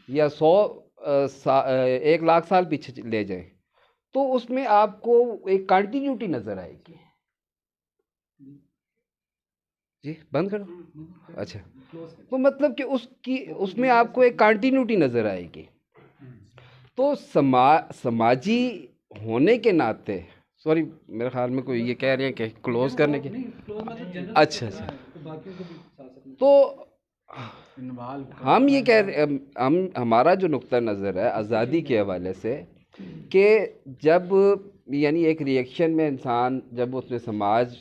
या 1 लाख साल पीछे ले जाएं तो उसमें आपको एक कंटिन्यूटी नज़र आएगी। जी बंद करो। अच्छा, तो मतलब कि उसमें आपको एक कंटिन्यूटी नज़र आएगी। तो समाजी होने के नाते, सॉरी मेरे ख्याल में कोई ये कह रहे हैं कि क्लोज करने के, अच्छा अच्छा, तो हम ये कह रहे, हमारा जो नुक्ता नज़र है आज़ादी के हवाले से कि जब यानी एक रिएक्शन में इंसान जब उसने समाज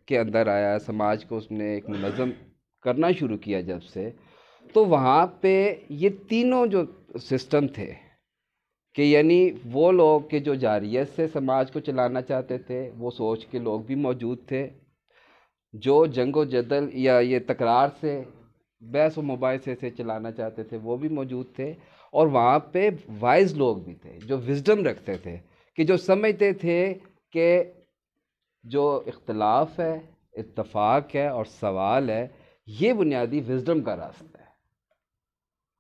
के अंदर आया, समाज को उसने एक मुनज़्ज़म करना शुरू किया जब से, तो वहाँ पे ये तीनों जो सिस्टम थे कि यानी वो लोग के जो जारियत से समाज को चलाना चाहते थे वो सोच के लोग भी मौजूद थे, जो जंग व जदल या ये तकरार से, बहस व मुबाहिसे से चलाना चाहते थे वो भी मौजूद थे, और वहाँ पे वाइज लोग भी थे जो विजडम रखते थे, कि जो समझते थे कि जो इख्तलाफ है, इत्तफाक है और सवाल है, ये बुनियादी विजडम का रास्ता है।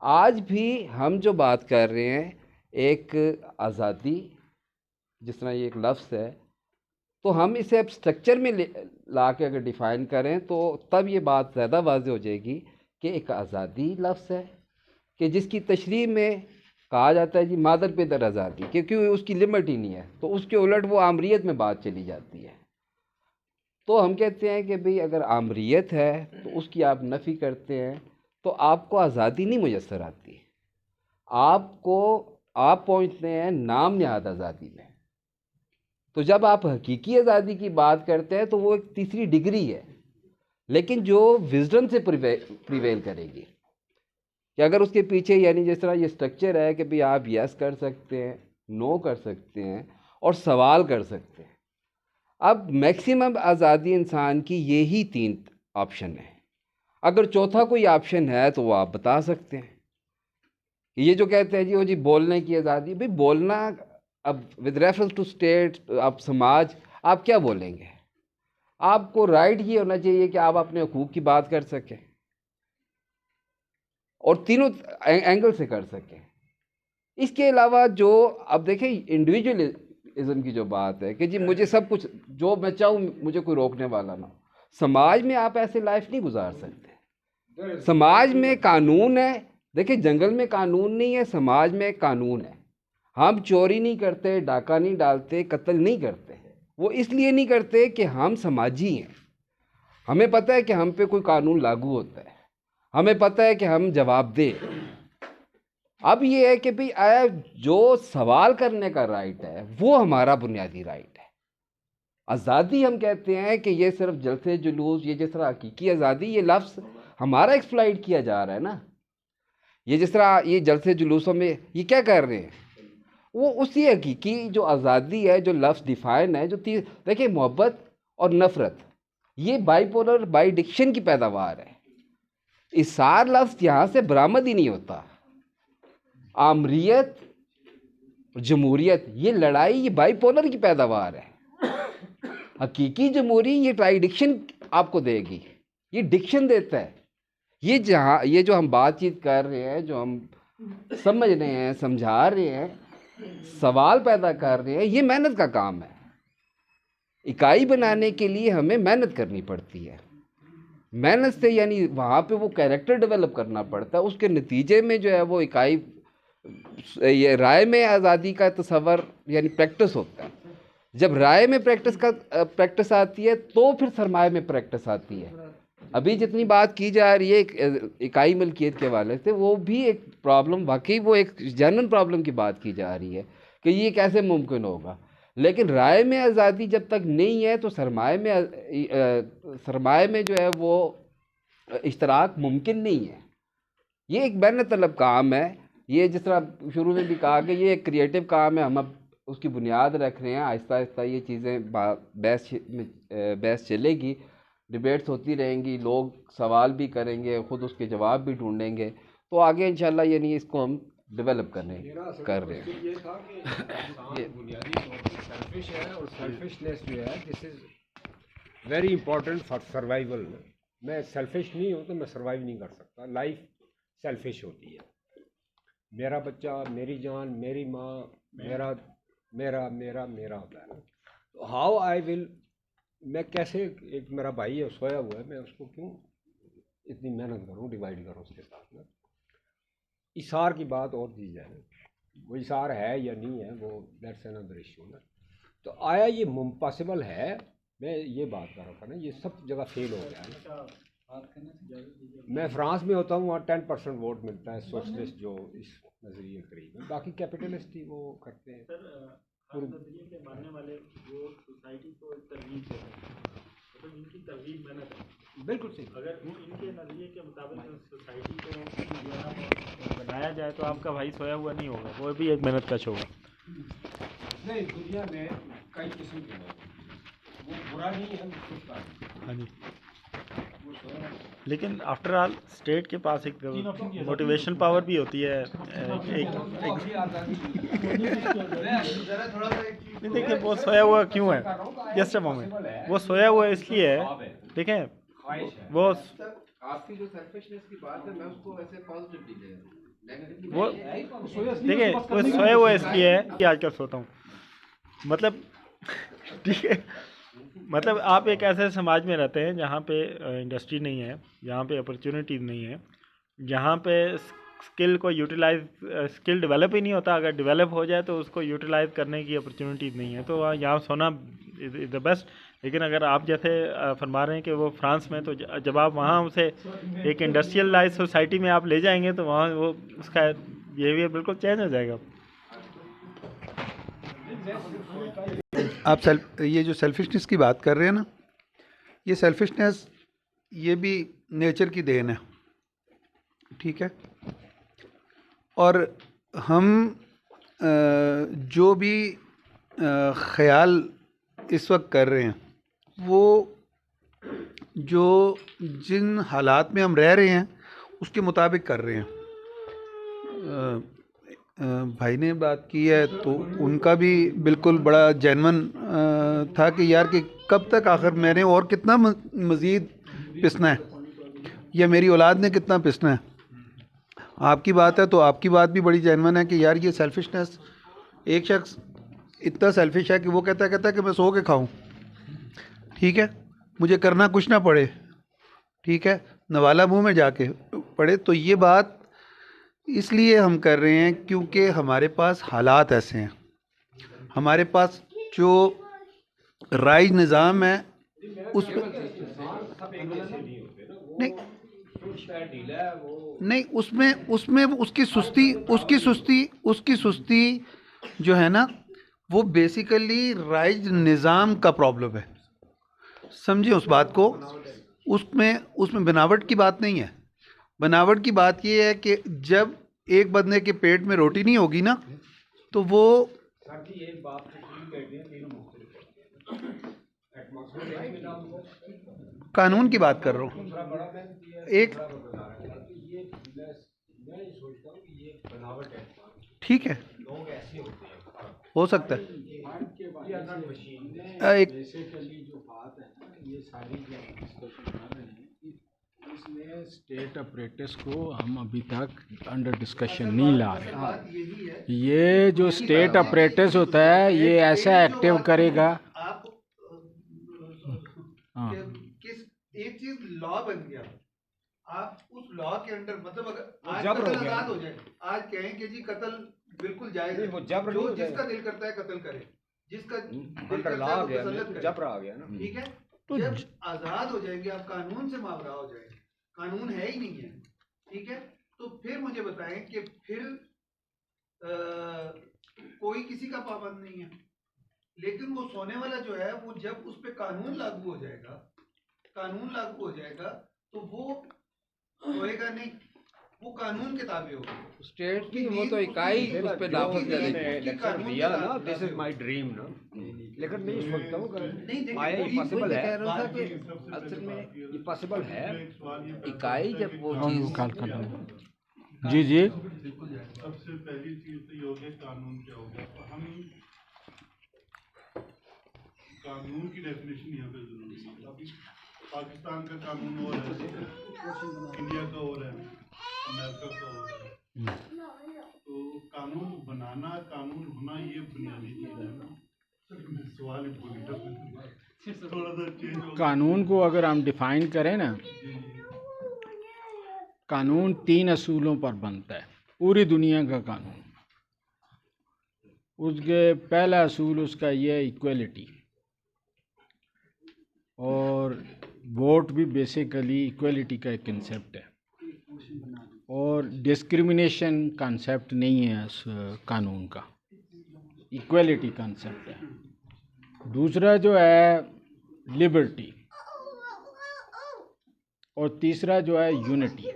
आज भी हम जो बात कर रहे हैं एक आज़ादी, जिस तरह ये एक लफ्ज़ है, तो हम इसे अब स्ट्रक्चर में ला के अगर डिफ़ाइन करें तो तब ये बात ज़्यादा वाज़ेह हो जाएगी कि एक आज़ादी लफ्ज़ है कि जिसकी तशरीह में कहा जाता है जी मादर पिदर आज़ादी, क्योंकि उसकी लिमिट ही नहीं है, तो उसके उलट वो आमरीत में बात चली जाती है। तो हम कहते हैं कि भाई अगर आमरीत है तो उसकी आप नफ़ी करते हैं तो आपको आज़ादी नहीं मुयस्सर आती, आप पहुँचते हैं नाम नहाद आज़ादी में। तो जब आप हकीकी आज़ादी की बात करते हैं तो वो एक तीसरी डिग्री है, लेकिन जो विजडम से प्रिवेल करेगी, कि अगर उसके पीछे यानी जिस तरह ये स्ट्रक्चर है कि भाई आप यस कर सकते हैं, नो कर सकते हैं और सवाल कर सकते हैं। अब मैक्सिमम आज़ादी इंसान की यही 3 ऑप्शन है। अगर चौथा कोई ऑप्शन है तो वो आप बता सकते हैं। ये जो कहते हैं जी वो जी बोलने की आज़ादी, भाई बोलना अब विद रेफरेंस टू स्टेट, आप समाज, आप क्या बोलेंगे? आपको राइट ये होना चाहिए कि आप अपने हकूक़ की बात कर सकें और तीनों एंगल से कर सकें। इसके अलावा जो अब देखें इंडिविजुअलिज्म की जो बात है कि जी मुझे सब कुछ जो मैं चाहूँ मुझे कोई रोकने वाला ना हो, समाज में आप ऐसे लाइफ नहीं गुजार सकते। समाज में कानून है, देखिए जंगल में कानून नहीं है, समाज में कानून है। हम चोरी नहीं करते, डाका नहीं डालते, कत्ल नहीं करते, वो इसलिए नहीं करते कि हम समाजी हैं। हमें पता है कि हम पे कोई कानून लागू होता है, हमें पता है कि हम जवाब दें। अब ये है कि भाई आया जो सवाल करने का राइट है वो हमारा बुनियादी राइट है। आज़ादी हम कहते हैं कि ये सिर्फ जलसे जुलूस, ये जिस तरह हकीकी आज़ादी, ये लफ्ज़ हमारा एक्सप्लॉइट किया जा रहा है ना। ये जिस तरह ये जलसे जुलूसों में ये क्या कर रहे हैं, वो उसी हकीकी जो आज़ादी है, जो लफ्ज़ डिफ़ाइन है, जो देखिए मोहब्बत और नफ़रत ये बाइपोलर बाई डिक्शन की पैदावार है। इसार लफ्ज़ यहाँ से बरामद ही नहीं होता। आमरीत, जमहूरियत, ये लड़ाई ये बाइपोलर की पैदावार है। हकीकी जमहूरी ये ट्राइडिक्शन आपको देगी, ये डिक्शन देता है। ये जो हम बातचीत कर रहे हैं, जो हम समझ रहे हैं, समझा रहे हैं, सवाल पैदा कर रहे हैं, ये मेहनत का काम है। इकाई बनाने के लिए हमें मेहनत करनी पड़ती है। मेहनत से यानी वहाँ पे वो कैरेक्टर डेवलप करना पड़ता है। उसके नतीजे में जो है वो इकाई, ये राय में आज़ादी का तस्वर यानी प्रैक्टिस होता है। जब राय में प्रैक्टिस आती है तो फिर सरमाए में प्रैक्टिस आती है। अभी जितनी बात की जा रही है इकाई मलकियत के हवाले से, वो भी एक प्रॉब्लम, वाकई वो एक जनरल प्रॉब्लम की बात की जा रही है कि ये कैसे मुमकिन होगा। लेकिन राय में आज़ादी जब तक नहीं है तो सरमाए में जो है वो इश्तराक मुमकिन नहीं है। ये एक मेहनत तलब काम है। ये जिस तरह शुरू में भी कहा कि ये एक क्रिएटिव काम है, हम अब उसकी बुनियाद रख रहे हैं। आहिस्ता आहिस्ता ये चीज़ें बहस चलेगी, डिबेट्स होती रहेंगी, लोग सवाल भी करेंगे, ख़ुद उसके जवाब भी ढूंढेंगे, तो आगे इंशाल्लाह ये नहीं इसको हम डेवलप कर रहे हैं। ये था कि इंसान बुनियादी तौर पर सेल्फिश है, और सेल्फिशनेस जो है this is very important for survival. मैं सेल्फिश नहीं हूँ तो मैं सर्वाइव नहीं कर सकता। लाइफ सेल्फिश होती है। मेरा बच्चा, मेरी जान, मेरी माँ, मेरा मेरा मेरा मेरा होता है ना। तो हाउ आई विल, मैं कैसे, एक मेरा भाई है सोया हुआ है, मैं उसको क्यों इतनी मेहनत करूँ, डिवाइड करूँ उसके साथ में। इशार की बात और चीज़ है ना, वो इशार है या नहीं है, वो दैट्स अनदर इशू ना। तो आया ये पॉसिबल है, मैं ये बात कर रहा था ना, ये सब जगह फेल हो गया है ना। मैं फ्रांस में होता हूँ, वहाँ 10% वोट मिलता है सोशलिस्ट जो इस नज़रिए के करीब है, बाकी कैपिटलिस्ट ही वो करते हैं। के मानने वाले वो सोसाइटी को तरजीह देते हैं, मतलब इनकी तरजीह मेहनत है। बिल्कुल सही। अगर इनके नज़रिए के मुताबिक सोसाइटी को बनाया जाए तो आपका भाई सोया हुआ नहीं होगा, वो भी एक मेहनत कश होगा। नहीं, दुनिया में कई किस्म के लोग हैं, वो बुरा नहीं है, वो हाँ जी। लेकिन आफ्टर ऑल स्टेट के पास एक मोटिवेशन पावर भी होती है। नहीं देखिए, वो सोया हुआ क्यों है, जस्ट अ मोमेंट, वो सोया हुआ इसलिए है, देखें वो आपकी जो सेल्फिशनेस की बात है, मैं उसको वैसे पॉजिटिवली ले रहा हूँ। वो देखिए, वो सोया हुआ इसलिए है कि आजकल सोता हूँ, मतलब ठीक है, मतलब आप एक ऐसे समाज में रहते हैं जहाँ पे इंडस्ट्री नहीं है, जहाँ पे अपॉर्चुनिटीज़ नहीं है, जहाँ पे स्किल को स्किल डेवलप ही नहीं होता। अगर डेवलप हो जाए तो उसको यूटिलाइज करने की अपॉर्चुनिटीज़ नहीं है, तो यहाँ सोना इज़ द बेस्ट। लेकिन अगर आप जैसे फरमा रहे हैं कि वो फ्रांस में, तो जब आप वहाँ उसे एक इंडस्ट्रियलाइज सोसाइटी में आप ले जाएंगे तो वहाँ वो उसका बिहेवियर बिल्कुल चेंज हो जाएगा। आप ये जो सेल्फिशनेस की बात कर रहे हैं ना, ये सेल्फिशनेस ये भी नेचर की देन है, ठीक है। और हम जो भी ख्याल इस वक्त कर रहे हैं, वो जो जिन हालात में हम रह रहे हैं उसके मुताबिक कर रहे हैं। भाई ने बात की है तो उनका भी बिल्कुल बड़ा जेन्युइन था कि यार कि कब तक आखिर मैंने और कितना मज़ीद पिसना है, या मेरी औलाद ने कितना पिसना है। आपकी बात है तो आपकी बात भी बड़ी जेन्युइन है कि यार ये सेल्फिशनेस, एक शख्स इतना सेल्फिश है कि वो कहता है कि मैं सो के खाऊं, ठीक है, मुझे करना कुछ ना पड़े, ठीक है, नवाला मुंह में जाके पड़े। तो ये बात इसलिए हम कर रहे हैं क्योंकि हमारे पास हालात ऐसे हैं, हमारे पास जो राइज निज़ाम है उस नहीं, उसमें उसकी सुस्ती जो है ना, वो बेसिकली राइज निज़ाम का प्रॉब्लम है, समझिए उस बात को। उसमें बनावट की बात नहीं है। बनावट की बात ये है कि जब एक बंदे के पेट में रोटी नहीं होगी ना, तो वो कानून की बात कर रहा हूँ। एक ठीक है, हो सकता है एक ये सारी जो डिस्कशन कर रहे हैं, इसमें स्टेट अपरेटस को हम अभी तक अंडर डिस्कशन नहीं ला रहे। ये जो स्टेट अपरेटस होता है, ये ऐसा एक्टिव करेगा। एक चीज लॉ बन गया, आप उस लॉ के अंडर, मतलब अगर आज कत्ल आजाद हो जाए, आज कहें कि जी कत्ल बिल्कुल जायज है, जो जिसका दिल करता है कत्ल करे, जिसका दिल करता है वो तसल्लुत करे, जबर आ गया ना, ठीक है। तो जब आजाद हो जाएंगे, आप कानून से मावरा हो जाएंगे, कानून है ही नहीं है, ठीक है। तो फिर मुझे बताएं कि फिर कोई किसी का पाबंद नहीं है, लेकिन वो सोने वाला जो है, वो जब उस पर कानून लागू हो जाएगा, तो वो होएगा नहीं, वो कानून के ताबे होगा। स्टेट की वो तो इकाई उस पे नाफिज करेगी। लेक्चर दिया ना, दिस इज माय ड्रीम ना, लेकिन नहीं इस वक्त वो नहीं आया देखिए, पॉसिबल मैं है, कह रहा था कि असल में ये पॉसिबल है। इकाई जब वो हाँ, चीज़ काल कर जी जी सबसे पहली चीज तो ये हो गया कानून क्या हो गया। तो हम कानून की डेफिनेशन यहाँ पे जरूरी है। अभी पाकिस्तान का कानून और है, इंडिया का और है, अमेरिका का और है। तो कानून बनाना, कानून होना, ये बुनियादी चीज है ना। सवाल ही भूल गया, थोड़ा सा चेंज हो। कानून को अगर हम डिफाइन करें ना, कानून 3 असूलों पर बनता है, पूरी दुनिया का कानून। उसके पहला असूल उसका ये है इक्वलिटी, और वोट भी बेसिकली इक्वलिटी का एक कंसेप्ट है, और डिस्क्रिमिनेशन कंसेप्ट नहीं है उस कानून का, इक्वलिटी कंसेप्ट है। दूसरा जो है लिबर्टी, और तीसरा जो है यूनिटी।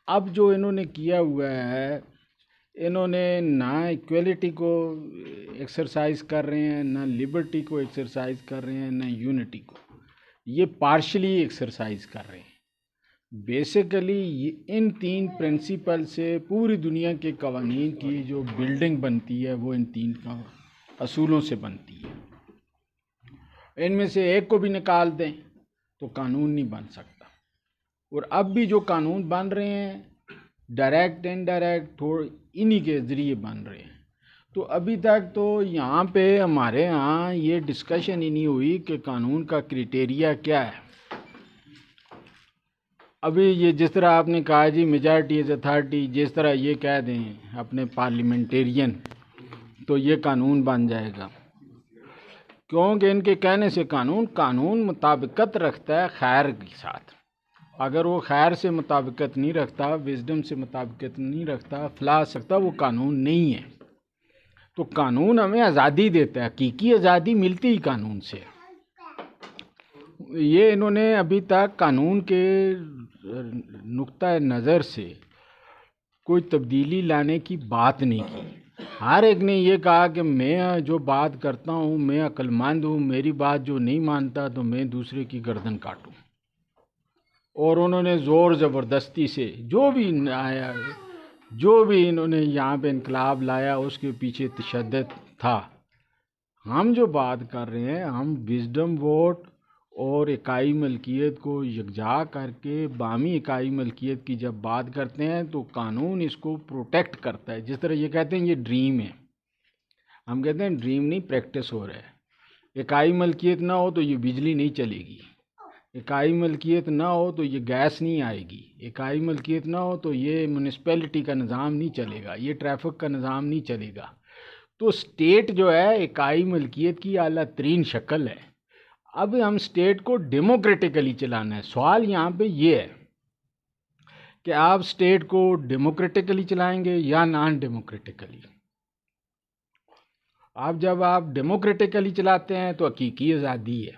अब जो इन्होंने किया हुआ है, इन्होंने ना इक्वलिटी को एक्सरसाइज कर रहे हैं, ना लिबर्टी को एक्सरसाइज कर रहे हैं, ना यूनिटी को, ये पार्शली एक्सरसाइज कर रहे हैं। बेसिकली इन 3 प्रिंसिपल से पूरी दुनिया के कवानीन की जो बिल्डिंग बनती है वो इन 3 का असूलों से बनती है। इनमें से एक को भी निकाल दें तो कानून नहीं बन सकता। और अब भी जो कानून बन रहे हैं डायरेक्ट इनडायरेक्ट थोड़े इन्हीं के ज़रिए बन रहे हैं। तो अभी तक तो यहाँ पे हमारे यहाँ ये डिस्कशन ही नहीं हुई कि कानून का क्राइटेरिया क्या है। अभी ये जिस तरह आपने कहा जी मेजॉरिटी इज़ अथॉरिटी, जिस तरह ये कह दें अपने पार्लियामेंटेरियन, तो ये कानून बन जाएगा, क्योंकि इनके कहने से कानून मुताबिकत रखता है खैर के साथ। अगर वो खैर से मुताबिकत नहीं रखता, विजडम से मुताबिकत नहीं रखता, फलाह सकता, वो कानून नहीं है। तो कानून हमें आज़ादी देता है, हकीकी आज़ादी मिलती ही कानून से। ये इन्होंने अभी तक कानून के नुक्ता नज़र से कोई तब्दीली लाने की बात नहीं की। हर एक ने ये कहा कि मैं जो बात करता हूँ मैं अक्लमंद हूँ, मेरी बात जो नहीं मानता तो मैं दूसरे की गर्दन काटूँ। और उन्होंने ज़ोर ज़बरदस्ती से जो भी आया, जो भी इन्होंने यहाँ पे इनकलाब लाया, उसके पीछे तशद्दुद था। हम जो बात कर रहे हैं, हम विजडम वोट और इकाई मलकियत को यकजा करके बामी इकाई मलकियत की जब बात करते हैं तो कानून इसको प्रोटेक्ट करता है। जिस तरह ये कहते हैं ये ड्रीम है, हम कहते हैं ड्रीम नहीं, प्रैक्टिस हो रहा है। इकाई मलकियत ना हो तो ये बिजली नहीं चलेगी, इकाई मलकियत ना हो तो ये गैस नहीं आएगी, इकाई मलकियत ना हो तो ये म्यूनिसिपैलिटी का निज़ाम नहीं चलेगा, ये ट्रैफिक का निज़ाम नहीं चलेगा। तो स्टेट जो है इकाई मलकियत की आला तरीन शक्ल है। अब हम स्टेट को डेमोक्रेटिकली चलाना है। सवाल यहाँ पे ये है कि आप स्टेट को डेमोक्रेटिकली चलाएंगे या नॉन डेमोक्रेटिकली। आप जब आप डेमोक्रेटिकली चलाते हैं तो हकीकी आज़ादी है,